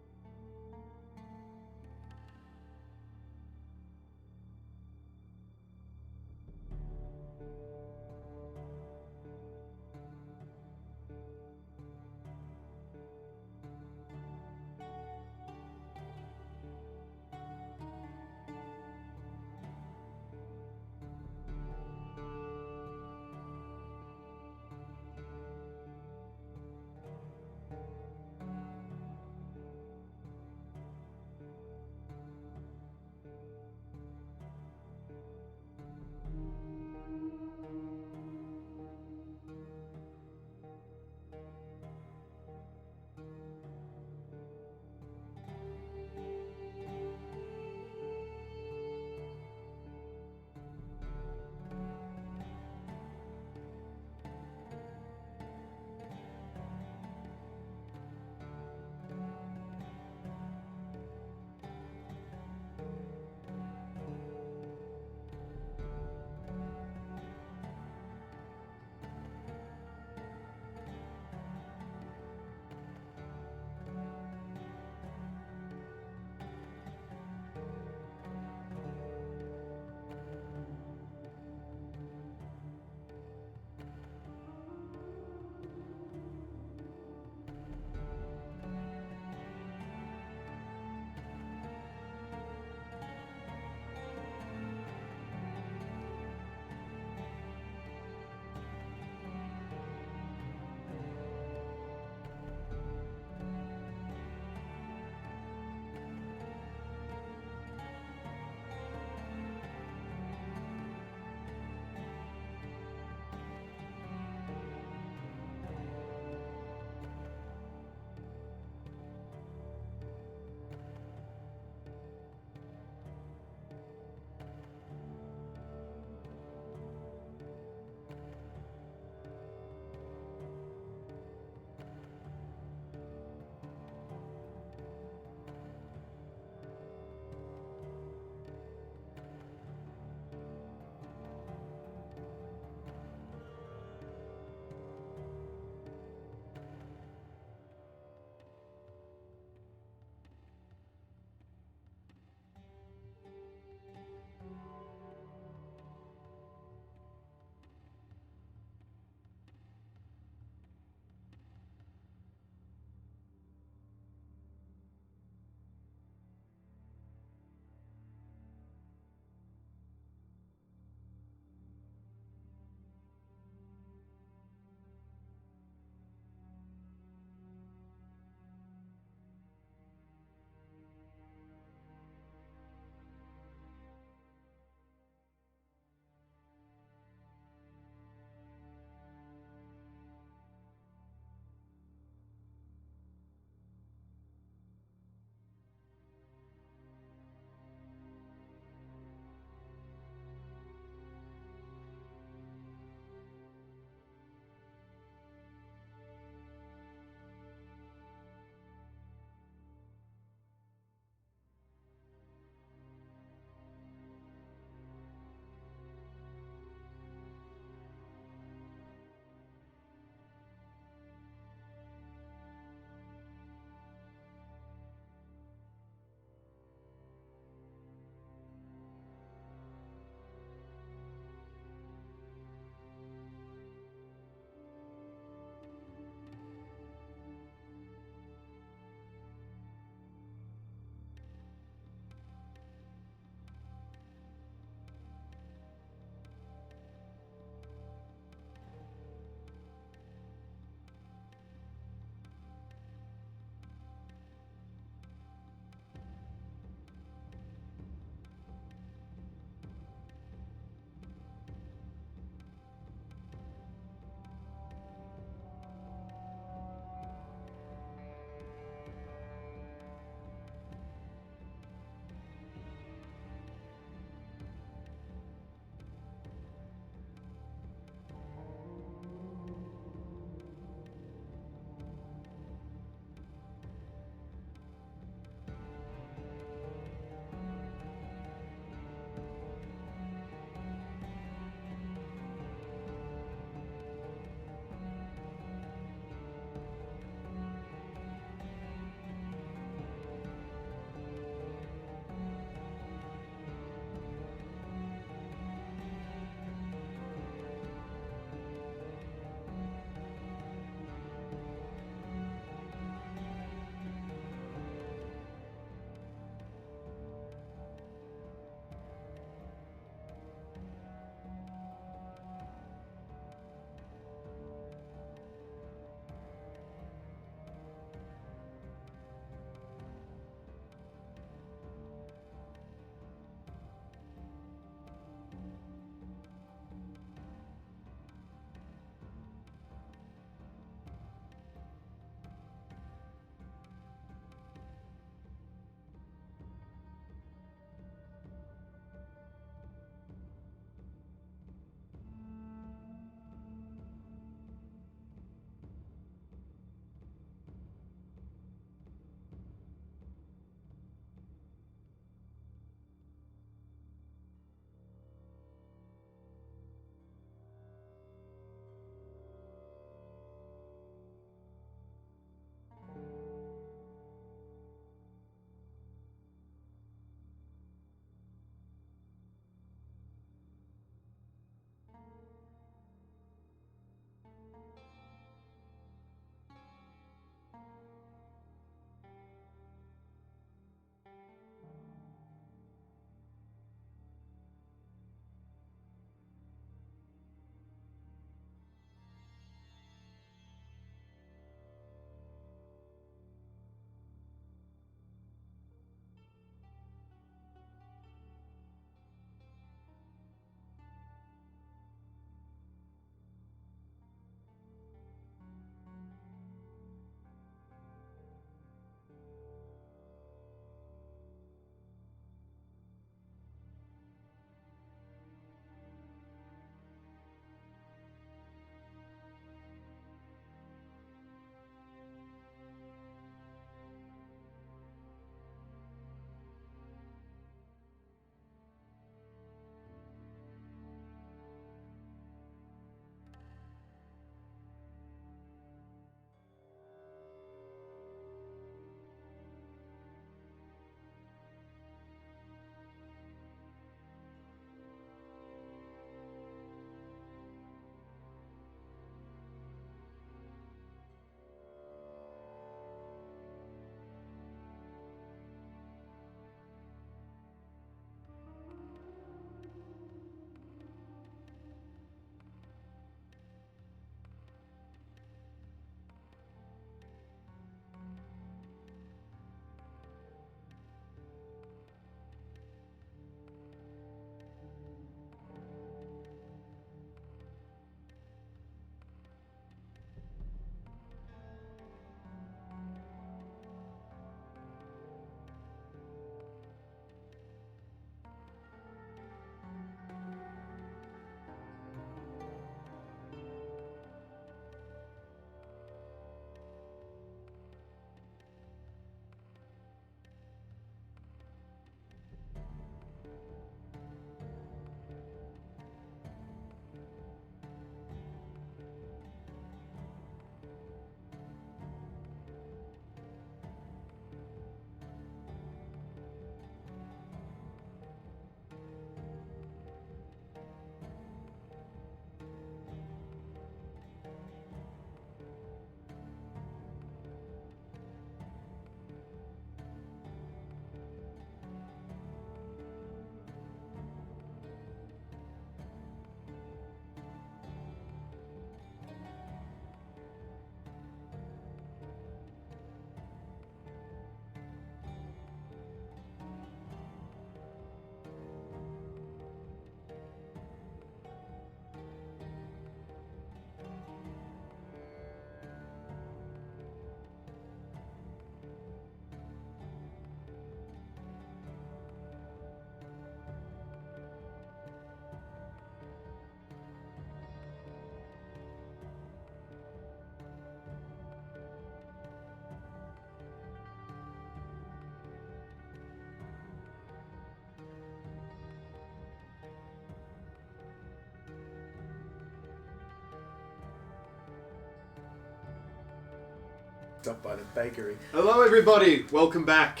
Stopped by the bakery. Hello, everybody. Welcome back.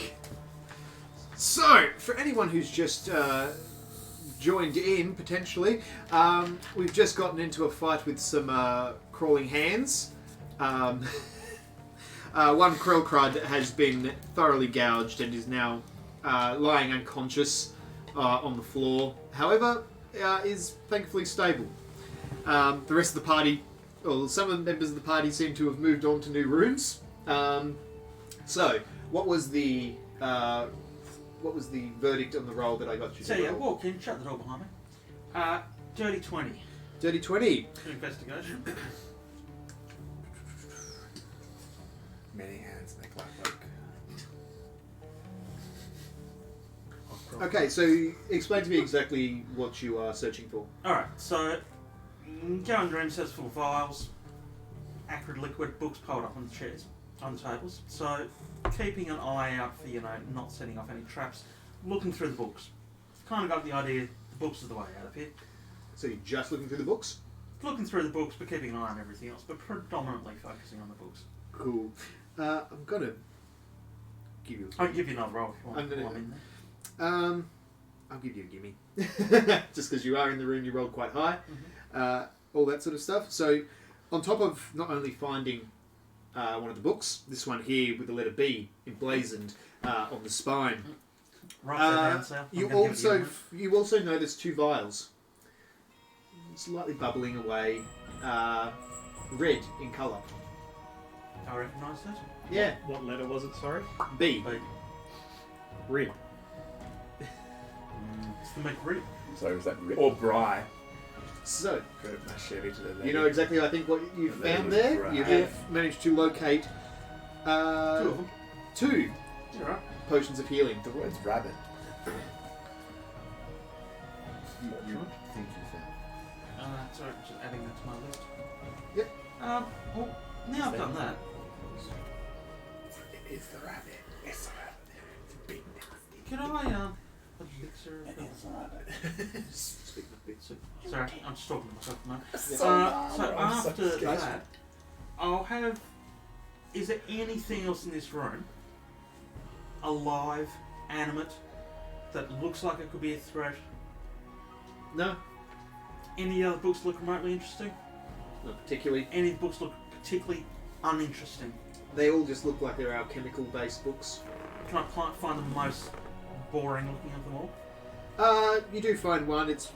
So, for anyone who's just joined in, potentially, we've just gotten into a fight with some crawling hands. One krill crud has been thoroughly gouged and is now lying unconscious on the floor. However, is thankfully stable. The rest of the party, well, some of the members of the party seem to have moved on to new rooms. So, what was the verdict on the roll that I got you? So to yeah, roll? walk in, shut the door behind me. Dirty 20. Dirty 20. Investigation. Many hands make light work. Okay, so explain to me exactly what you are searching for. Alright, so go in the room, says full of vials, acrid liquid, books piled up on the chairs, on the tables. So keeping an eye out for, not setting off any traps, looking through the books. Kind of got the idea the books are the way out of here. So you're just looking through the books? Looking through the books, but keeping an eye on everything else, but predominantly focusing on the books. Cool. I'm gonna give you. I'll give you another roll if you want. I'm gonna- while I'm in there. I'll give you a gimme. Just because you are in the room, you rolled quite high. All that sort of stuff. So, on top of not only finding one of the books, this one here with the letter B emblazoned on the spine. Write that down, Sal. I'm You gonna give it to you also notice 2 vials, slightly bubbling away, red in colour. I recognise that. Yeah, What letter was it? Sorry. B. But Red. it's the McRib. So is that Rick? Or Bry. So, Go my Chevy to the you know exactly, I think, what you The lady found was there. right. You have managed to locate 2 of them. 2 You're right. potions of healing. The word's rabbit. You think you found? Sorry, just adding that to my list. Yep. Well, now I've done that. It is the rabbit. It's the rabbit. It's a big nasty. Could I, elixir? Speaking of bits. Sorry, I'm just talking to myself at the moment. So So after scared. that, I'll have. Is there anything else in this room, alive, animate, that looks like it could be a threat? No, Any other books look remotely interesting? not particularly. Any books look particularly uninteresting? They all just look like they're alchemical-based books. Can I find the most boring looking of them all? You do find one. It's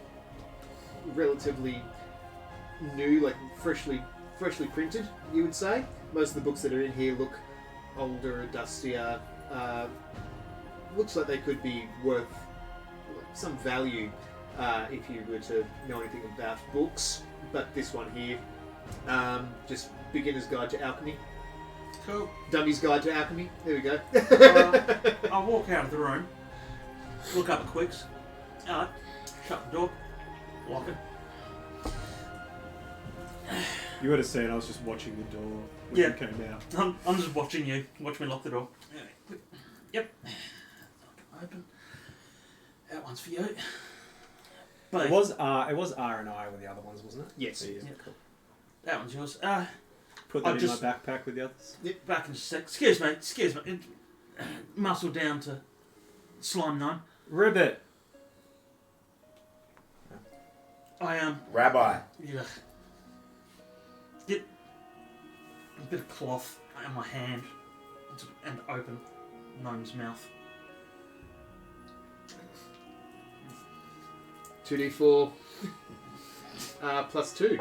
relatively new, like freshly printed. You would say most of the books that are in here look older, dustier. Looks like they could be worth some value if you were to know anything about books. But this one here, just Beginner's Guide to Alchemy, Cool. Dummy's Guide to Alchemy. There we go. I'll walk out of the room, look up at Quicks, shut the door, lock it. You would have seen I was just watching the door when Yeah. you came out. I'm just watching you. Watch me lock the door. Yep. Open. That one's for you. But It was R and I were the other ones, wasn't it? Yes. Yeah. Yeah. Cool. that one's yours. Put I'll that in just- my backpack with the others. Back in a sec. Excuse me. Muscle down to slime 9. Ribbit. I Rabbi. yeah. Get a bit of cloth in my hand and open Gnome's mouth. 2d4 plus 2.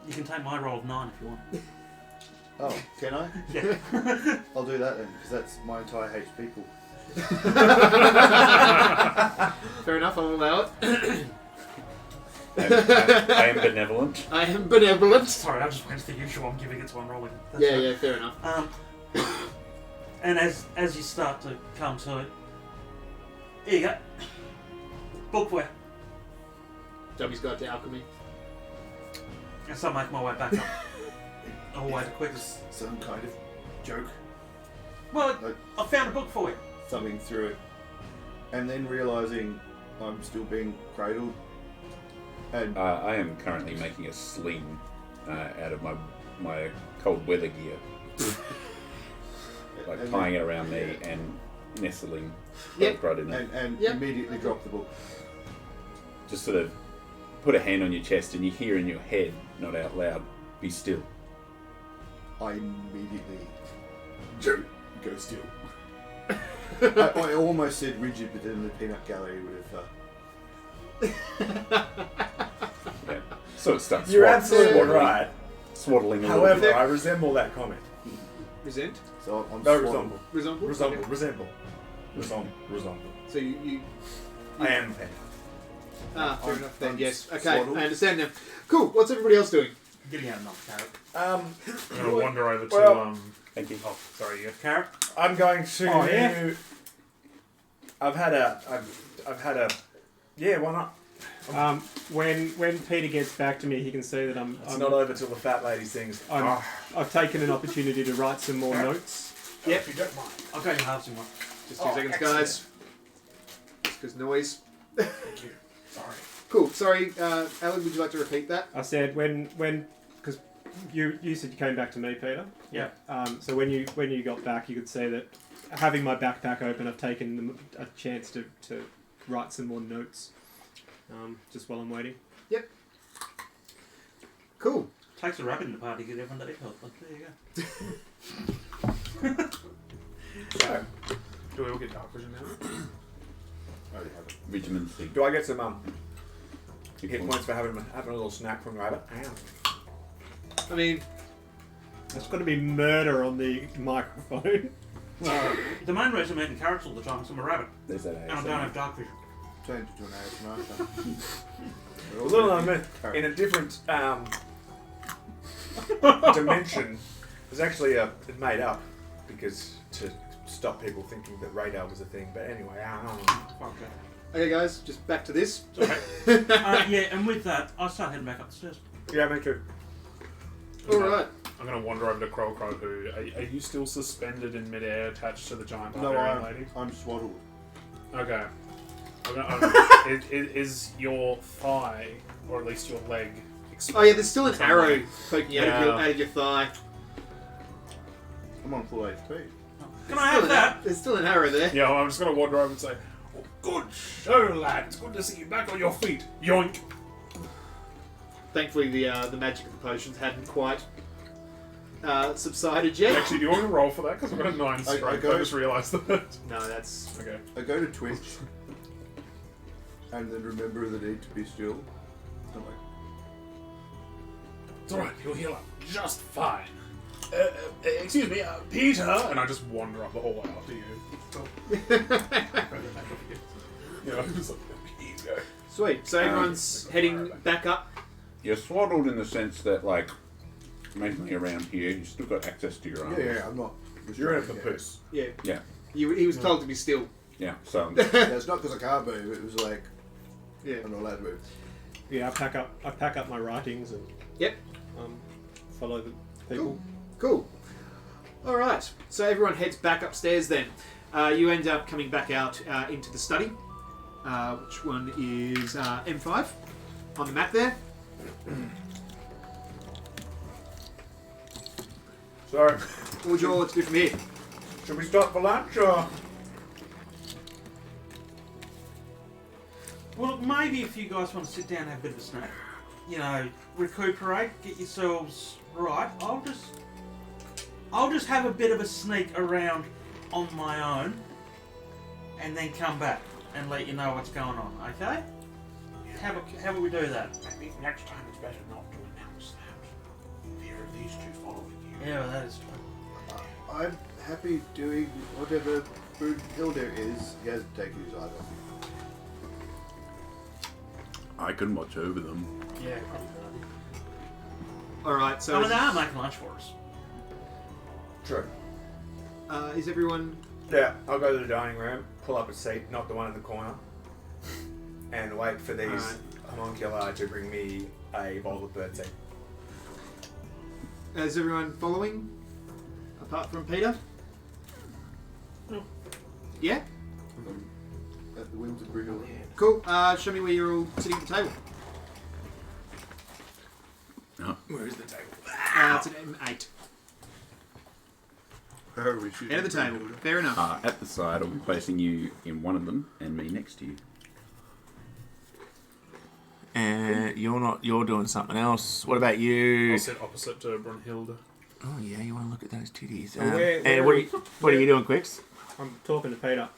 You can take my roll of 9 if you want. Oh, can I? Yeah. I'll do that then, because that's my entire HP pool. Fair enough, I'll allow it. I am benevolent. I am benevolent. Sorry, I just went to the usual. I'm giving it to one rolling. That's Yeah, right. yeah, fair enough. And as you start to come to it, here you go. Bookware. Dummy's Guide to Alchemy. And so I make my way back up. All the way to Quicks. Some kind of joke, Well, Like- I found a book for you. thumbing through it, and then realising I'm still being cradled. And I am currently making a sling out of my my cold weather gear, like And tying it around me and nestling Yep. right in it. And Yep. immediately drop the book. Just sort of put a hand on your chest and you hear in your head, not out loud, be still. I immediately go still. I almost said rigid, but then the peanut gallery would have. Yeah. So it starts You're absolutely swaddling, right. swaddling a little However, bit. I resemble that comment. Resent? So I'm No, swaddled. resemble. Resemble? Resemble. So you I am a panda. fair I'm- enough then, I'm yes. Okay, swaddled. I understand now. Cool, what's everybody else doing? Getting out enough carrot. I'm gonna wander over to Well- Thank you. Oh, sorry, you. Carrot. I'm going to. Oh, yeah? I've had a. Yeah, why not? When Peter gets back to me, he can see that It's not over till the fat lady sings. I've taken an opportunity to write some more notes. Yep. If you don't mind. I'll go in halves in one. Just 2 seconds, guys. Just because noise. Thank you. Sorry. Cool, sorry, Alan, would you like to repeat that? I said when because you said you came back to me, Peter. Yeah. So when you got back, you could see that having my backpack open, I've taken a chance to write some more notes. Just while I'm waiting. Cool. Takes a rabbit in the party to get everyone to eat health. There you go. So, do we all get dark vision now? I already have it. Vitamin C. Do I get some hit points for having a little snack from Rabbit? I mean, There's got to be murder on the microphone. The main reason I'm eating carrots all the time is I'm a rabbit. There's that And I don't have dark vision. Change it to an ASMR show. A little in a different dimension. There's actually it made up because to stop people thinking that radar was a thing. But anyway, okay guys, just back to this. It's alright. Yeah, and with that, I start heading back up the stairs. yeah, me too. Alright. I'm gonna wander over to Crow, who are you still suspended in midair, attached to the giant No, barbarian lady? I'm swaddled. Okay. Is your thigh, or at least your leg, exposed? Oh yeah, there's still an Somewhere? arrow poking out of your thigh. I'm on full HP. Can I have that? There's still an arrow there. Yeah, well, I'm just gonna wander over and say, oh, "Good show, lad. It's good to see you back on your feet." Yoink. Thankfully, the magic of the potions hadn't quite subsided yet. Actually, do you want me to roll for that? Because I've got a 9 straight. I just realised that. No, that's Okay. I go to twitch and then remember the need to be still. I'm like, It's alright, you'll heal up just fine. Excuse me, Peter! And I just wander up the hallway after you. Just like, Peter. sweet. So everyone's heading back up. You're swaddled in the sense that, like, mainly around here, you've still got access to your arms. yeah, I'm not. You're in a restrained yet. papoose. Yeah. Yeah. He was told to be still. Yeah, so Yeah, it's not because I can't move. It was like Yeah. I'm not allowed to move. Yeah, I pack up my writings and Yep. follow the people. Cool. All right. So everyone heads back upstairs. Then you end up coming back out into the study, which one is M5 on the map there. So, What would you all like to do from here? should we stop for lunch or? Well, look, maybe if you guys want to sit down and have a bit of a snack, you know, recuperate, get yourselves right. I'll just have a bit of a sneak around on my own, and then come back and let you know what's going on. Okay? How about we do that? Maybe next time it's better not to announce that. Fear of these two following you. Yeah, well, that is true. I'm happy doing whatever Hilda is. He hasn't taken his eyes off me. I can watch over them. Yeah. All right. So I mean, they are making lunch for us. True. is everyone? Yeah, I'll go to the dining room, pull up a seat, not the one in the corner, and wait for these Alright. homunculi to bring me a bowl of birdseed. Is everyone following? Apart from Peter? Yeah? At the whims of Brindle. Cool. Show me where you're all sitting at the table. Where is the table? It's an M8. Very shitty. End of the table. Fair enough. At the side, I'll be placing you in one of them and me next to you. You're doing something else. What about you? I'll sit opposite to Brunhilde. Oh yeah, you want to look at those titties. Where What are you doing, Quicks? I'm talking to Peter.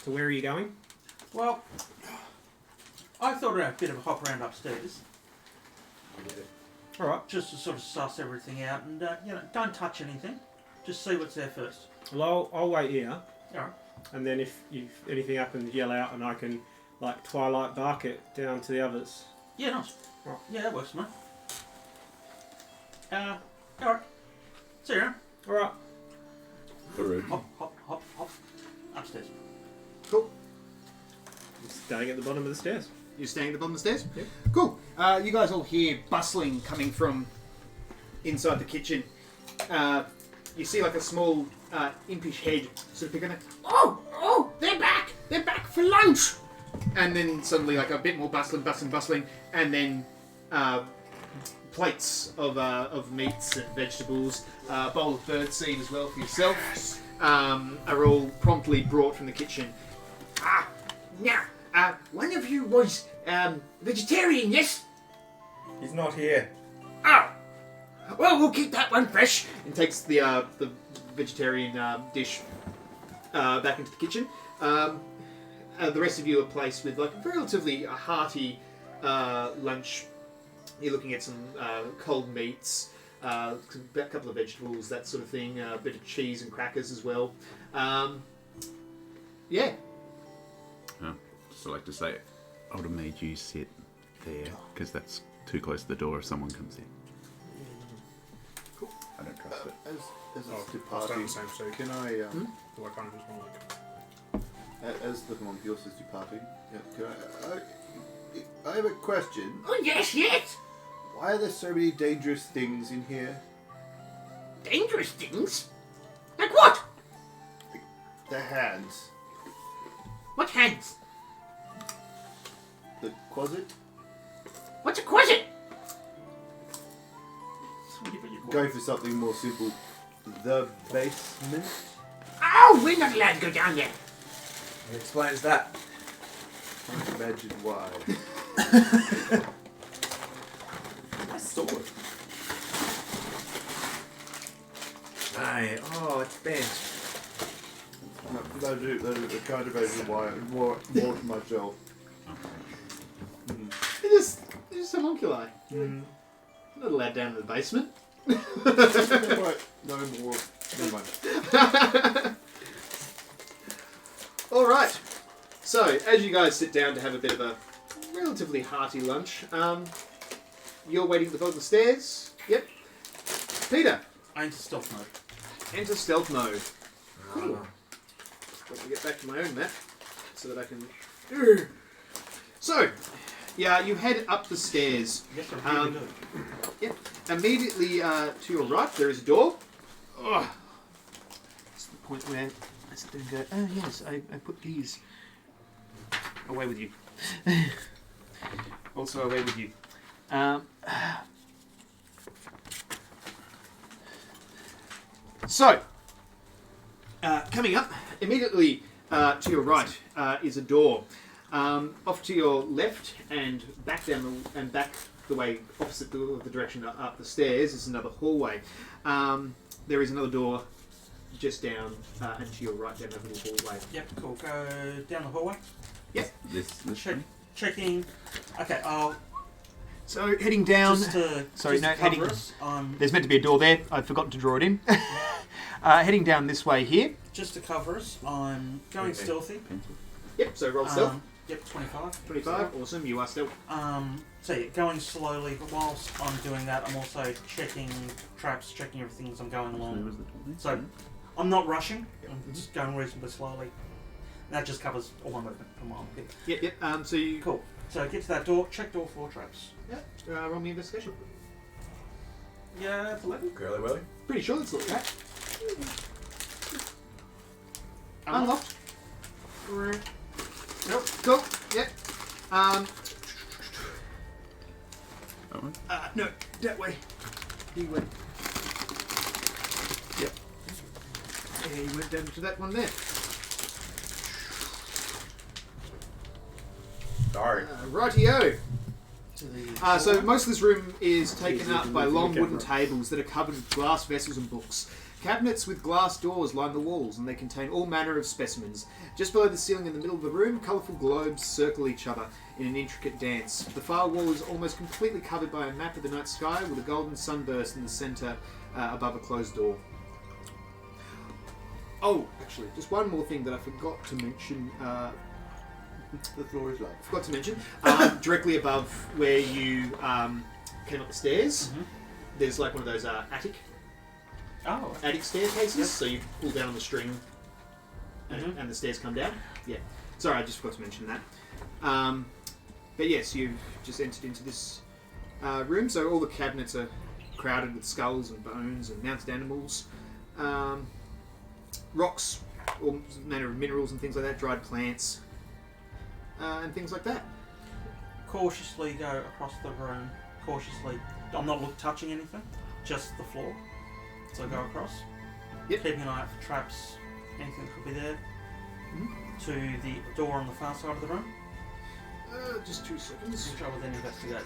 So where are you going? Well, I thought I'd have a bit of a hop around upstairs, All right. just to sort of suss everything out, and don't touch anything. Just see what's there first. Well, I'll wait here, Alright. and then if anything happens, yell out, and I can like Twilight bark it down to the others. Yeah, nice. Right. Yeah, that works, mate. Alright. See you around. All right. Alright. Hop, hop, hop, hop. Upstairs. Cool. Staying at the bottom of the stairs. You're staying at the bottom of the stairs? Yep. Cool. You guys all hear bustling coming from inside the kitchen. You see like a small impish head sort of picking up. Oh, they're back! They're back for lunch! And then suddenly like a bit more bustling, and then plates of meats and vegetables, a bowl of birdseed as well for yourself, are all promptly brought from the kitchen. Now, one of you was vegetarian, yes? He's not here. Oh! Well, we'll keep that one fresh. And takes the vegetarian dish back into the kitchen. The rest of you are placed with like a relatively hearty lunch. You're looking at some cold meats, a couple of vegetables, that sort of thing, a bit of cheese and crackers as well. Yeah. So I like to say, I would have made you sit there because that's too close to the door if someone comes in. Cool. I don't trust it. As it's I'll stand departing, the same seat. can I, Do I kind of just want to like... as the homunculus is departing, can I have a question. Oh, yes. Why are there so many dangerous things in here? Dangerous things? Like what? The hands. What hands? The closet? What's a closet? Going for something more simple. The basement? Oh, we're not allowed to go down there. It explains that. Can't imagine why. I saw it. Aye. Oh, it's bent. No, those are the kind of reason why. More to myself. They're just homunculi. Not allowed down to the basement. Right, no more. Never mind. Alright. So, as you guys sit down to have a bit of a relatively hearty lunch, you're waiting at the bottom of the stairs. Yep. Peter, I enter stealth mode. enter stealth mode. Cool. Let me get back to my own map so that I can. So, yeah, you head up the stairs. Yes, I really do. Yep. Immediately to your right, there is a door. Ugh. It's the point where I sit there and go, oh yes, I put these away with you. Also away with you. So, coming up, immediately to your right is a door. Off to your left and back the way opposite the direction up the stairs is another hallway. There is another door just down and to your right down that little hallway. Yep, cool. Go down the hallway. Yep. This Check, checking. Okay, I'll So heading down. just to sorry, just no, to cover heading. us, There's meant to be a door there. I've forgotten to draw it in. Heading down this way here. just to cover us, I'm going Okay. stealthy. Yep. So roll stealth. Yep, 25. 25. Awesome. You are stealth. So yeah, going slowly, but whilst I'm doing that, I'm also checking traps, checking everything as I'm going along. So I'm not rushing. I'm just going reasonably slowly. That just covers all my movement from while I'm here. Yep. So you. Cool. So get to that door, checked all 4 traps. Yep. Roll me investigation. Yeah, it's 11. Curly Willy. Pretty sure that's looked at. Unlocked. Nope. Cool. Yep. No, that way. he went. Yep. He went down to that one there. Sorry. Rightio. To the So most of this room is taken up by long wooden tables that are covered with glass vessels and books. Cabinets with glass doors line the walls, and they contain all manner of specimens. Just below the ceiling in the middle of the room, colourful globes circle each other in an intricate dance. The far wall is almost completely covered by a map of the night sky with a golden sunburst in the centre above a closed door. Oh, actually, just one more thing that I forgot to mention. The floor is low. Forgot to mention. Directly above where you came up the stairs, there's like one of those attic staircases. Yep. So you pull down on the string, and the stairs come down. Yeah. Sorry, I just forgot to mention that. But yes, you've just entered into this room. So all the cabinets are crowded with skulls and bones and mounted animals, rocks, all manner of minerals and things like that, dried plants. And things like that. cautiously go across the room. Cautiously. I'm not touching anything, just the floor. So I go across. Yep. Keeping an eye out for traps, anything that could be there. To the door on the far side of the room. Just 2 seconds. Which I will then investigate.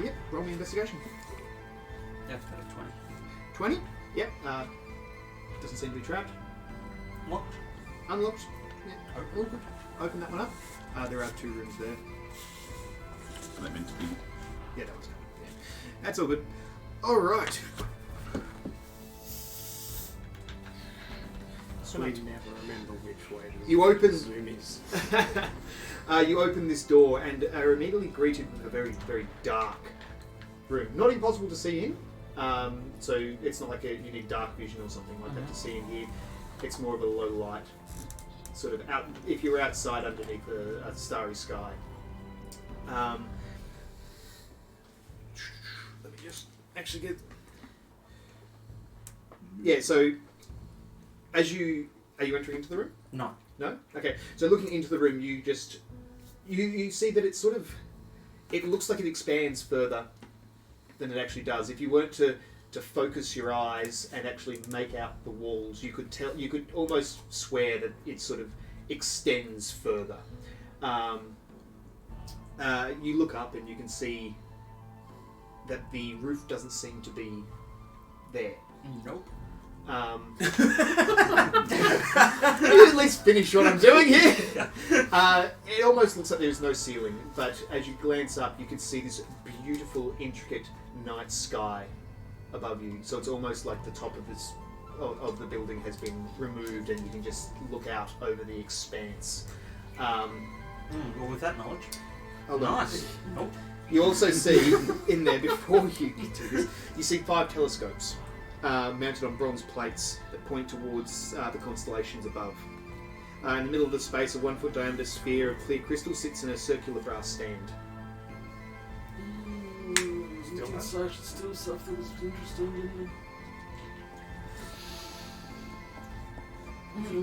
Yep, roll me investigation. Yeah, I've got a 20? 20. Yep. Doesn't seem to be trapped. Locked. Unlocked. Yep. All good. Open that one up. There are 2 rooms there. Are they meant to be? Yeah, that was good. Yeah. That's all good. Alright. I never remember which way the You open. Zoom is. You open this door and are immediately greeted with a very, very dark room. Not impossible to see in. So it's not like you need dark vision or something like that to see in here. It's more of a low light, sort of out. If you're outside underneath a starry sky. Let me just actually get. Yeah. So, are you entering into the room? No. No? Okay. So looking into the room, you just you see that it's sort of it looks like it expands further than it actually does. If you weren't to focus your eyes and actually make out the walls, you could almost swear that it sort of extends further. You look up and you can see that the roof doesn't seem to be there. Nope. Can you at least finish what I'm doing here? It almost looks like there's no ceiling, but as you glance up, you can see this beautiful, intricate night sky above you. So it's almost like the top of this of the building has been removed, and you can just look out over the expanse. Well, with that knowledge. Hold on. Nice. Nope. You also see in there, before you get to this, you see 5 telescopes mounted on bronze plates that point towards the constellations above. In the middle of the space, a 1-foot diameter sphere of clear crystal sits in a circular brass stand. Still stuff that was interesting, didn't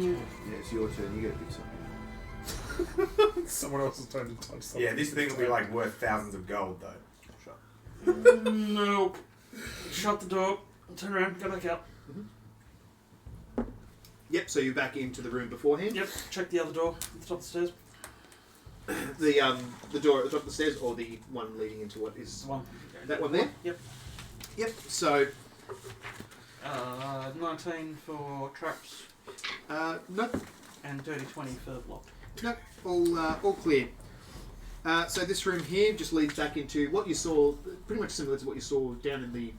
Yeah, it's your turn. You get to do something. Someone else is trying to touch something. Yeah, this thing will be like worth thousands of gold though. Nope. Shut the door. Turn around. Go back out. Yep, so you're back into the room beforehand. Yep. Check the other door at the top of the stairs. The door at the top of the stairs, or the one leading into what is One. that one there? Yep. Yep. So 19 for traps nope, and dirty 20 for block. nope, all clear. So this room here just leads back into what you saw, pretty much similar to what you saw down in the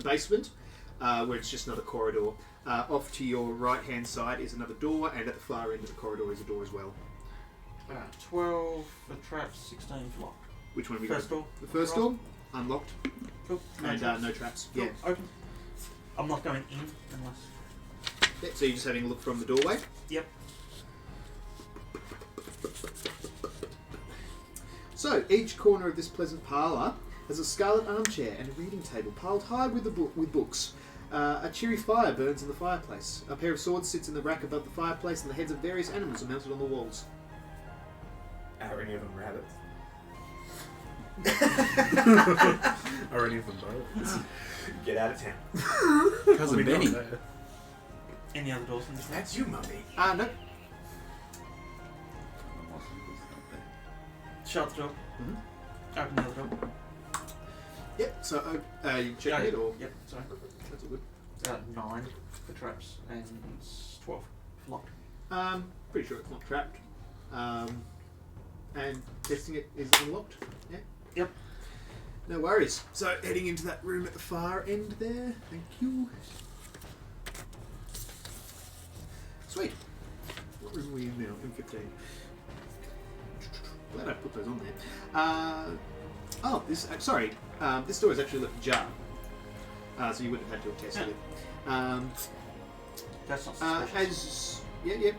basement, where it's just another corridor. Off to your right-hand side is another door, and at the far end of the corridor is a door as well. 12 for traps, 16 for lock. Which one have we First got? door. The first door, unlocked, Cool. and no traps. Cool. Yeah. Open. I'm not going in unless. Yeah. So you're just having a look from the doorway. Yep. So each corner of this pleasant parlour has a scarlet armchair and a reading table piled high with books. A cheery fire burns in the fireplace. A pair of swords sits in the rack above the fireplace, and the heads of various animals are mounted on the walls. Are any of them rabbits? Or any of them both. Get out of town. Cousin Benny. Any other doors in this room? That's you, mummy. No. Shut the door. Mhm. Open the other door. Yep. So you check it or Yep, sorry. that's all good. 9 for traps and 12 for locked. Pretty sure it's not trapped. And testing it is unlocked. Yeah. Yep. No worries. So heading into that room at the far end there. Thank you. Sweet. What room are we in now? M15. Glad I put those on there. This door is actually left ajar. So you wouldn't have had to have tested it. That's not suspicious.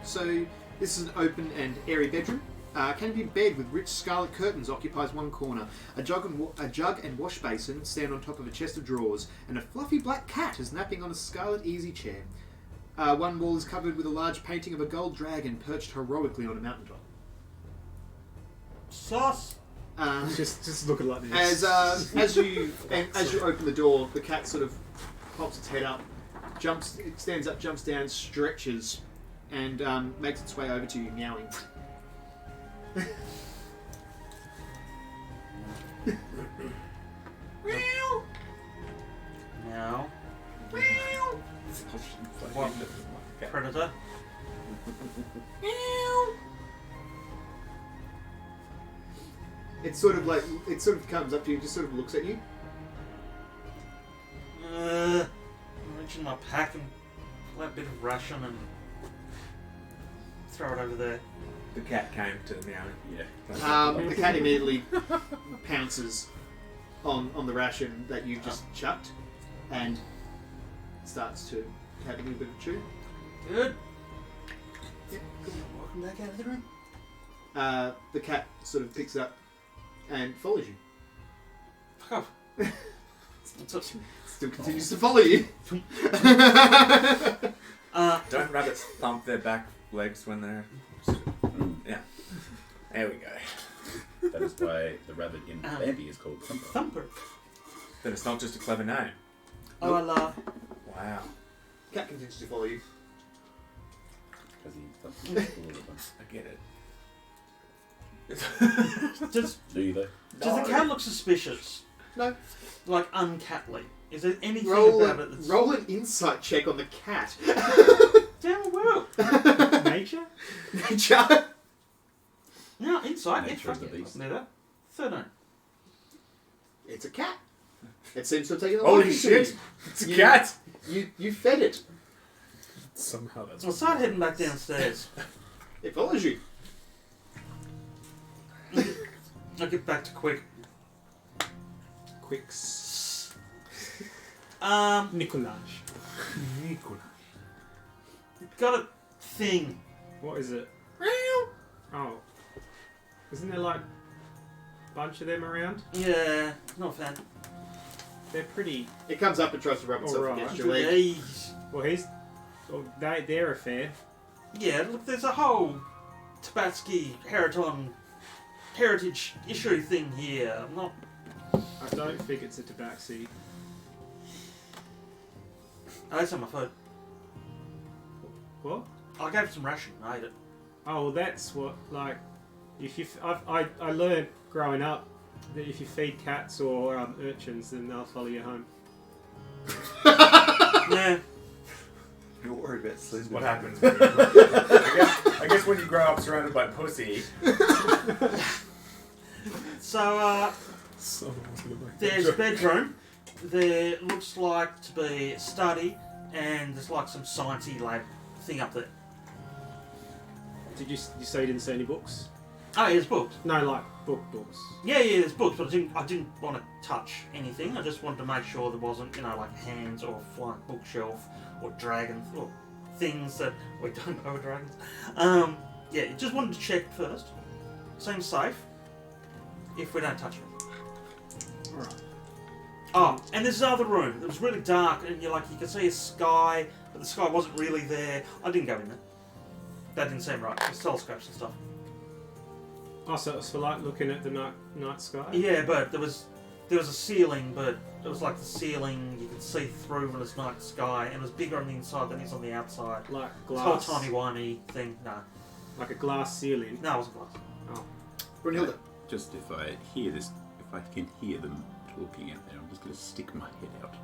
So this is an open and airy bedroom. Canopy bed with rich scarlet curtains occupies one corner. A jug and wash basin stand on top of a chest of drawers, and a fluffy black cat is napping on a scarlet easy chair. One wall is covered with a large painting of a gold dragon perched heroically on a mountaintop. Sauce! Just looking like this. As you open the door, the cat sort of pops its head up, it stands up, jumps down, stretches, and makes its way over to you, meowing. Meow. Now. Meow. What? Predator? Meow. It sort of comes up to you, just sort of looks at you. Reach in my pack and pull out a bit of ration and throw it over there. The cat came to the meowing. Yeah. The cat immediately pounces on the ration that you've just chucked and starts to have a little bit of chew. Good. Yep, cool. Welcome back out of the room. The cat sort of picks it up and follows you. Fuck off. Still continues to follow you. Don't rabbits thump their back legs when they're... Yeah. There we go. That is why the rabbit in Bambi is called Thumper. Thumper. But it's not just a clever name. Oh, I love. Wow. Cat continues to follow you. Because he thumps all of them. I get it. Does Do you though? the cat look suspicious? No. Like uncatly? Is there anything Roll about it that's... an insight check on the cat. Damn well. Nature? Nature. No, insight. Nature Yeah, of the fuck it. beast. I can do that. 13. It's a cat. It seems to have taken a Holy liking to shit! you. It's a cat! You fed it. Somehow that's. I'll start heading back downstairs. It follows you. I'll get back to Quick. Quicks. Nicolaj. Got a thing. What is it? Oh. Isn't there like a bunch of them around? Yeah, not a fan. They're pretty... It comes up and tries to rub itself Alright. against your leg. Jeez. Well, they're a fair. Yeah, look, there's a whole Tabatsky heritage issue thing here. I'm not... I don't think it's a tabaxi. Oh, that's on my food. What? I gave it some ration. I ate it. Oh, well, that's what, like, if you... I learned growing up that if you feed cats or urchins, then they'll follow you home. Yeah. You're worried about sleeping. What happens when you... I guess when you grow up surrounded by pussy... So, Someone's gonna make there's a that joke. bedroom. There looks like to be a study, and there's like some sciencey lab thing up there. Did you say you didn't see any books? Oh, yeah, there's books. No, like books. Yeah, there's books, but I didn't want to touch anything. I just wanted to make sure there wasn't, like hands or a flying bookshelf or dragons or things that we don't know are dragons. Yeah, just wanted to check first. Seems safe if we don't touch it. Alright. Oh, and there's another room. It was really dark, and you could see a sky, but the sky wasn't really there. I didn't go in there. That didn't seem right. There's telescopes and stuff. Oh, so it was for like looking at the night sky? Yeah, but there was a ceiling, but it was like the ceiling you could see through when it's night sky, and it was bigger on the inside than it is on the outside. Like This whole glass? timey-wimey thing. No. Like a glass ceiling? No, it wasn't glass. Brunhilde. Just if I hear this, if I can hear them talking out there, I'm just going to stick my head out.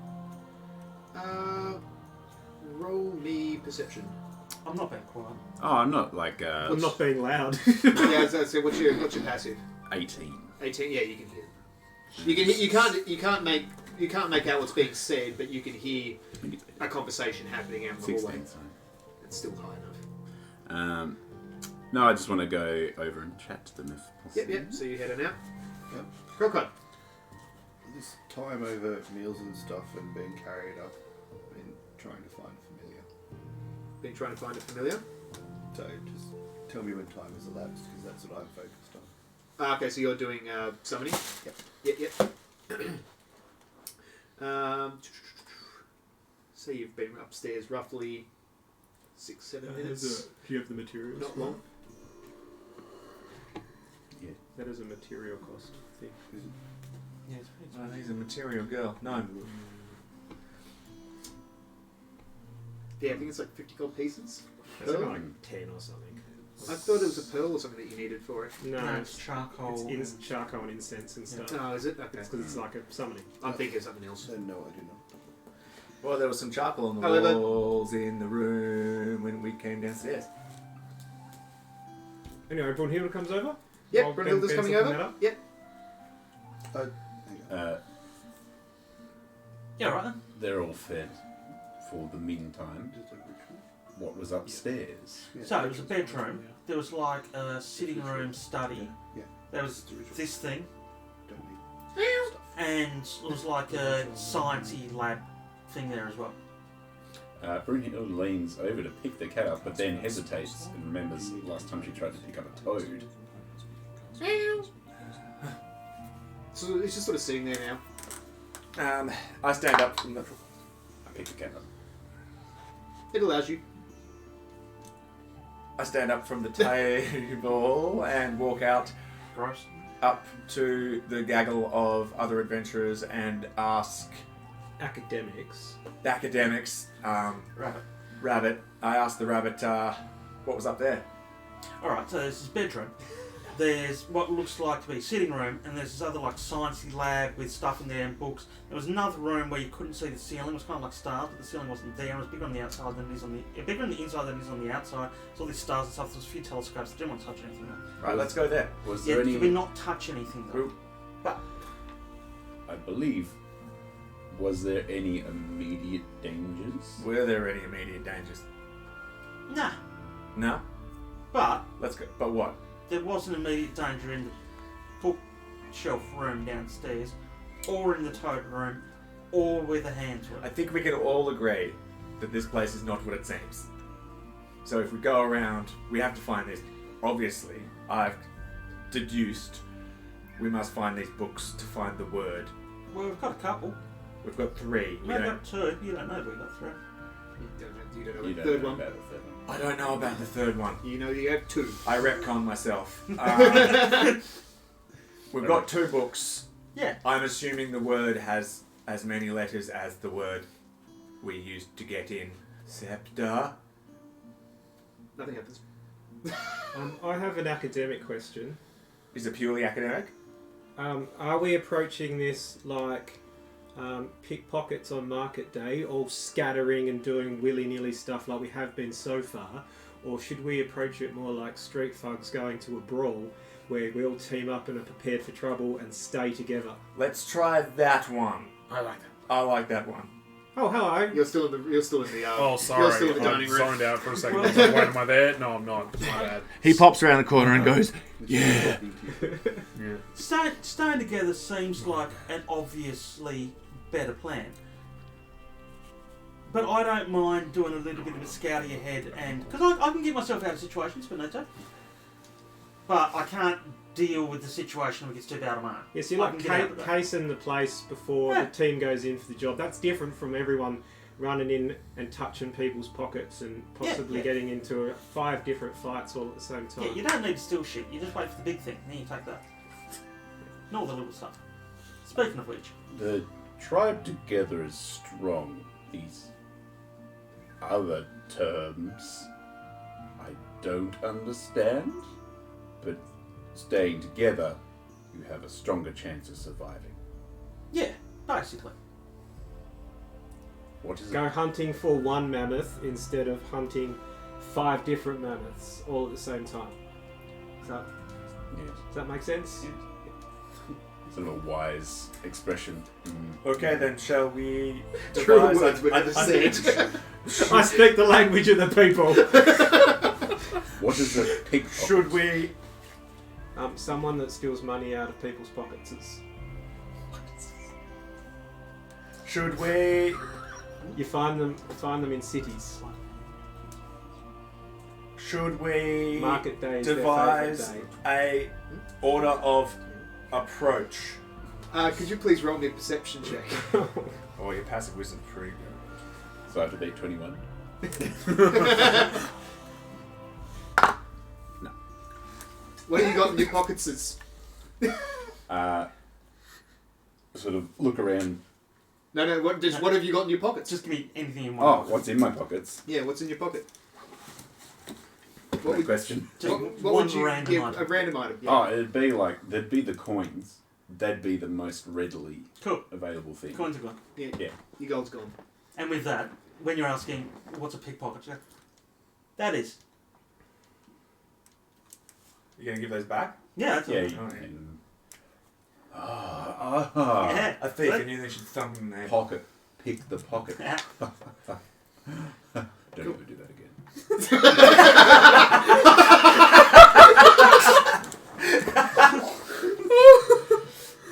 Roll me perception. I'm not being quiet. Oh, I'm not like I'm not being loud. Yeah, so what's your passive? 18. 18. Yeah, you can hear. You can hear, you can't make out what's being said, but you can hear a conversation happening out in the 16, hallway. sorry. It's still high enough. No, I just want to go over and chat to them if possible. Yep. So you heading out. Yep. Crocod. This time over meals and stuff and being carried up, I've been trying to find familiar. Been trying to find a familiar. So just tell me when time has elapsed, because that's what I'm focused on. Okay, so you're doing summoning. Yep. So you've been upstairs roughly 6-7 minutes. Do you have the materials? Not long. Yeah. That is a material cost thing. Yeah, Oh, he's a material girl. No. Yeah, I think it's like 50 gold pieces. It's Pearl? like 10 or something. I thought it was a pearl or something that you needed for it. No, it's charcoal. It's charcoal and incense and stuff. Oh, is it? Okay. It's because it's like a summoning. I'm thinking of something else. Then no, I do not. Well, there was some charcoal on the However- walls in the room when we came downstairs. Anyway, Brunhilde comes over. Yep, While Brunhilde's Ben's coming looking over. that up. Yep. Hang on. Yeah, right then. They're all fed. For the meantime, Just a ritual. what was upstairs? Yeah. So it was a bedroom. There was like a sitting room, study. Yeah. There was this thing, Don't need stuff. and it was like a sciencey lab thing there as well. Brunhilde leans over to pick the cat up, but then hesitates and remembers last time she tried to pick up a toad. So it's just sort of sitting there now. I stand up from the. I pick the cat up. It allows you. I stand up from the table and walk out Gross. up to the gaggle of other adventurers and ask Academics. the academics, Rabbit. Rabbit. I asked the rabbit what was up there. Alright, so there's this bedroom. There's what looks like to be a sitting room, and there's this other like sciencey lab with stuff in there and books. There was another room where you couldn't see the ceiling. It was kind of like stars, but the ceiling wasn't there. It was bigger on the outside than it is on the bigger on the inside than it is on the outside. There's all these stars and stuff. There's a few telescopes. I didn't want to touch anything though. Right, let's go there. Was Yeah, there you would any? not touch anything though. But I believe. Was there any immediate dangers? Were there any immediate dangers? nah. No. But Let's go. But what? there was an immediate danger in the bookshelf room downstairs, or in the toad room, or where the hands were. I think we can all agree that this place is not what it seems. So if we go around, we have to find this. Obviously, I've deduced we must find these books to find the word. Well, we've got a couple. We've got 3. We We've don't. got 2. You don't know, we've got 3. You don't know You the don't third know one. about the third one. I don't know about the 3rd one. You know you have 2. I retcon myself. We've got 2 books. Yeah. I'm assuming the word has as many letters as the word we used to get in. Scepter. Nothing happens. I have an academic question. Is it purely academic? Are we approaching this like pickpockets on market day, all scattering and doing willy-nilly stuff like we have been so far? Or should we approach it more like street thugs going to a brawl where we all team up and are prepared for trouble and stay together? Let's try that one. I like that. I like that one. Oh, hello. You're still in the. Oh, sorry. You're still in the I dining room. zoned out for a second. I was like, wait, am I there? No, I'm not. My bad. He pops around the corner and goes, "Yeah." Yeah. Staying together seems like an obviously better plan. But I don't mind doing a little bit of a scouting ahead, and because I can get myself out of situations, Benito. But I can't deal with the situation when it gets too bad of mine. Yes, you're I like can get out of that. casing the place before Yeah. the team goes in for the job. That's different from everyone running in and touching people's pockets and possibly yeah. getting into 5 different fights all at the same time. Yeah, you don't need to steal shit. You just wait for the big thing, then you take that. Not all the little stuff. Speaking of which, The tribe together is strong. These other terms I don't understand, but staying together, you have a stronger chance of surviving. yeah, basically. What is Go it? hunting for 1 mammoth instead of hunting 5 different mammoths all at the same time. Does that make sense? Yes. Sort of a wise expression. Okay, then shall we True devise words were never said. I speak the language of the people. What is a pickpocket? Should we? Someone that steals money out of people's pockets is... Should we? You find them in cities. Should we Market day is devise their favourite a order of approach? Could you please roll me a perception check? Oh, your passive wisdom's pretty good. So I have to beat 21. What have you got in your pockets? Sort of look around. No. What have you got in your pockets? Just give me anything you want. Oh, what's in my pockets? Yeah, what's in your pocket? Great question. Just What one would you random give? item. A random item. Yeah. Oh, it'd be like, there'd be the coins. That'd be the most readily Cool. available thing. Coins are gone. Yeah. Yeah. Your gold's gone. And with that, when you're asking, what's a pickpocket? You go, that is. You gonna give those back? Yeah, that's Yeah, all. you Alright. can... Yeah. A thief, Let- and you think she'd thump him in the head. Pocket. Pick the pocket. Yeah. Don't ever do that again.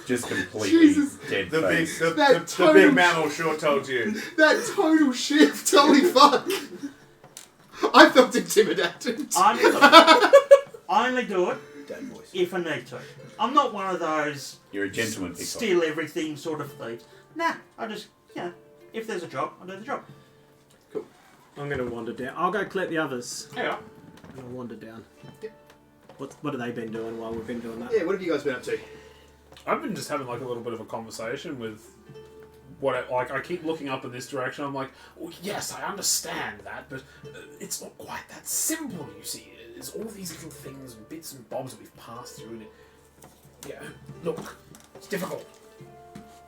Just completely Jesus. dead The big, face. the big mammal sure told you. That total shift. Holy fuck! I felt intimidated. I only do it Dad voice. if I need to. I'm not one of those You're a gentleman pickpocket. steal everything sort of thieves. Nah, I just, if there's a job, I'll do the job. I'm going to wander down. I'll go collect the others. Yeah. And I'll wander down. What have they been doing while we've been doing that? Yeah, what have you guys been up to? I've been just having like a little bit of a conversation with what I keep looking up in this direction. I'm like, oh, yes, I understand that, but it's not quite that simple. You see, there's all these little things and bits and bobs that we've passed through, and look, it's difficult.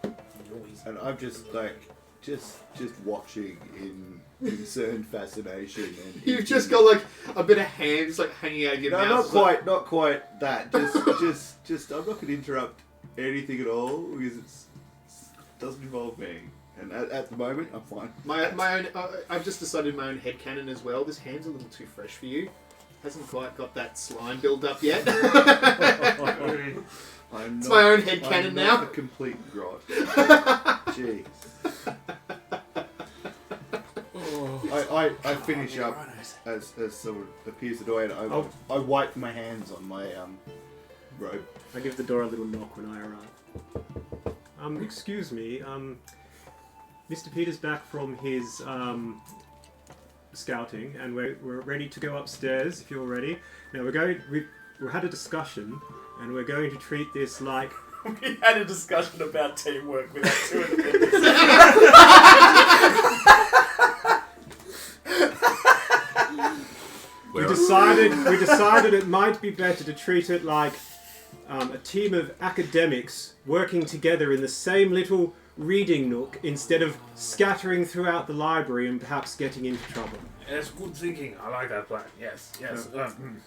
Noise. And I'm just like, just watching in concerned fascination. And You've just got like a bit of hands like hanging out of your no, mouth. not quite that. Just I'm not going to interrupt anything at all because it doesn't involve me. And at the moment, I'm fine. My own. I've just decided my own headcanon as well. This hand's a little too fresh for you. Hasn't quite got that slime build up yet. I'm It's not, my own headcanon I'm now. not a complete grot. Jeez. I finish up as someone appears the door and I wipe my hands on my robe. I give the door a little knock when I arrive. Excuse me, Mr. Peter's back from his scouting, and we're ready to go upstairs if you're ready. Now we had a discussion, and we're going to treat this like. We had a discussion about teamwork with our two independents. We decided it might be better to treat it like a team of academics working together in the same little reading nook instead of scattering throughout the library and perhaps getting into trouble. Yes, good thinking. I like that plan. Yes.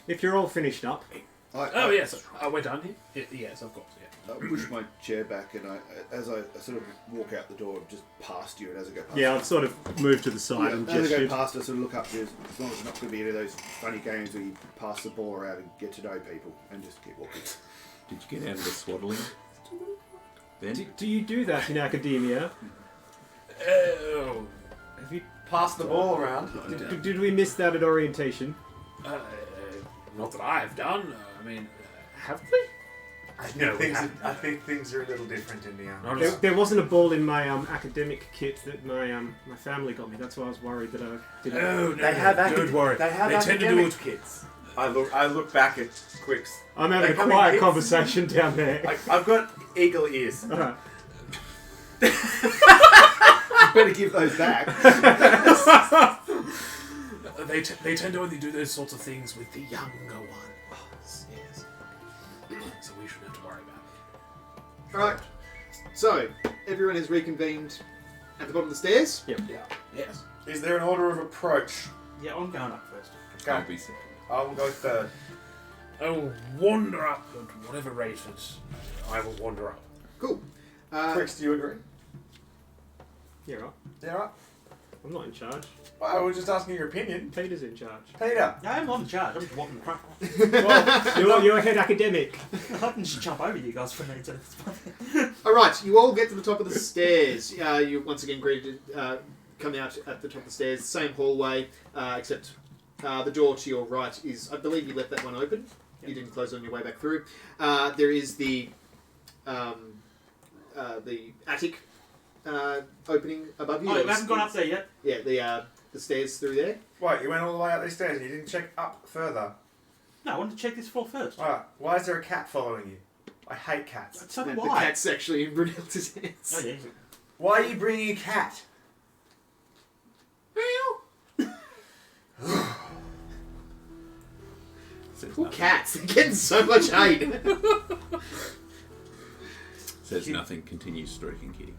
If you're all finished up, Yes. We're done here? Yes, of course. Yeah. I push my chair back and as I sort of walk out the door, just past you, and as I go past yeah, you, I've sort of moved to the side and as I go gestured. past, I sort of look up to you, as long as it's not going to be any of those funny games where you pass the ball around and get to know people, and just keep walking. Did you get out of the swaddling? Then? Do you do that in academia? Oh. Have you, Pass the ball around. did we miss that at orientation? Not that I've done. Have we? I think things are a little different in the army. There wasn't a ball in my academic kit that my family got me. That's why I was worried that I didn't. No, Don't worry. They have tend to do academic it. kits. I look back at Quicks. I'm having They a come in quiet kits. conversation down there. I've got eagle ears. Alright. You better give those back. They tend to only do those sorts of things with the younger ones. Yes. So we shouldn't have to worry about it. Alright. So, everyone has reconvened at the bottom of the stairs. Yep. Yes. Is there an order of approach? Yeah, I'm going up first. I'll be second. I'll go third. I will wander up at whatever rate I will wander up. Cool. Quicks, do you agree? Yeah, right. Yeah, right. I'm not in charge. Well, I was just asking your opinion. Peter's in charge. Peter. Yeah, I'm on charge. I'm just walking the front. Well, You're a head academic. I can just jump over you guys for a minute. It's fine. Alright, you all get to the top of the stairs. You're once again greeted, coming out at the top of the stairs. Same hallway, except the door to your right is, I believe you left that one open. You didn't close it on your way back through. There is the attic opening above you. Oh, we haven't gone up there yet. Yeah, the stairs through there. Wait, you went all the way up these stairs and you didn't check up further. No, I wanted to check this floor first. Alright, why is there a cat following you? I hate cats. So do The I. cat's actually in Brunel's hands. Oh, yeah. Why are you bringing a cat? Poor cats, they're getting so much hate. Says nothing, continues stroking Kitty.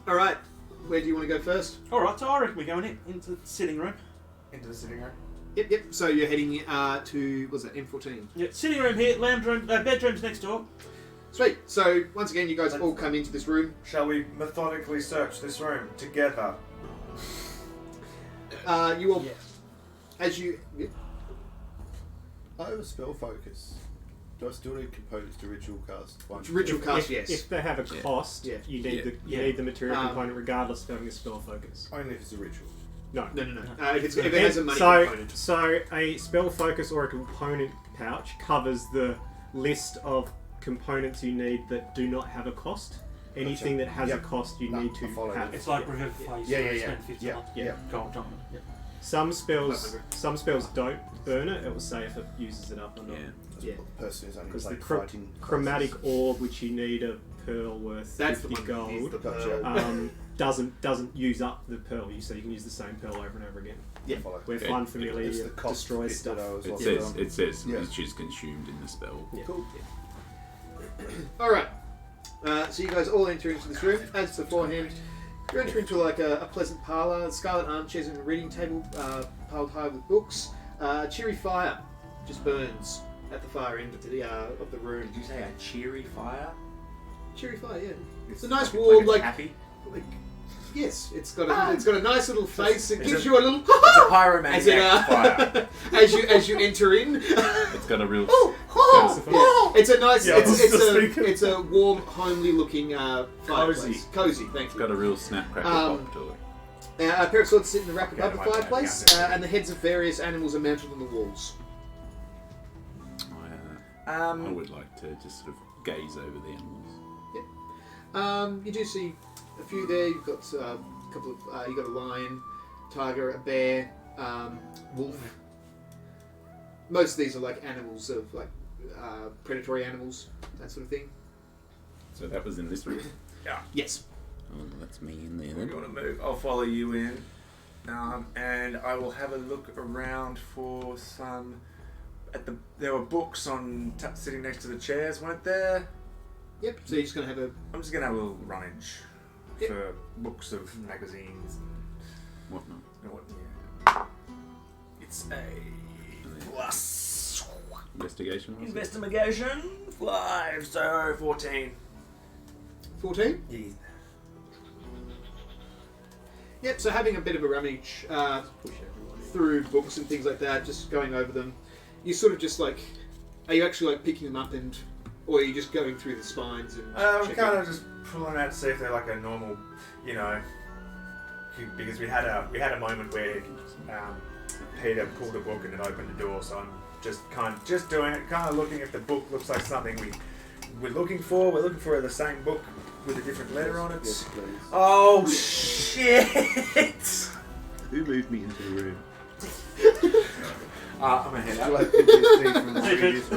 Alright, where do you want to go first? Alright, so I reckon we're going into the sitting room. Into the sitting room. Yep. So you're heading to, what's that, M14? Yeah, sitting room here, lounge room, bedroom's next door. Sweet. So once again, you guys all come into this room. Shall we methodically search this room together? You all, Yeah. as you, I have a spell focus. Do I still need components to ritual cast? ritual cast, yes. If they have a cost, Yeah. you need Yeah. need the material Um, component regardless of having a spell focus. Only if it's a ritual. No. No. If it has a money so, component. so a spell focus or a component pouch covers the list of components you need that do not have a cost. Anything that has a cost, you need to I follow have. It's like Revivify. Yeah, so yeah, you yeah. spend 50 Yeah, on yeah. gold diamond. Yeah. Some spells don't burn it. It will say if it uses it up or not. Yeah. The person who's only Because the played fighting chromatic classes. orb, which you need a pearl worth That's the 50 one. Is gold, the Gotcha. pearl. doesn't use up the pearl. So you can use the same pearl over and over again. Yeah, follow. Where Okay. Fun Familiar It's the cost destroys bit stuff. that I was It also says, on. it Yeah. says, which is consumed in the spell. Yeah. Cool. All right. So you guys all enter into this room. As beforehand, you enter into like a pleasant parlour, scarlet armchairs and a reading table piled high with books. Cheery fire just burns at the far end of the room. Did you say a cheery fire? Cheery fire, yeah. It's a nice warm, like happy. yes, it's got a nice little face. It It's gives a- you a little It's a as it pyromaniac fire. as you enter in. It's got a real. Yeah, it's a nice. Yeah, I was just It's a warm, homely looking fireplace. Cozy, thank It's you. got a real snap crackle pop to it. A pair of swords sit in the rack above the Okay, fireplace, yeah. and the heads of various animals are mounted on the walls. I would like to just sort of gaze over the animals. You do see a few there. You've got a couple of. You got a lion, tiger, a bear, wolf. Most of these are like animals of like predatory animals, that sort of thing. So that was in this room. Yes. Oh, that's me in there We're then. going to move. I'll follow you in, and I will have a look around for some. There were books on sitting next to the chairs, weren't there? Yep. So you're just gonna have a. I'm just gonna have a little rummage Yep. for books of magazines Whatnot. and what. Yeah. It's a plus Investigation. Was it? investigation 5, so 14. 14? Yeah. Yep, so having a bit of a rummage through books and things like that, just going over them, you sort of just like, are you actually like picking them up or are you just going through the spines and I'm checking? kind of just pulling out to see if they're like a normal, because we had a moment where Peter pulled a book and it opened the door, so I'm just doing it, kind of looking at the book. Looks like something we're looking for. We're looking for the same book with a different letter on it. Yes, please. Oh shit! Who moved me into the room? I'm gonna head Still out. have PTSD from the previous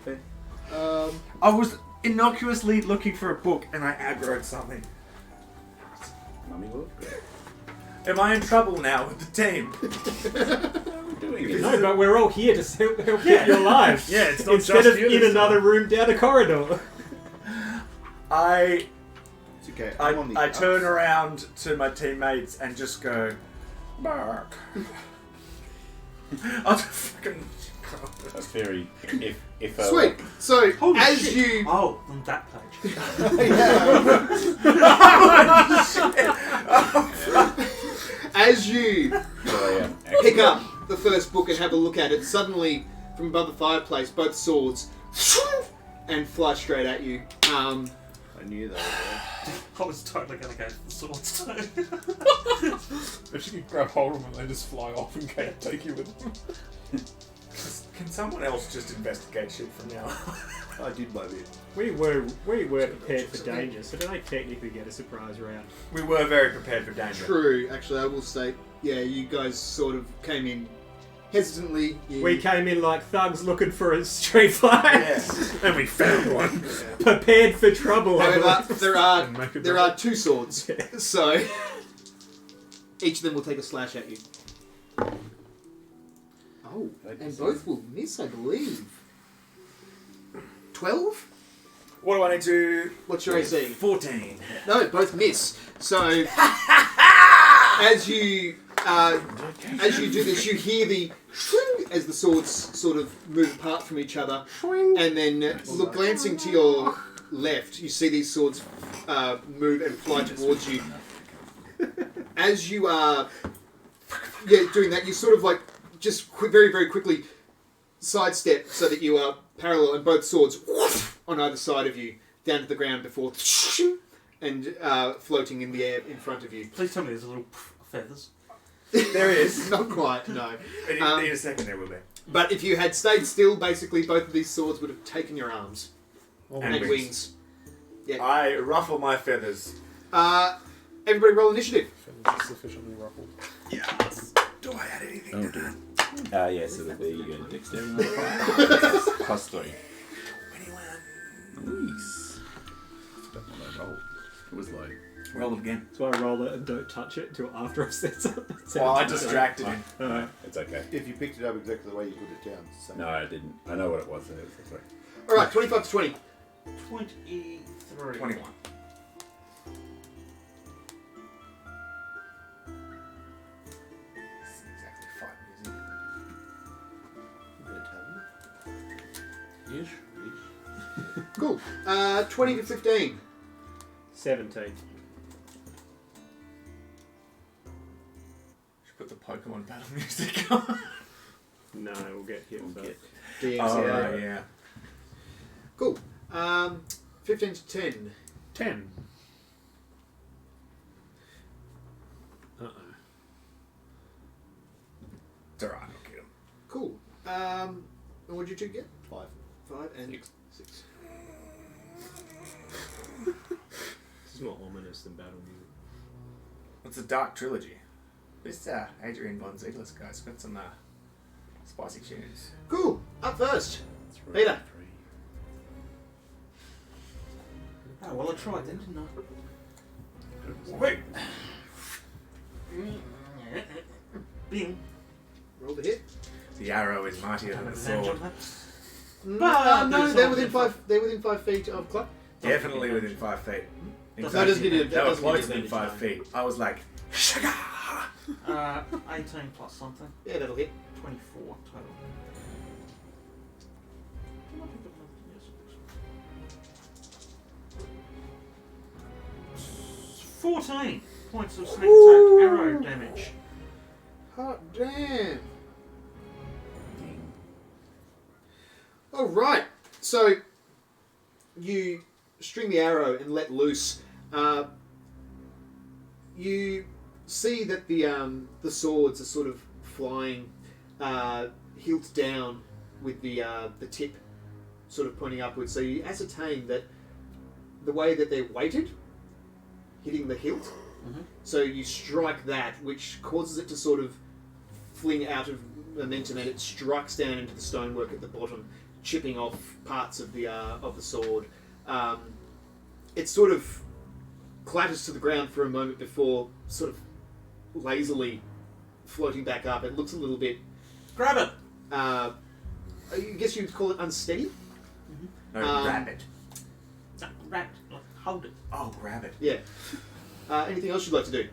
room. I was innocuously looking for a book and I aggroed something. Mummy book? Am I in trouble now with the team? We're doing it. No, but we're all here to help keep you alive. Yeah, it's not Instead just of you in this another room down a corridor. I It's okay. I'm on the I turn outside. around to my teammates and just go, bark. I'll just fucking. That's very. If Sweet. So Holy as shit. you Oh, on that page. as you so, pick up the first book and have a look at it, suddenly from above the fireplace, both swords and fly straight at you. I knew that. I was totally going to go for the swords too. If you can grab hold of them and they just fly off and can't take you with them. Can someone else just investigate shit from now on? I did my bit. We were prepared for danger, so did I technically get a surprise round? We were very prepared for danger. True, actually, I will say, yeah, you guys sort of came in hesitantly. We came in like thugs looking for a street fight. Yes. And we found one. Prepared for trouble. However, there And make it are better. 2 swords, so each of them will take a slash at you. Oh, and both will miss, I believe. 12? What do I need to? What's your AC? 14. No, both miss. So as you do this, you hear the swing as the swords sort of move apart from each other, and then look glancing to your left, you see these swords move and fly towards you. As you are doing that, you sort of like just very, very quickly sidestep so that you are parallel, and both swords on either side of you down to the ground before and floating in the air in front of you. Please tell me there's a little feathers. There is. Not quite, no. In a second there will be. But if you had stayed still, basically both of these swords would have taken your arms and wings. Yeah. I ruffle my feathers. Everybody roll initiative. Feathers are sufficiently ruffled. Yes. Do I add anything Oh, to dear. that? Yeah, so there you go. Dexterity modifier. Plus 3. 21. Nice. That's not a roll. It was low. Roll it again. So I roll it and don't touch it until after I've said something. Well, I distracted him. It's okay. If you picked it up exactly the way you put it down, it's the same. No, I didn't. I know what it was. That's right. Alright, 25 to 20. 23. 21. This is exactly 5 music. Cool. 20 to 15. 17. Should put the Pokemon battle music on. No, we'll get hit first. DMCA. yeah. Cool. 15 to 10. 10. Uh-oh. It's alright, I'll get him. Cool. And what did you two get? 5. 5 and 6. 6. This is more ominous than battle music. It's a dark trilogy. This Adrian Von Ziegler's guy's got some spicy tunes. Cool. Up first. Peter. Oh, well, I tried then, didn't I? Wait! Bing. Roll the hit. The arrow is mightier than the sword. No, they're within 5. They're within 5 feet of Cluck. Definitely within 5 feet. In That fact, doesn't need it. they were That doesn't need close it, within that 5 is feet. I was like, Shaga! 18 plus something. Yeah, that'll hit. 24 total. 14 points of sneak attack arrow damage. Hot damn. Alright, so you string the arrow and let loose. You see that the swords are sort of flying, hilt down, with the tip sort of pointing upwards. So you ascertain that the way that they're weighted, hitting the hilt, so you strike that, which causes it to sort of fling out of momentum, and it strikes down into the stonework at the bottom, chipping off parts of the sword. It sort of clatters to the ground for a moment before sort of lazily floating back up. It looks a little bit... Grab it! I guess you'd call it unsteady? No, grab it. No, grab it. Like, hold it. Oh, grab it. Yeah. Anything else you'd like to do?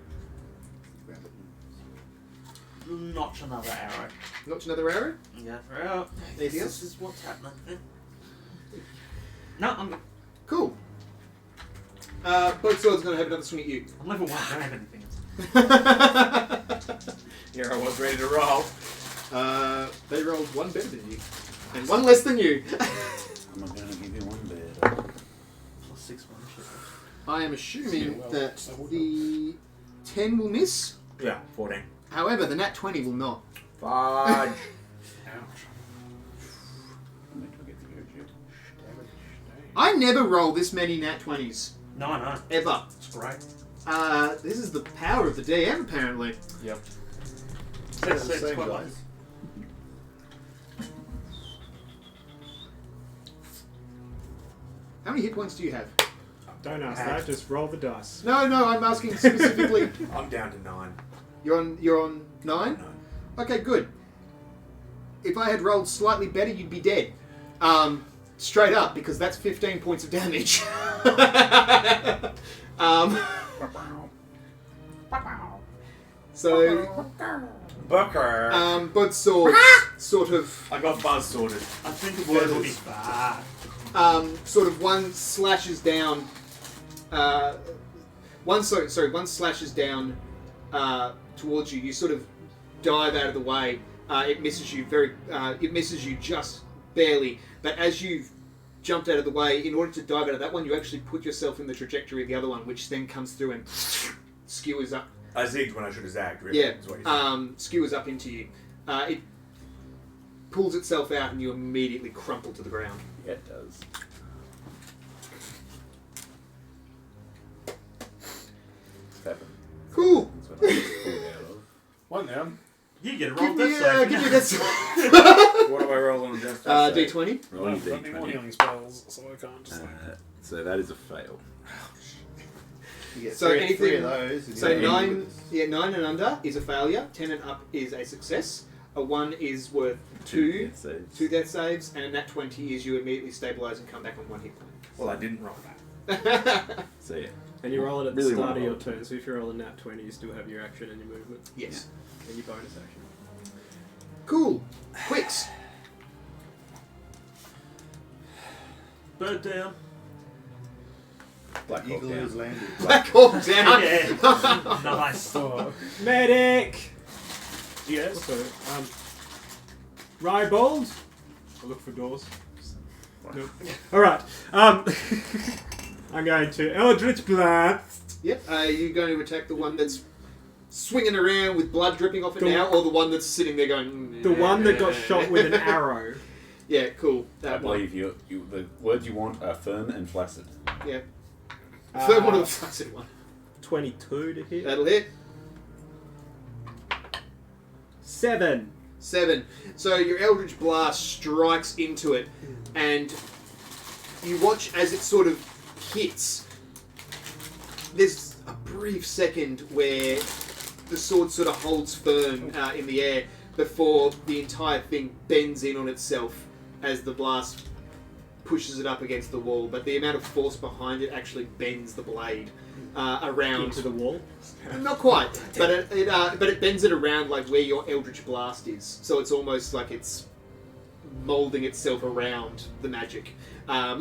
Notch another arrow. Notch another arrow? Yeah. Well, Anything this else? is what's happening. No, I'm Cool. Both swords are going to have another swing at you. level 1. I don't have anything else. Here I was ready to roll. They rolled one better than you. And one less than you. I'm not going to give you one bit. +6 1 shit. I am assuming Yeah, well, that that would the 10 will miss. Yeah, 14. However, the nat 20 will not. Fudge. Ouch. I'm going to get the urge. I never roll this many nat 20s. No, no. Ever. It's great. This is the power of the DM, apparently. Yep. It's quite like... How many hit points do you have? Don't ask that, just roll the dice. No, I'm asking specifically. I'm down to 9. You're on 9? Okay, good. If I had rolled slightly better, you'd be dead. Straight up, because that's 15 points of damage. So, Booker. both swords sort of, I got buzz sorted. I think the word will be bad. sort of one slashes down. One slashes down towards you. You sort of dive out of the way. It misses you it misses you just barely. But as you've jumped out of the way, in order to dive out of that one, you actually put yourself in the trajectory of the other one, which then comes through and skewers up. I zigged when I should have zagged, really. Yeah, Is what you're saying. skewers up into you. It pulls itself out, and you immediately crumple to the ground. Yeah, it does. Seven. Cool. That's what I was pulled out of. One down. You get a Give roll me, this save. give me this. What do I roll on just D20. Rolling I've got any more D20. healing spells, so I can't just like... So that is a fail. You get So three anything- of those. and So you end 9, with this. 9 and under is a failure. 10 and up is a success. A 1 is worth 2 saves. death saves, and a nat 20 is you immediately stabilise and come back on 1 hit point. Well, I didn't roll that. So yeah. And you roll it at Really the start wanna of your roll. turn, so if you roll a nat 20, you still have your action and your movement, Yes. and your bonus action. Cool. Quicks. Bird down. Black Hawk Eagle down. has landed. Black Hawk down. Yeah. Nice. Oh. Medic! Yes. Also, Ribald? I'll look for doors. Nope. Alright, I'm going to Eldritch Blast. Yep. Are you going to attack the one that's swinging around with blood dripping off it The- now, or the one that's sitting there going... The one that got shot with an arrow. Yeah, cool. I That one. believe the words you want are firm and flaccid. Yeah. Third one of the flaccid one. 22 to hit. That'll hit. 7. 7. So your Eldritch Blast strikes into it, and you watch as it sort of hits. There's a brief second where the sword sort of holds firm in the air before the entire thing bends in on itself as the blast pushes it up against the wall. But the amount of force behind it actually bends the blade around. Into the wall. Not quite, but it bends it around like where your Eldritch Blast is. So it's almost like it's moulding itself around the magic, around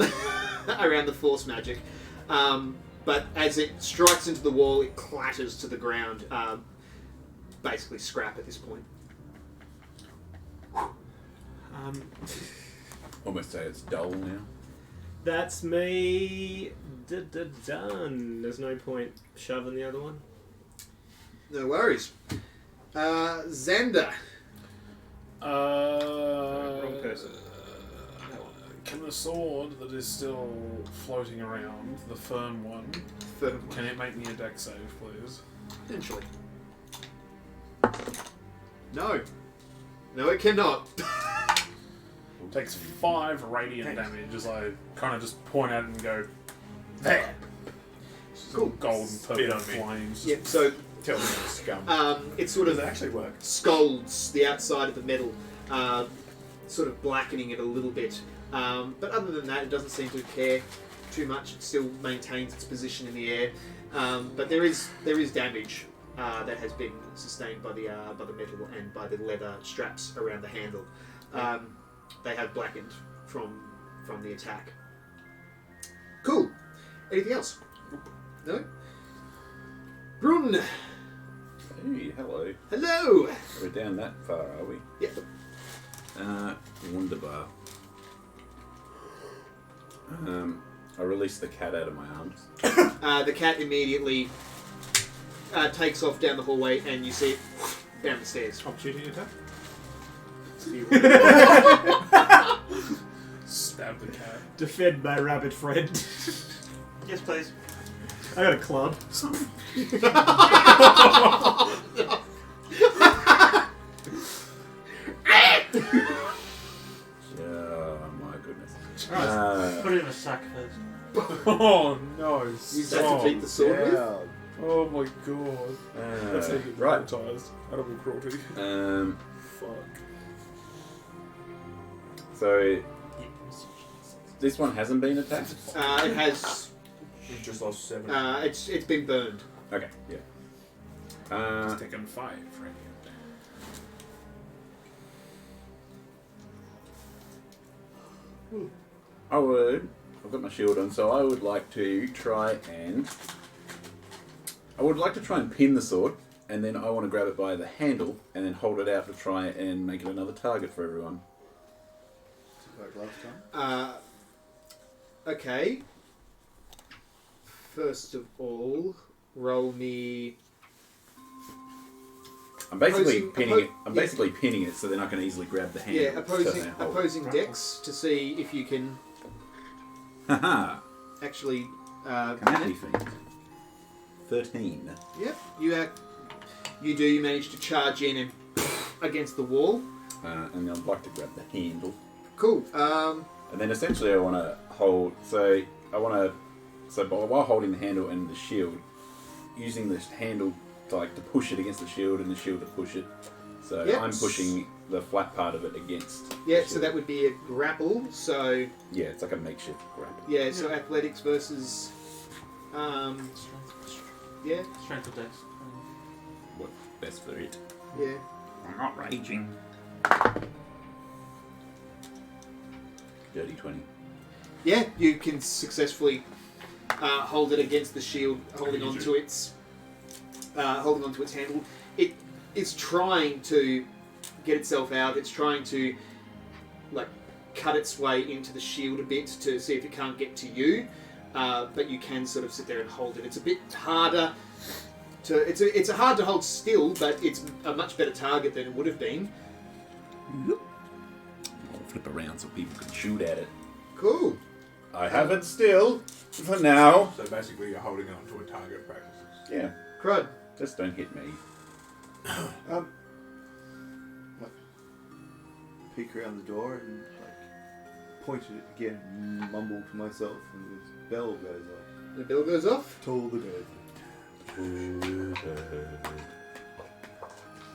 the force magic. But as it strikes into the wall, it clatters to the ground, basically scrap at this point. Almost say it's dull now. That's me done. There's no point shoving the other one. No worries. Xander, Wrong person. Can the sword that is still floating around, the firm one, can it make me a dex save, please? Potentially. No. No, it cannot. Takes 5 radiant damage as I kind of just point at it and go, there! Cool. Golden Spit purple on me. flames. Yep, so Tell me I'm a scum. it sort Does of it actually work? scalds the outside of the metal, sort of blackening it a little bit. But other than that, it doesn't seem to care too much. It still maintains its position in the air. But there is damage that has been sustained by the metal and by the leather straps around the handle. They have blackened from the attack. Cool. Anything else? No? Brun! Hey, hello. Hello! We're down that far, are we? Yep. Wunderbar. I release the cat out of my arms. The cat immediately takes off down the hallway and you see it down the stairs. Opportunity attack. Stab the cat. Defend my rabbit friend. Yes, please. I got a club. Oh my goodness. Put it in a sack first. Oh no! Use that to beat the sword with. Oh my god. That's how you get right. traumatized. Animal cruelty. Fuck. So this one hasn't been attacked. It has. You've just lost 7. It's been burned. Okay, yeah. It's taken 5 radiant damage. I've got my shield on, so I would like to try and pin the sword, and then I want to grab it by the handle and then hold it out to try and make it another target for everyone. Like last time. Okay. First of all, roll me. I'm basically Opposing- pinning it. I'm yeah. basically pinning it so then I can easily grab the handle. Yeah, opposing to hold it. opposing dex to see if you can Haha! actually Come pin at it. me, fiend. 13. Yep, you do. You manage to charge in and against the wall. And I'd like to grab the handle. Cool. And then essentially I want to hold, while holding the handle and the shield, using this handle to push it against the shield and the shield to push it. So Yep. I'm pushing the flat part of it against the Yeah, so shield. that would be a grapple. So Yeah, it's like a makeshift grapple. yeah, so athletics versus yeah, Strength of dex. What best for it? yeah. I'm not raging. Dirty 20. Yeah, you can successfully hold it against the shield, holding onto its handle. It is trying to get itself out. It's trying to cut its way into the shield a bit to see if it can't get to you. But you can sort of sit there and hold it. It's a bit harder to. It's hard to hold still, but it's a much better target than it would have been. I'll flip around so people can shoot at it. Cool. I have it still for now. So basically, you're holding on to a target practices. Yeah, Crud. just don't hit me. Peek around the door and point at it again, mumble to myself, and this bell goes off. The bell goes off. Toll the dead.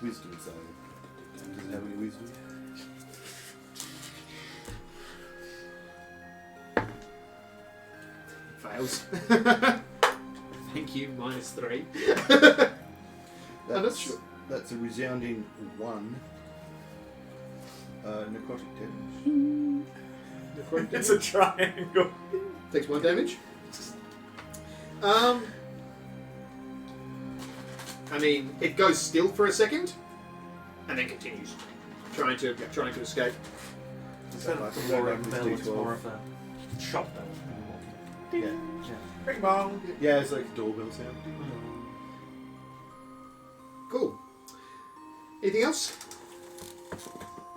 Wisdom save. Does it have any wisdom? Fails. Thank you. -3. That's a resounding 1. Necrotic damage. It's a triangle. Takes 1 damage. I mean, it goes still for a second, and then continues, trying to escape. Instead of a roaring bell, it's more of a shot bell. Yeah. Bing bong. Yeah, it's like a doorbell sound. Cool. Anything else?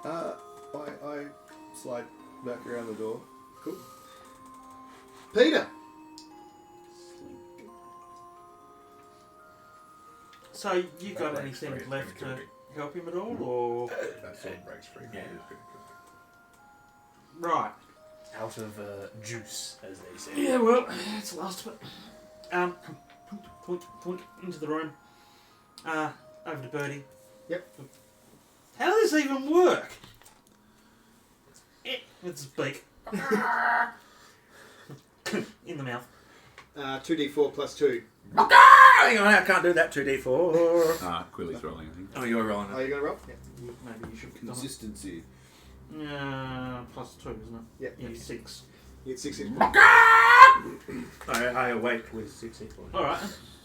I slide back around the door. Cool. Peter. So you got That anything breaks free. left to help him at all, or That sword breaks free. Yeah. right? Out of juice, as they say. Yeah, well, it's the last of it. Point into the room. Over to Birdie. Yep. How does this even work? With his beak. In the mouth. 2d4 plus 2. Hang on, I can't do that 2d4. Quilly's rolling, I think. Oh, you're rolling Are it. you going to roll? Yeah. Maybe you should Consistency. plus 2, isn't it? Yeah. Yeah, 6. You get 6 hit I awake with 6 hit points. Alright.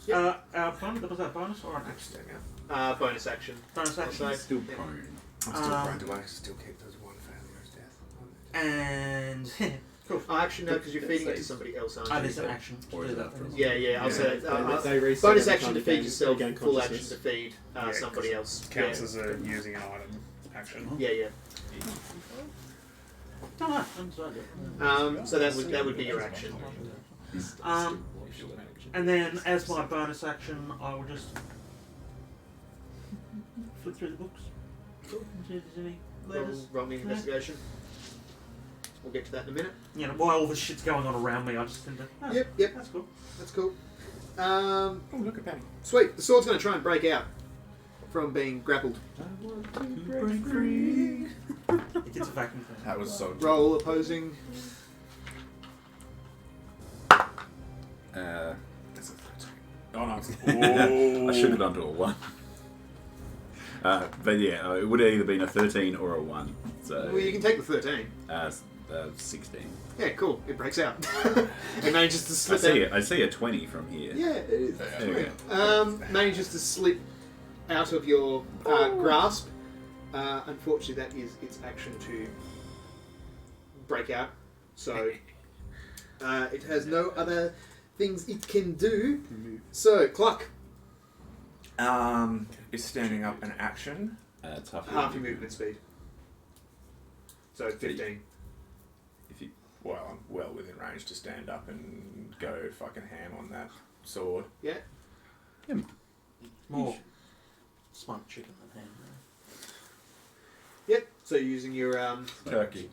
Yep. Was that a bonus or an action? bonus action. Bonus action. Also, Still yeah. prone. I'm still prone to I still keep those one failure's death. And cool. Oh, actually, no, because you're feeding it to somebody else, aren't you? Oh, there's an action. Or to is do that from- Yeah, I'll say that. They reset Bonus every action time to you feed gain- yourself, regain full action consciousness. to feed somebody else. Counts as a using an item action. Yeah. Oh, I'm sorry. So that would be your action. And then, as my bonus action, I will just flip through the books. See if there's any letters. Roll me investigation. We'll get to that in a minute. You know, while all this shit's going on around me, I just tend to. Oh, Yep. That's cool. That's cool. Oh, look at Penny. Sweet. The sword's going to try and break out from being grappled. It gets a vacuum cleaner. That was so. Roll opposing. That's a 13. Oh no. I shook it onto a 1. But yeah, it would have either been a 13 or a 1. So Well, you can take the 13. 16. Yeah, cool. It breaks out. It manages to I slip see out. it. I see a 20 from here. Yeah, it is. There we Manages to slip out of your grasp. Unfortunately, that is its action to break out. So it has no other things it can do. So, Cluck, Is standing up an action? It's half half your movement speed. So 15. If you, Well, I'm well within range to stand up and go fucking ham on that sword. Yeah. More smart chicken than ham. Yep. So you're using your Turkey.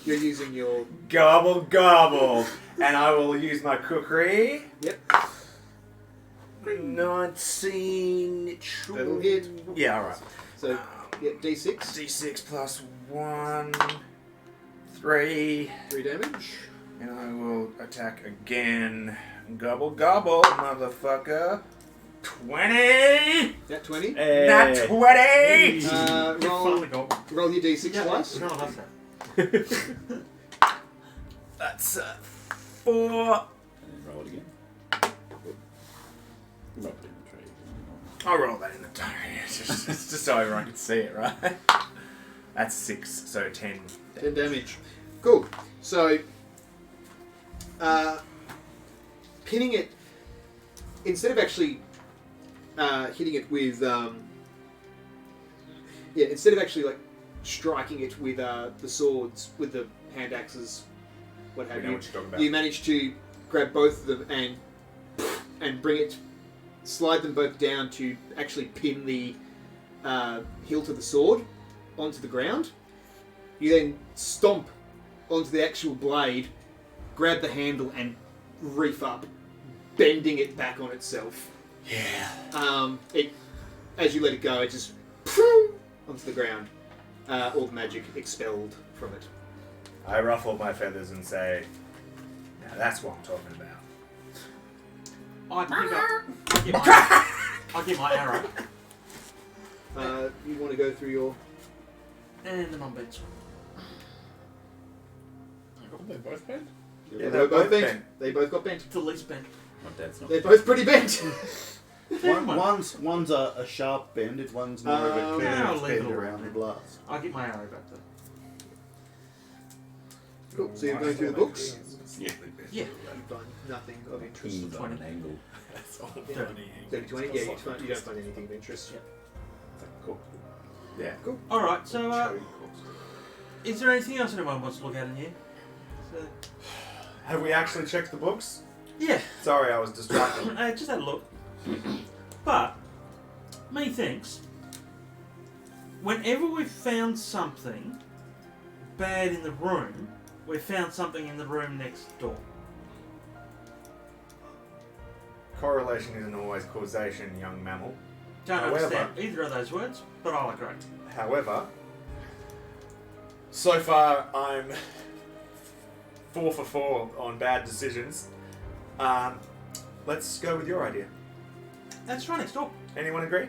you're using your Gobble gobble! And I will use my cookery. Yep. 19. That'll hit. Yeah, alright. So yeah, D6, D6 plus 1. 3. 3 damage. And I will attack again. Gobble gobble, motherfucker. 20! That 20. Not 20! You Roll finally got one. roll your D6 Yeah, twice. none of us have. That's 4. and then roll it again. Roll it in the tree. I'll roll that in the diary. It's just so everyone can see it, right? That's 6, so 10. 10 damage. Cool. So, pinning it, instead of actually hitting it with, instead of actually like striking it with the swords, with the hand axes, what We have know you, what you're talking about. you manage to grab both of them and bring it, slide them both down to actually pin the hilt of the sword onto the ground. You then stomp onto the actual blade, grab the handle and reef up, bending it back on itself. Yeah. It, as you let it go, it just onto the ground. All the magic expelled from it. I ruffle my feathers and say, now that's what I'm talking about. I get my arrow. You want to go through your... And then I'm bent. They both bent? Yeah, they were both bent. They both got bent. The least bent. My dad's not. They're both pretty bent. One's a sharp bended, one's more of a I'll curved leave it bend around around the then. blast. I get my arrow back though. Cool. So you're going through the books? Yeah. You find nothing of interest. Teams on an angle. That's all. 30, 20? Yeah, you don't find anything of interest. Cool. Yeah. Alright, so Is there anything else anyone wants to look at in here? So, Have we actually checked the books? yeah, Sorry, I was distracted. I just had a look. But, methinks, whenever we've found something bad in the room, we've found something in the room next door. Correlation isn't always causation, young mammal. Don't However- understand either of those words, but I'll agree. However, so far I'm 4 for 4 on bad decisions. Let's go with your idea. That's right next door. Anyone agree?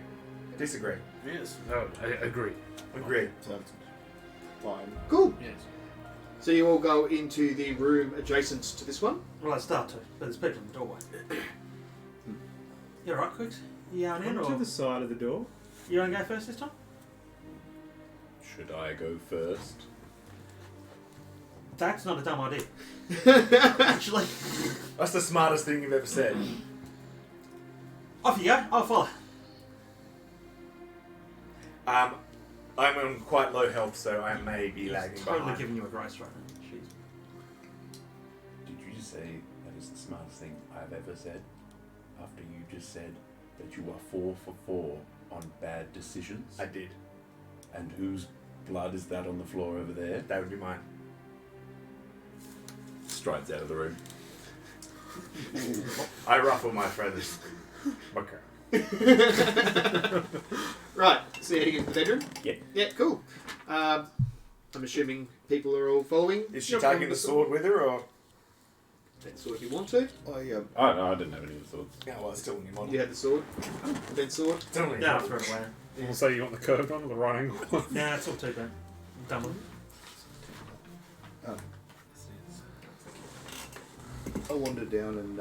Disagree? Yes. No, I agree. Agree. Sounds fine. Cool. Yes. So you all go into the room adjacent to this one. Well, I start to, but there's people in the doorway. You alright, Quicks? You going in, Come or to the side of the door. you want to go first this time? Should I go first? That's not a dumb idea. Actually, That's the smartest thing you've ever said. off you go. I'll follow. I'm on quite low health, so I may be lagging Totally behind. giving you a grace right now. Jeez. Did you just say that is the smartest thing I've ever said? After you just said that you are 4 for 4 on bad decisions? I did. And whose blood is that on the floor over there? That would be mine. Strides out of the room. I ruffle my feathers. Okay. Right, so you're heading into the bedroom? Yeah. Yeah, cool. I'm assuming people are all following. Is she Yep, taking on the sword with her, or? That's sword if you want to. Oh, no, I didn't have any of the swords. Yeah, well, it's still in your model. You had the sword. The bent sword. It's only in Yeah, I'll your throw model. it away. We'll say you want the curved one or the right angle one. Nah, it's all too bad. I'm done with it. I wander down and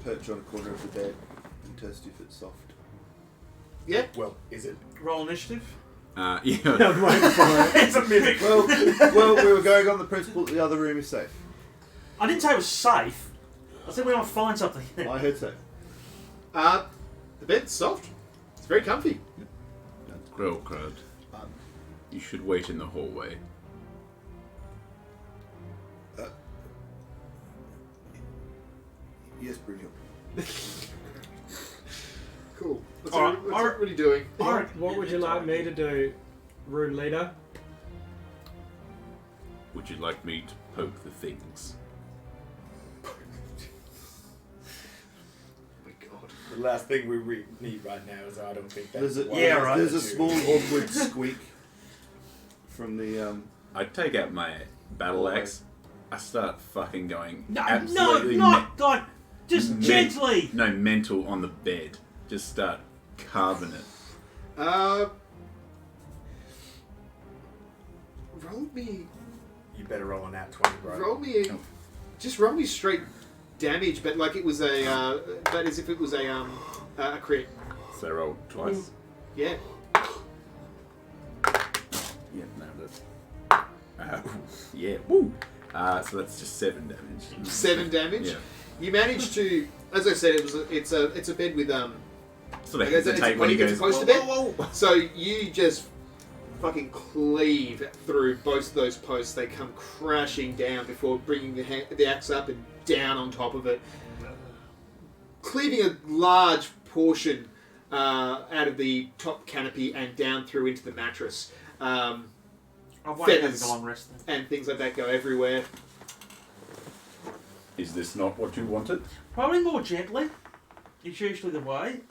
perch on a corner of the bed and test if it's soft. Yeah. Well, is it? Roll initiative. Yeah. I'm waiting for it. It's a mimic. Well, we were going on the principle that the other room is safe. I didn't say it was safe. I said we might find something. I heard safe. The bed's soft. It's very comfy. Well, crud. You should wait in the hallway. Yes, Brunel. Cool. What's Alright, everybody doing? What would you like me to do, room leader? Would you like me to poke the things? Oh my god. The last thing we need right now is I don't think that's There's a, what yeah, I right. There's a do. small awkward squeak from the I take out my battle axe. I start fucking going No, absolutely not like just gently. no, mental on the bed. Just start carving it. Roll me. You better roll on that 20, bro. Roll me. Just roll me straight damage, but like it was a. But as if it was a crit. So I roll twice. Yeah. Yeah, no, that's. Yeah, woo! So that's just 7 damage. 7 damage. Yeah. You managed to. As I said, it's a bed with Sort of I guess hesitate when when he he gets goes. close to bed. So you just fucking cleave through both of those posts. They come crashing down before bringing the axe up and down on top of it, cleaving a large portion out of the top canopy and down through into the mattress. I won't have Feathers a long rest then. and things like that go everywhere. Is this not what you wanted? Probably more gently. It's usually the way.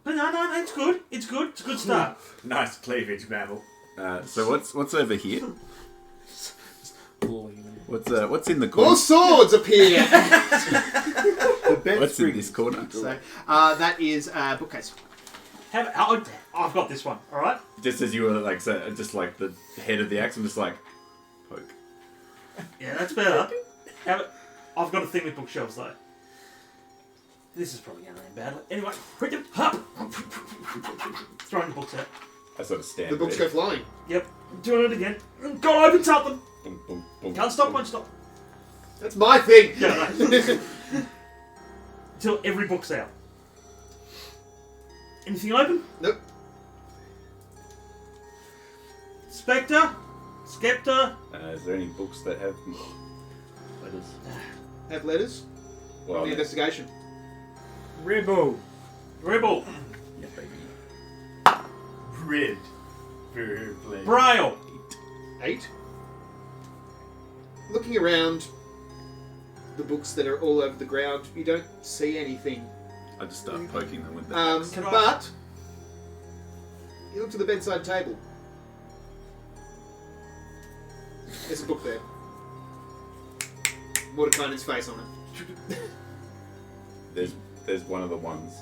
But no, it's good. It's good. It's a good start. Nice cleavage, Babel. So what's over here? What's in the More corner? swords appear. the bed's What's in pretty- this corner? So that is a bookcase. I've got this one. All right. Just as you were like, just like the head of the axe, I'm just like, poke. Yeah, that's better. I've got a thing with bookshelves though. This is probably going to end badly. Anyway, throwing the books out. I sort of stand The books there. go flying. Yep, doing it again. Go open something. Boom, boom, boom, Can't stop, boom. won't stop. That's my thing. Yeah, no. Until every book's out. Anything open? Nope. Spectre? Scepter? Is there any books that have letters? Have letters. Well, On the investigation. Ribble. Ribble? yeah, baby. Red. Very plain. Braille? 8. Looking around the books that are all over the ground, you don't see anything. I just start poking them with the axe. But you look to the bedside table. There's a book there. Mordekainen's face on it. There's one of the ones.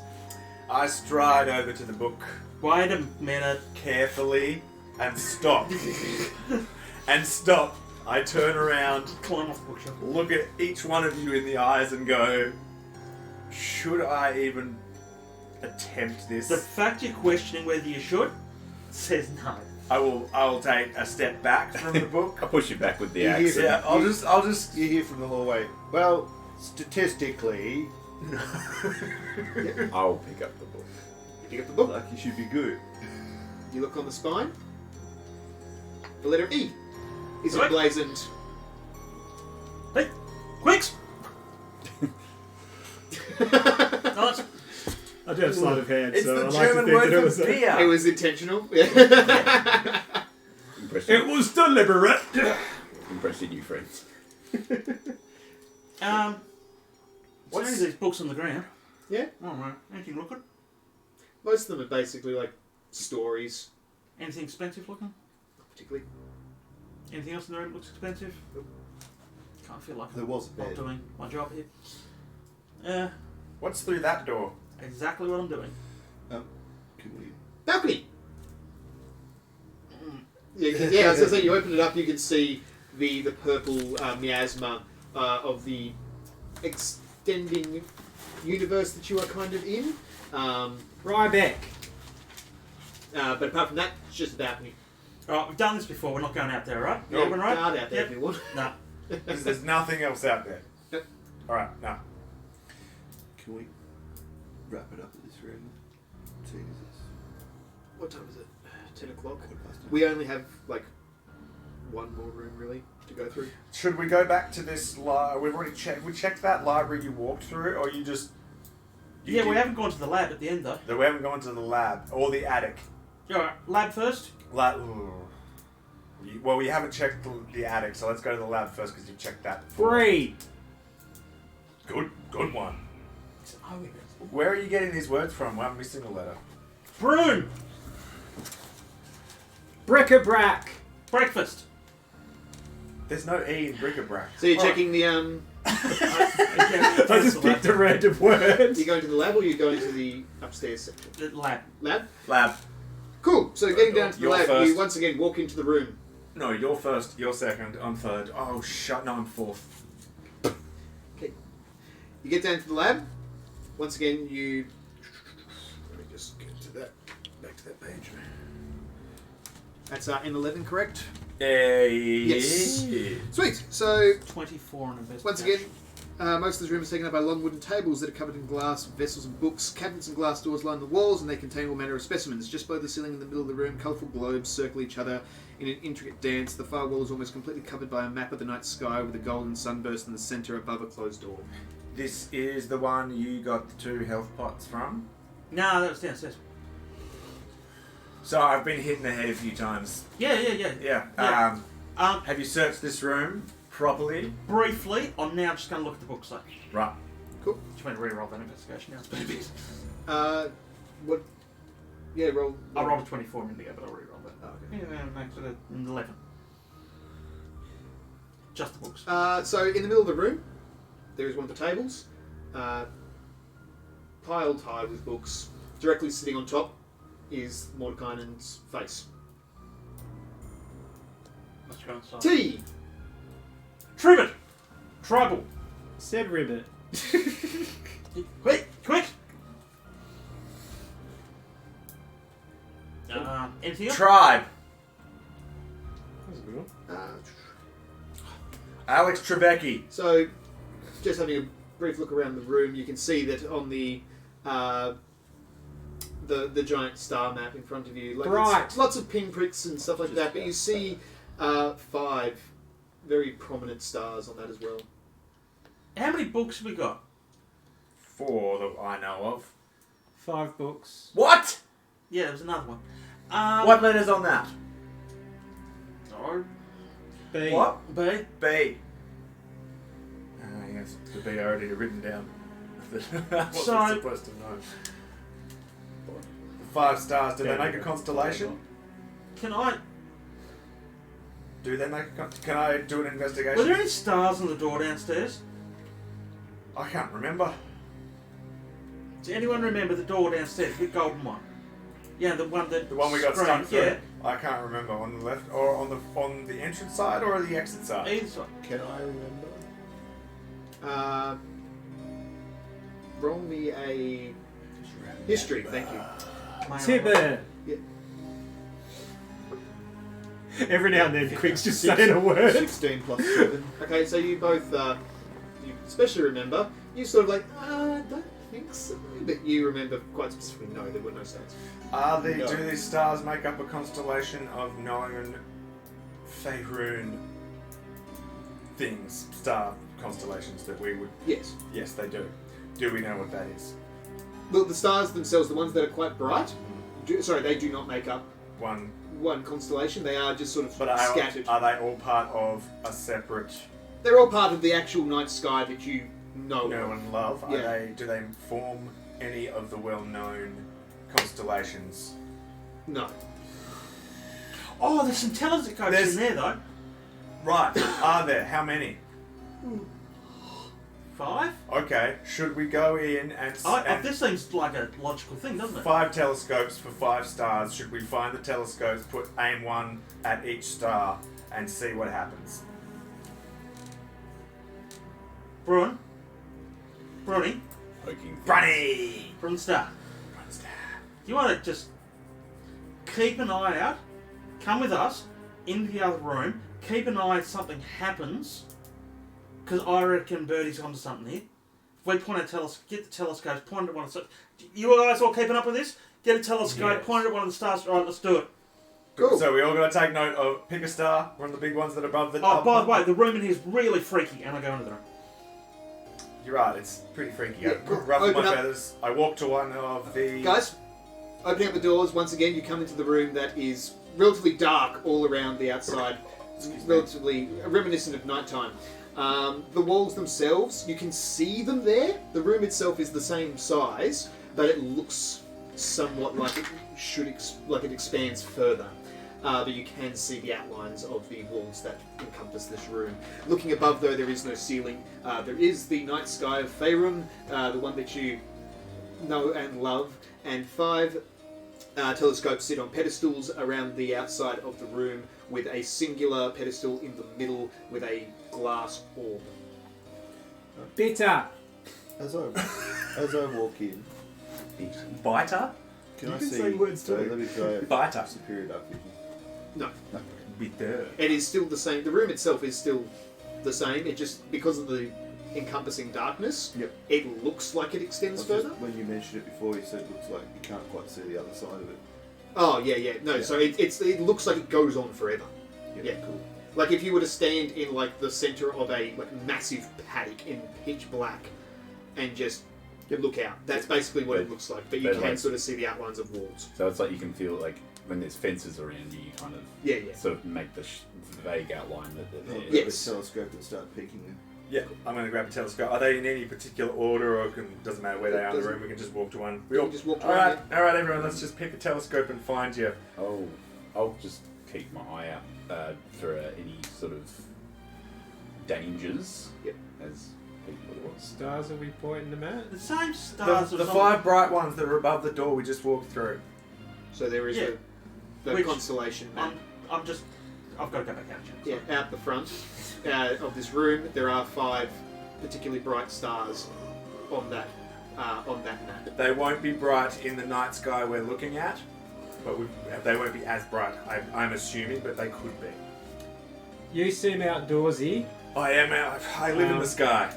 I stride over to the book Wait a minute. carefully and stop. And stop. I turn around, Climb off the bookshelf. look at each one of you in the eyes and go, should I even attempt this? The fact you're questioning whether you should says no. I will take a step back from the book. I'll push you back with the You axe. hear- Yeah, I'll just You hear from the hallway. Well, statistically, I'll pick up the book. You pick up the book. like you should be good. You look on the spine. The letter E is What? emblazoned. Hey, Quicks! No, that's- I do have sleight of hand, It's so the I like to German think word that it for was beer. It was intentional. Impressing, was deliberate. impressing you, friends. What's any of these books on the ground? Yeah. Alright, anything looking? Most of them are basically like stories, Anything expensive looking? not particularly. Anything else in the room that looks expensive? Can't feel like There was a I'm not bed. doing my job here. What's through that door? Exactly what I'm doing. Can we? Balcony. Yeah, I was gonna say, you open it up, you can see the purple miasma of the extending universe that you are kind of in. Ryback. But apart from that, it's just a balcony. Alright, we've done this before, we're not going out there, right? No. Everyone right? Guard out there Yep. if you want. No. There's nothing else out there. Yep. Alright, no. Can we wrap it up at this room? Jesus. What time is it? 10 o'clock. 10:15. We only have like one more room really to go through. Should we go back to this we've already checked. We checked that library you walked through, or you just... Yeah, we haven't gone to the lab at the end though. No, we haven't gone to the lab or the attic. Alright, lab first. Well, we haven't checked the attic, so let's go to the lab first because you checked that before. 3. Good one. Where are you getting these words from? I'm missing a letter. Broom! Bric-a-brac. Breakfast! There's no E in bric-a-brac. So you're Alright. checking the I just picked a random word. you going to the lab or you going to the upstairs section? The lab. Lab? Lab. Cool. So getting down to the You're lab, first. you once again walk into the room. No, you're first, you're second, I'm third. Oh, shut. No, I'm fourth. You get down to the lab. Once again, you. Let me just get to that. Back to that page. That's N11, correct? Yes. Sweet. So 24 on investigation. once again, most of this room is taken up by long wooden tables that are covered in glass vessels and books. Cabinets and glass doors line the walls, and they contain all manner of specimens. Just below the ceiling in the middle of the room, colourful globes circle each other in an intricate dance. The far wall is almost completely covered by a map of the night sky with a golden sunburst in the centre above a closed door. This is the one you got the 2 health pots from. No, that was downstairs. So I've been hit in the head a few times. Yeah. Yeah. Yeah. Have you searched this room properly? Briefly, I'm now just going to look at the books. Like, Right. Cool. just want to re-roll that investigation now. It's been a bit. What? Yeah, roll. I rolled a 24 a minute ago, but I'll re-roll that. Oh, okay. Yeah, max it at 11. Just the books. So in the middle of the room, there is one of the tables, piled high with books. Directly sitting on top is Mordekainen's face. Let's go inside. Tea. Trivet! Tribal! Said ribbit. Quick! Anything else? Tribe. That's a good one. Alex Trebecki. So, just having a brief look around the room, you can see that on the the giant star map in front of you. Like Right. it's lots of pinpricks and stuff like that, but you see 5 very prominent stars on that as well. How many books have we got? 4 that I know of. 5 books. What? Yeah, there was another one. What letter's on that? R, B. What? B. B. Yes, the B already written down. I wasn't So- supposed to know. The 5 stars, do they make a constellation? Can I... Do they make a Can I do an investigation? Were there any stars on the door downstairs? I can't remember. Does anyone remember the door downstairs, the golden one? Yeah, the one that... The one we got stuck screamed, through. Yeah, I can't remember. On the left or on the entrance side or the exit side? either side. Can I remember? Roll me a history, thank you. Tibber. Yeah. Every now and then, Quick's just saying a word. 16 plus 7. Okay, so you both, you especially remember, you sort of like, I don't think so, but you remember quite specifically, no, there were no stars. No. Do these stars make up a constellation of known Faerun things, star constellations that we would... Yes. Yes, they do. Do we know what that is? Well, the stars themselves, the ones that are quite bright, they do not make up one constellation, they are just sort of But scattered. are they all part of a separate They're all part of the actual night sky that you know of. and love? Yeah. Do they form any of the well-known constellations? No. Oh, there's some telescopes in there, though. Right. Are there? How many? 5? Okay. Should we go in and... This seems like a logical thing, doesn't it? 5 telescopes for 5 stars. Should we find the telescopes, aim one at each star, and see what happens? Bruin. Bruni. Poking Brunny! Brun Star. You want to just keep an eye out, come with us into the other room, keep an eye if something happens, because I reckon Birdie's onto something here. If we point at get the telescopes, point at one of the stars. You guys all keeping up with this? Get a telescope, Yes. point it at one of the stars. All right, let's do it. Cool. So we all got to take note of pick a star, one of the big ones that are above the... Oh, by the way, the room in here is really freaky, and I go into the room. You're right, it's pretty freaky. Yeah, I ruffle open my up. feathers. I walk to one of the... Guys, opening up the doors, once again, you come into the room that is relatively dark all around the outside. It's relatively reminiscent of nighttime. The walls themselves, you can see them there. The room itself is the same size, but it looks somewhat like it like it expands further. But you can see the outlines of the walls that encompass this room. Looking above, though, there is no ceiling. There is the night sky of Faerun, the one that you know and love, and 5 telescopes sit on pedestals around the outside of the room, with a singular pedestal in the middle with a glass orb. Bitter. As I walk in, Biter? can You I can see... say words so too. let me try Biter. superior dark vision. No, Bitter. it is still the same. The room itself is still the same. It just, because of the encompassing darkness, Yep. it looks like it extends further. When you mentioned it before, you said it looks like you can't quite see the other side of it. Oh, yeah. No, Yeah. so it looks like it goes on forever. Yeah. Cool. Like if you were to stand in like the center of a massive paddock in pitch black and just look out. That's basically what it looks like. But you But can like- sort of see the outlines of walls. So it's like you can feel like when there's fences around you, you kind of Yeah. sort of make the vague outline that they're I'll there. grab Yes. a telescope and start peeking them. Yeah, I'm going to grab a telescope. Are they in any particular order, or doesn't matter where they are in the room? We can just walk to one. You can just walk to all one, right, everyone. Let's just pick a telescope and find you. Oh, I'll just keep my eye out for any sort of dangers. Yep. As people would want. Stars are we pointing them at? The same stars. The was on- 5 bright ones that are above the door we just walked through. So there is Yeah. the Which- constellation map. I've got to go back out. Yeah, out the front of this room, there are 5 particularly bright stars on that map. They won't be bright in the night sky we're looking at, but they won't be as bright, I'm assuming, but they could be. You seem outdoorsy. I live in the sky.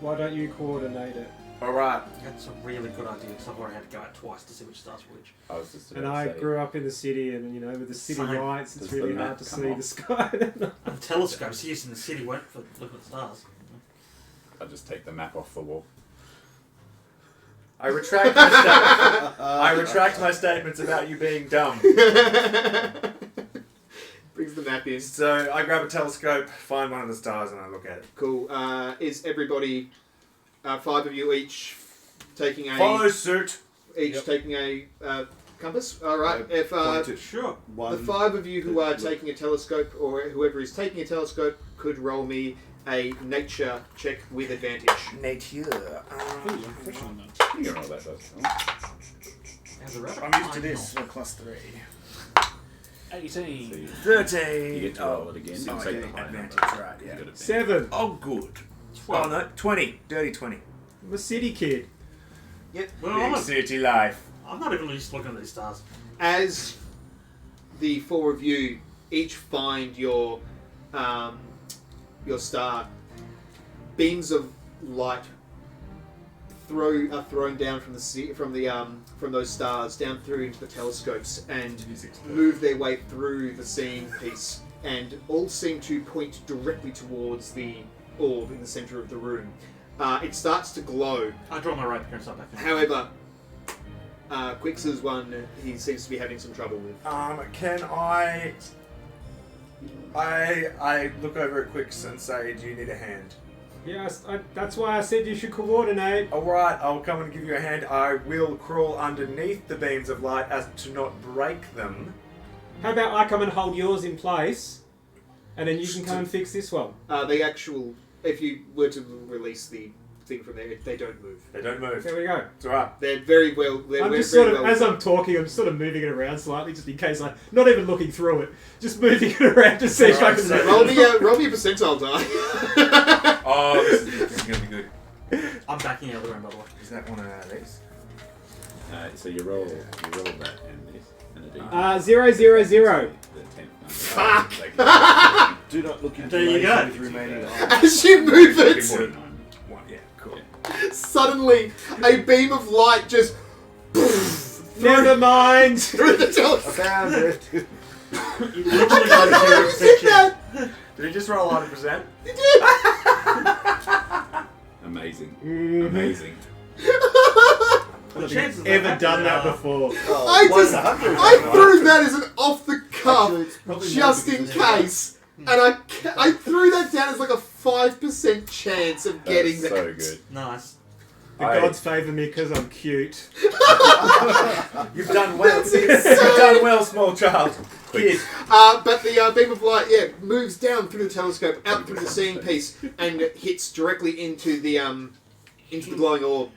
Why don't you coordinate it? Alright. That's a really good idea because I've already had to go out twice to see which star's which. I was just And about I to say, grew up in the city, and with the city Same. lights, it's Does the really map hard to come see off? the sky. And telescopes used in the city weren't for looking at stars. I just take the map off the wall. I retract my I retract my statements about you being dumb. Brings the map in. So I grab a telescope, find one of the stars, and I look at it. Cool. Is everybody, 5 of you each, taking a Follow suit. taking a compass? All right. If Point it Sure. the one. 5 of you who are taking a telescope, or whoever is taking a telescope, could roll me a nature check with advantage. Nature. You know all that does. As a rabbit. I'm used to this. +3. 18. So you 13. get to roll it again. Oh, and I take get the high advantage, number. right, yeah. You got advantage. 7. Oh, good. Oh, no. 20. Dirty 20. I'm a city kid. Well, Big city life. I'm not even used to looking at these stars. As the 4 of you each find your star, beams of light are thrown down from those stars down through into the telescopes and move their way through the seeing piece, and all seem to point directly towards the orb in the center of the room. It starts to glow. I draw my rapier and start back in. However, Quix's one he seems to be having some trouble with. Can I look over at Quix and say, do you need a hand? Yes, that's why I said you should coordinate. Alright, I'll come and give you a hand. I will crawl underneath the beams of light as to not break them. How about I come and hold yours in place, and then you can come and fix this one? If you were to release the thing from there, they don't move. They don't move. There we go. It's alright. They're very well. I'm just sort of, as I'm talking, I'm sort of moving it around slightly, just in case I'm not even looking through it, just moving it around to see if I can. Roll me a percentile die. Oh, this is going to be good. I'm backing out of the room, by the way. Is that one of these? So you roll that and this and a D. 0, 0, 0. The 10th number. Fuck. Do not look into There you the go. with remaining eyes. As you move it, 49. One, yeah, cool. suddenly a beam of light just Never mind. through the telescope. Found it. You literally got a zero perception. Did he just roll 100%? Amazing. Mhm. Amazing. The chances of Ever that done that happening before? Oh, I one's just- 100. I threw that as an off the cuff, Actually, it's probably just more in because it's- case, and I threw that down as like a 5% chance of getting That's that. so good. Nice. The I- gods favour me because I'm cute. You've done well. That's You've insane. done well, small child. Kid. But the beam of light, moves down through the telescope, out through the seeing piece, and hits directly into the glowing orb.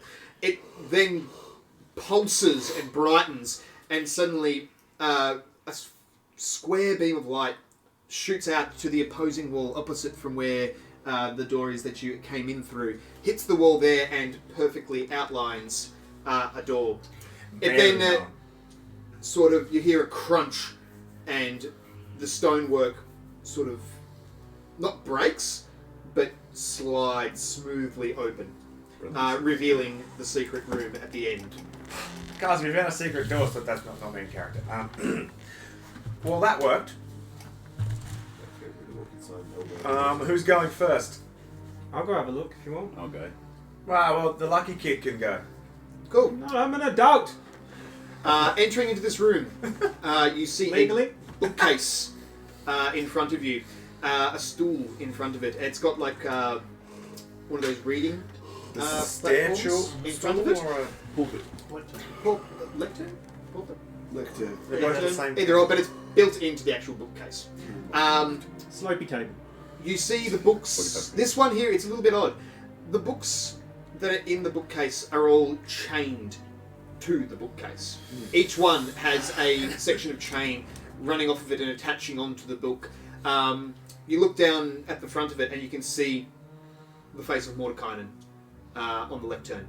It then pulses and brightens, and suddenly a square beam of light shoots out to the opposing wall opposite from where the door is that you came in through. Hits the wall there and perfectly outlines a door. It Very then well. sort of, you hear a crunch, and the stonework sort of not breaks, but slides smoothly open, revealing the secret room at the end. Guys, we found a secret door, so that's not main character. Well, that worked. Who's going first? I'll go have a look if you want. I'll go. Well, the lucky kid can go. Cool. No, I'm an adult. Entering into this room, you see Legally. a bookcase in front of you, a stool in front of it. It's got like one of those reading Substantial platforms in front of it. or a Pulpit. Lectern? Pulpit? Lectern. They're both the same. Either or, but it's built into the actual bookcase. Slopey table. You see the books. This one here, it's a little bit odd. The books that are in the bookcase are all chained to the bookcase. Each one has a section of chain running off of it and attaching onto the book. You look down at the front of it and you can see the face of Mordekainen on the left turn.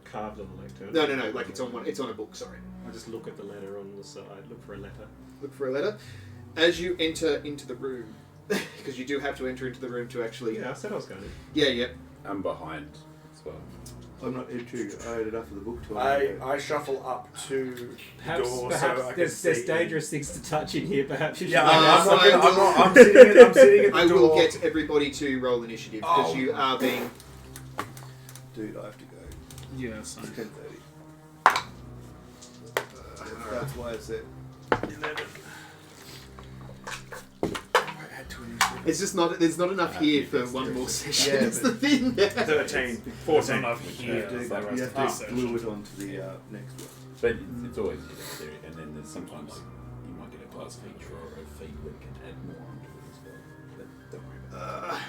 Carved on the lectern. No, like it's on a book. Sorry. I just look at the letter on the side. Look for a letter. Look for a letter. As you enter into the room, because you do have to enter into the room to actually. Yeah, I said I was going to. Yeah. I'm behind, as well. I'm not entering. I had enough of the book to. I shuffle up to the Perhaps, door perhaps so I can there's see. dangerous things to touch in here. Perhaps you should. Yeah, so I'm sitting at the I door. will get everybody to roll initiative because Oh. you are being. Dude, I have to go. Yeah, so. It's 10:30. That's why I said. 11. It's just not. There's not enough here for one more session. Yeah, That's the thing. 13, 14. enough You here. have to, for the rest you of have the to glue session. it onto the next one. But it's always there, and then there's sometimes you might get a class feature or a feed where you can add more onto it as well. But don't worry about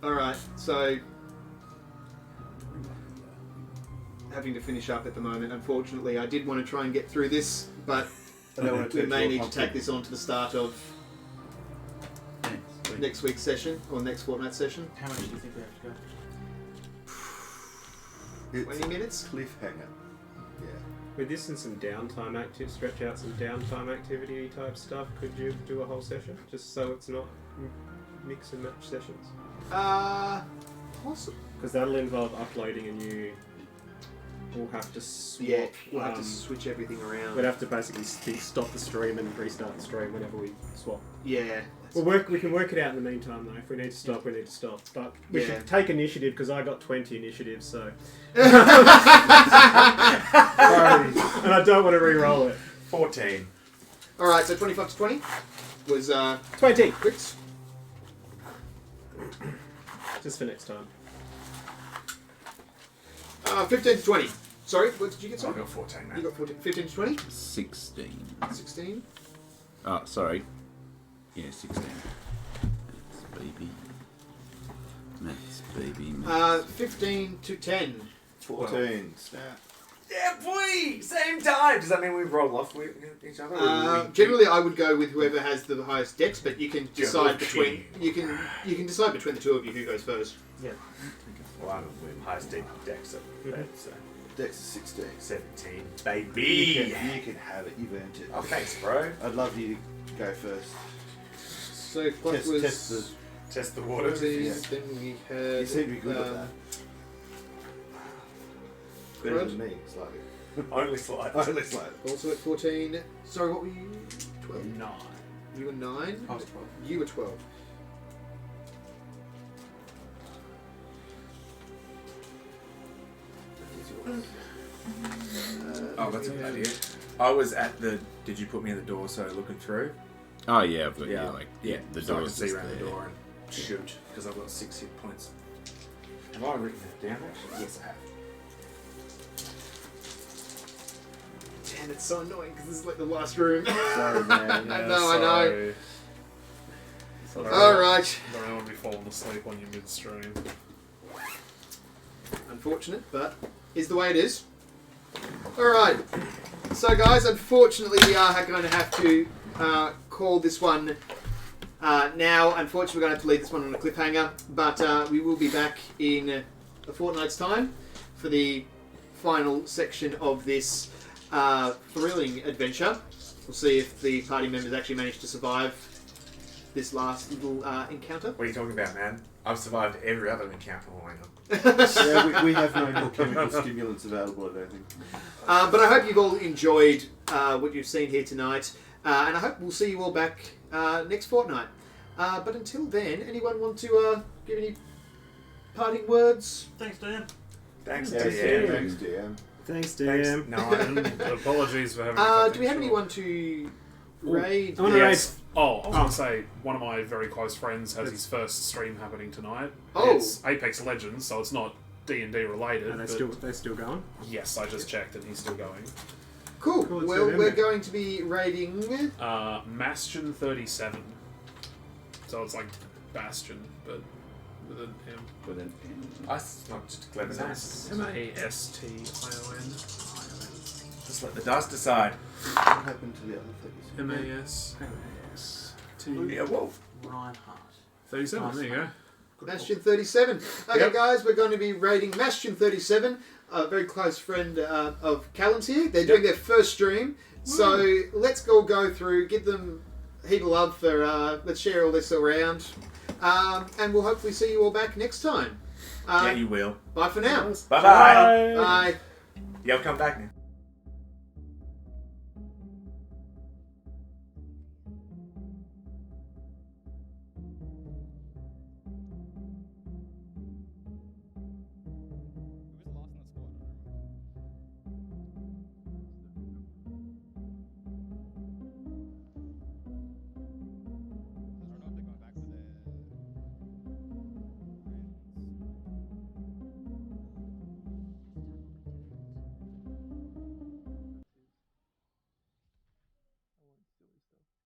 All right. So having to finish up at the moment. Unfortunately, I did want to try and get through this, but I don't want to we turn may a need to pumpkin. take this on to the start of it. next week's session or next fortnight session. How much do you think we have to go? It's 20 minutes. cliffhanger. Yeah. With this and some downtime stretch out some downtime activity type stuff, could you do a whole session just so it's not mix and match sessions? Possible. Because that'll involve uploading a new. We'll have to swap. Yeah, we'll have to switch everything around. We'd have to basically stop the stream and restart the stream whenever we swap. Yeah. We can work it out in the meantime though. If we need to stop, we need to stop. But we Yeah. should take initiative because I got 20 initiatives, so. And I don't want to re-roll it. 14. All right. So 25 to 20 was 20! Crits. Just for next time. 15 to 20. Sorry, what did you get? I Sorry? got 14, You man. got 14, 15 to 20? 16. 16. Oh, sorry. Yeah, 16. Maths, baby. Maths, baby. Maths. 15 to 10. 14. Snap. Yeah, boy! Same time! Does that mean we roll off with each other? Generally, I would go with whoever has the highest dex, but you can decide okay. between you can decide between the two of you who goes first. Well, I'm highest dex at so Dex is 16. 17. You Baby! you can have it. You've earned it. Oh, thanks, bro. I'd love you to go first. So what was Test the. Test the waters. 14, Yeah. then we had You seem to be good at that. Better Fred? than me, slightly. Only slide. Only slightly. also at 14. Sorry, what were you? 12. 9. You were 9. I was 12. You were 12. Oh, that's a good idea. I was at the. Did you put me in the door so looking through? Oh, yeah, I've got Yeah. you, like, yeah, the so I can door's see just around the there. door and shoot because I've got 6 hit points. Have I written that down actually? Yes, I have. Damn, it's so annoying because this is like the last room. Sorry, man. I know, I know. Sorry. Alright. Don't want to be falling asleep on your midstream. Unfortunate, but is the way it is. Alright. So, guys, unfortunately, we are going to have to call this one now. Unfortunately, we're going to have to leave this one on a cliffhanger, but we will be back in a fortnight's time for the final section of this thrilling adventure. We'll see if the party members actually manage to survive this last little encounter. What are you talking about, man? I've survived every other encounter. Oh, hang on. Yeah, we have no more chemical stimulants available, I don't think. But I hope you've all enjoyed what you've seen here tonight, and I hope we'll see you all back next fortnight. But until then, anyone want to give any parting words? Thanks, Dan. Thanks, Thanks, DM. Thanks, DM. Thanks, Thanks. DM. No, I didn't. Apologies for having. Do we have anyone to raid? I want to Yes. Oh, I was Oh. going to say, one of my very close friends has his first stream happening tonight. Oh. It's Apex Legends, so it's not D&D related. Are they but they're still going? yes, I just checked and he's still going. Cool. Cool, it's Well, good, we're isn't it? going to be raiding. Bastion 37. So it's like Bastion, but with an M. With an I'm just clever. Nice. Mastion. Just let the dust decide. What happened to the other things? MAST. Yeah, wolf. Reinhardt. 37, there you go. Bastion 37. Okay, Yep. guys, we're going to be raiding Bastion 37. A very close friend of Callan's here. They're doing their first stream. So let's go through, give them a heap of love for, let's share all this around. And we'll hopefully see you all back next time. Yeah, you will. Bye for now. Bye bye. Bye. Yeah, I'll come back now. Who was the last in the squad? I don't remember. I don't know if they're going back for their I want silly stuff. Yeah.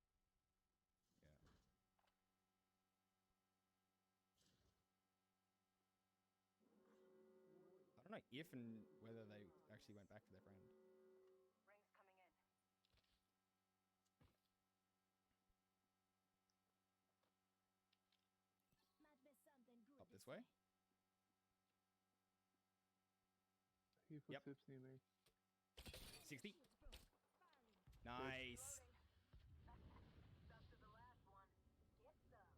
I don't know if and whether they actually went back for their friend. Rings coming in. Up this way? He footsteps near me. 60. Nice. Stuck to the last one. Get some. Fuck.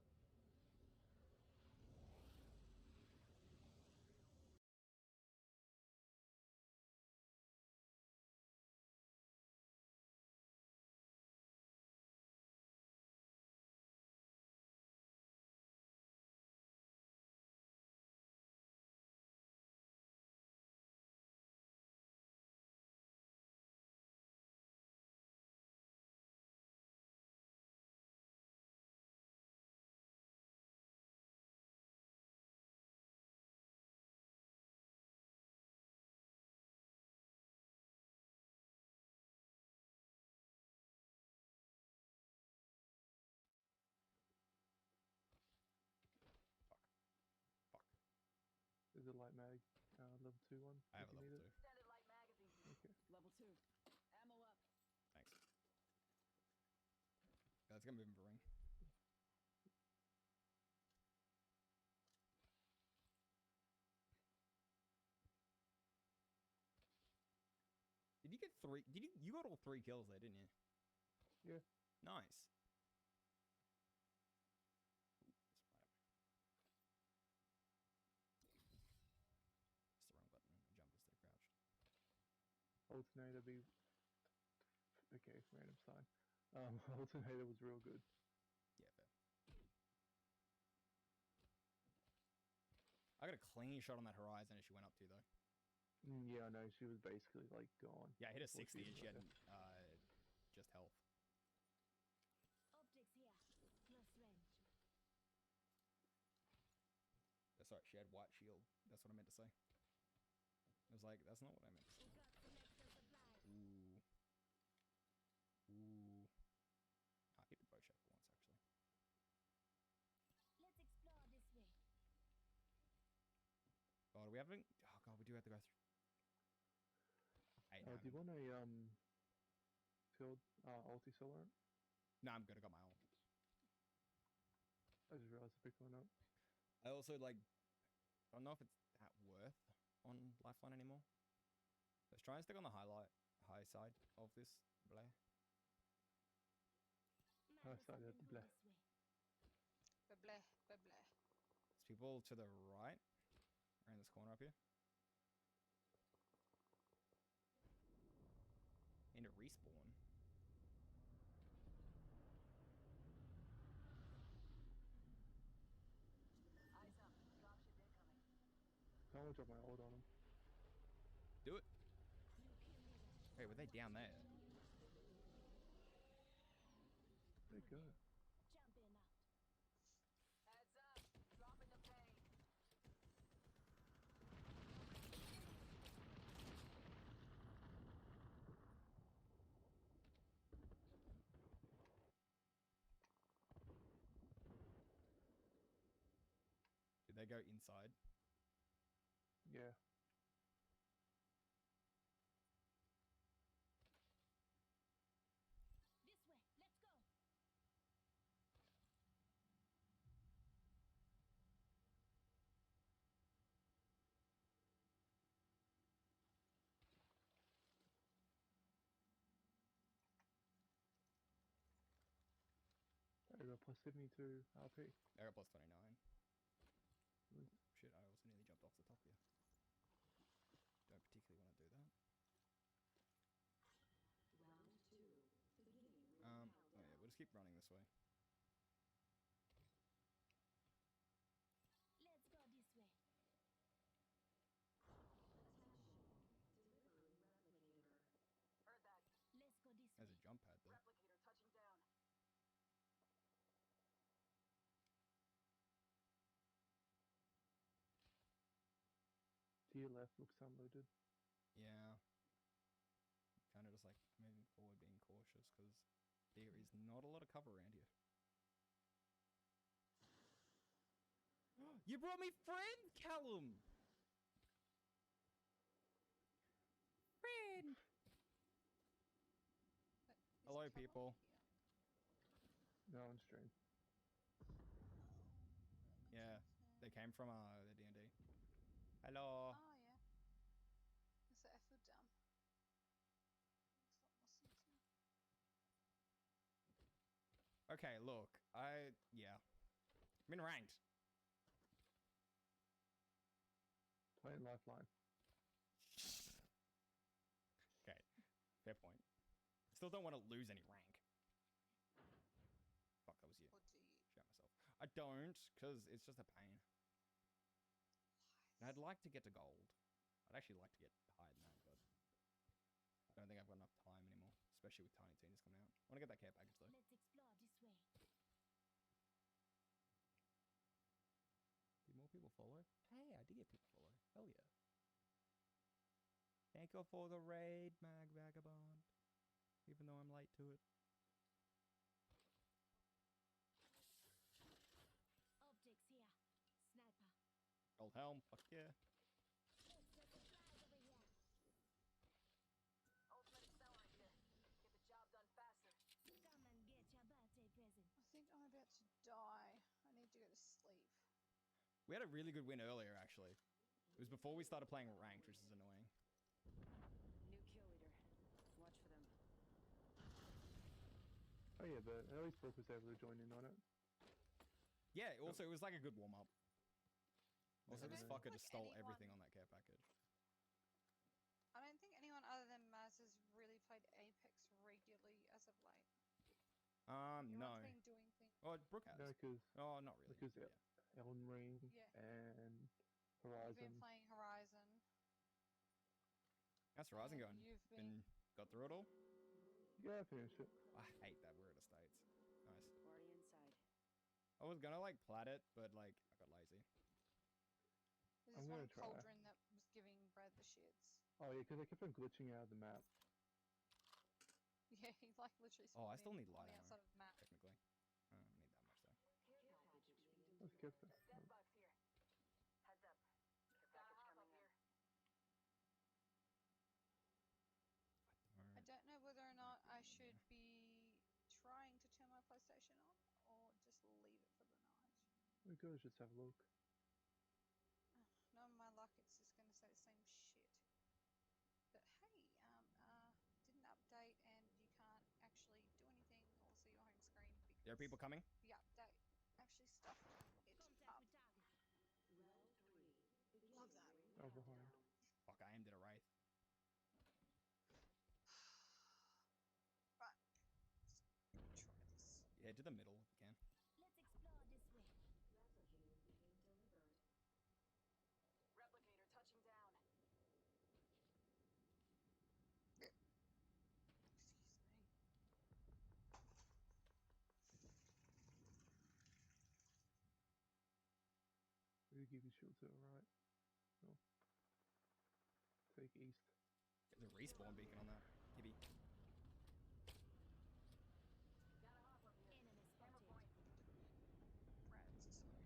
There's a light mag, level 2 one. I have if a you level need 2. it. Extended light magazine. Okay. Level 2. Ammo up. Thanks. Yeah, let's go move him for ring. Did you get 3? You got all 3 kills there, didn't you? Yeah. Nice. It's the wrong button. I jumped instead of crouched. Alternator be. Okay, random sign. Alternator was real good. Yeah, fair. I got a clean shot on that horizon as she went up to, though. Yeah, I know. She was basically like gone. Yeah, I hit a before 60 and even she got had there. just health. Optics here. Close range. Sorry, she had white shield. That's what I meant to say. I was like, that's not what I meant to say. Ooh. Ooh. I'll keep the bow shot for once, actually. Let's explore this way. God, we haven't. Oh god, we do have to go through. Do you want a field ulti solar? No, I'm good. I got my ult. I just realized I picked one up. I also like. I don't know if it's that worth on Lifeline anymore. Let's try and stick on the high side of this Blair. High side of the Blair. Blah, blah, blah. There's people to the right, around this corner up here. Need to respawn. Eyes up. Dropship incoming. I want to drop my ult on him. Do it. Wait, were they down there? Where'd they go? Jumping out. Heads up. Dropping the pain. Did they go inside? Yeah. This way. Let's go. I got plus 72 RP. I got plus 29. Mm. Shit, I also nearly jumped off the just keep running this way. Let's go this way. Heard that. Let's go this There's a way. jump pad there. Replicator touching down. To your left looks unlooted. Yeah. Kind of just like moving forward, being cautious, because there is not a lot of cover around here. You brought me friend, Callum! Friend! Hello, people. No on stream. Yeah, they came from the D&D. Hello. Oh yeah. Is the effort down? Makes a lot more sense now. Okay, look, yeah. I'm in ranked. Playing Lifeline. Okay, fair point. Still don't want to lose any rank. Fuck, that was you. Or do you? Shout myself. I don't, because it's just a pain. And I'd like to get to gold. I'd actually like to get higher than that, but I don't think I've got enough time anymore, especially with Tiny Tina's coming out. I want to get that care package though. Let's explore this way. Did more people follow? Hey, I did get people follow. Hell yeah. Thank you for the raid, Mag Vagabond. Even though I'm late to it. Objects here. Sniper. Gold helm, fuck yeah. Ultimate accelerator. Get the job done faster. Come and get your birthday present. I think I'm about to die. I need to go to sleep. We had a really good win earlier, actually. It was before we started playing ranked, which is annoying. New kill leader. Watch for them. Oh yeah, but at least Brooke was able to join in on it. Yeah, also, it was like a good warm-up. Also, I this don't fucker think just stole anyone- everything on that care package. I don't think anyone other than Maz has really played Apex regularly as of late. Everyone's No. been doing things. Oh, Brooke has. No, because Oh, not really. because Yeah. Elden Ring Yeah. and You've been Horizon. playing Horizon. How's Horizon and going? You've Been got through it all? Yeah, I finished it. I hate that we're at the States. Nice. Already inside. I was gonna like plat it, but like I got lazy. This I'm is gonna one try. cauldron that was giving Brad the shits. Oh yeah, because I kept on glitching out of the map. Yeah, he like literally. Oh, I spawned still in need on light the ammo, outside of the map. technically. I don't need that much though. Let's get that. Death box here. Heads up. Care package coming in. I don't know whether or not I should be trying to turn my PlayStation on or just leave it for the night. We could just have a look. No, my luck, it's just going to say the same shit. But hey, didn't update and you can't actually do anything or see your home screen because There are people coming? the update actually stuffed it up. Love that. Oh, behind. Fuck, I aimed at a wraith. Right. Let's try this. Yeah, to the middle if you can. Let's explore this way. Replicator touching down. Excuse me. We give you shield to the right. No. Take east. There's a respawn beacon on that. Gibby. Gotta hop up here. Enemy Camera spotted. point. Brad's this way.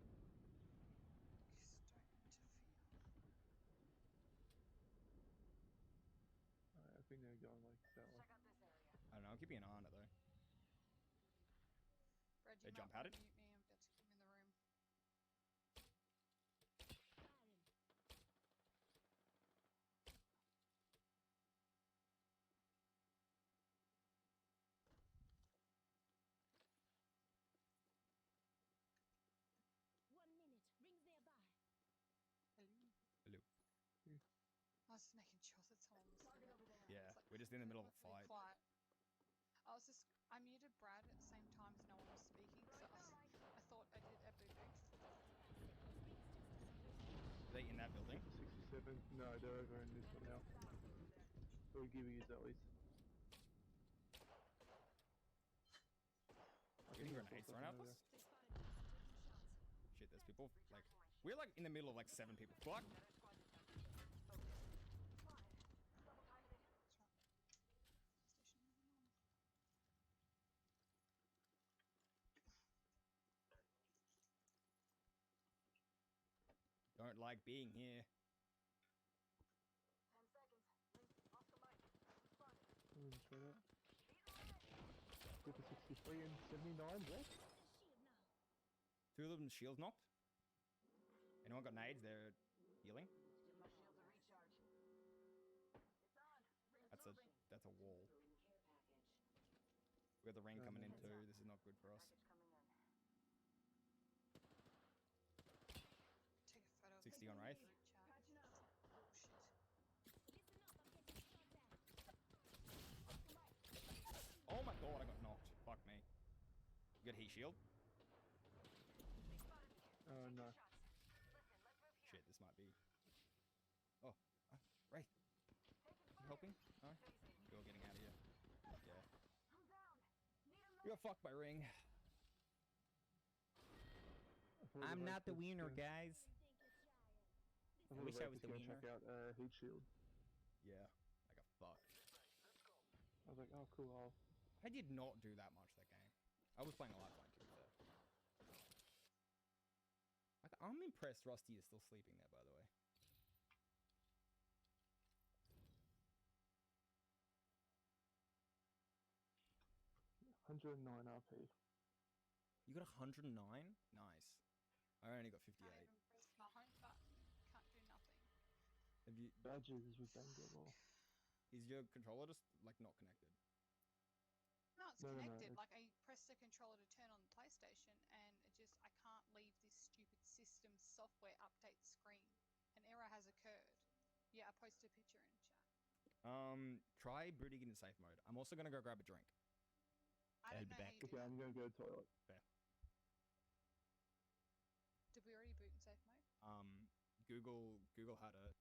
Just don't interfere. I think they're going like that way. Check out this area. I don't know, I'm keeping an eye on it though. Brad, They you jump might at wanna it? mute me. I'm about to come in the room. Firing. One minute. Rings nearby. Hello. Hello. I was just making sure that someone was there. Yeah, It's like, we're just in the middle of a really fight. quiet. I muted Brad at the same time as no one was speaking, so I thought I did a boo-boo. Are they in that building? 67. No, they're over in this one now. We're giving you Zellies. Getting grenades thrown at us? Shit, there's people, like... We're, like, in the middle of, like, 7 people. Fuck! Don't like being here. 10 seconds. Link off the mic. Responding. Let me try that. Good for 63 and 79 left. 2 of them shield knocked. Anyone got nades? They're healing. My shields are recharged. It's on. That's a wall. We got the rain coming in too. This is not good for us. Take a photo. 60 on Wraith. Oh shit. Oh my god, I got knocked. Fuck me. You got heat shield? Oh no. Shit, this might be... Oh, Wraith. You helping? No? You're getting out of here. Fuck yeah. You got fucked by ring. I'm not the winner, guys. I wish I was the winner. Check out heat shield. Yeah, like a fuck. I was like, oh cool. I did not do that much that game. I was playing a lifeline too, so. Like, I'm impressed Rusty is still sleeping there, by the way. $109 RP. You got 109? Nice. I only got 58. Can't even press nothing, but can't do nothing. Have you... Badges with Bangalore. Is your controller just, like, not connected? No, it's connected. Like, I pressed the controller to turn on the PlayStation, and it just, I can't leave this stupid system software update screen. An error has occurred. Yeah, I posted a picture in chat. Try booting in safe mode. I'm also gonna go grab a drink. I don't know how you do Okay, that. I'm gonna go to the toilet. Fair. Did we already boot in safe mode? Google how to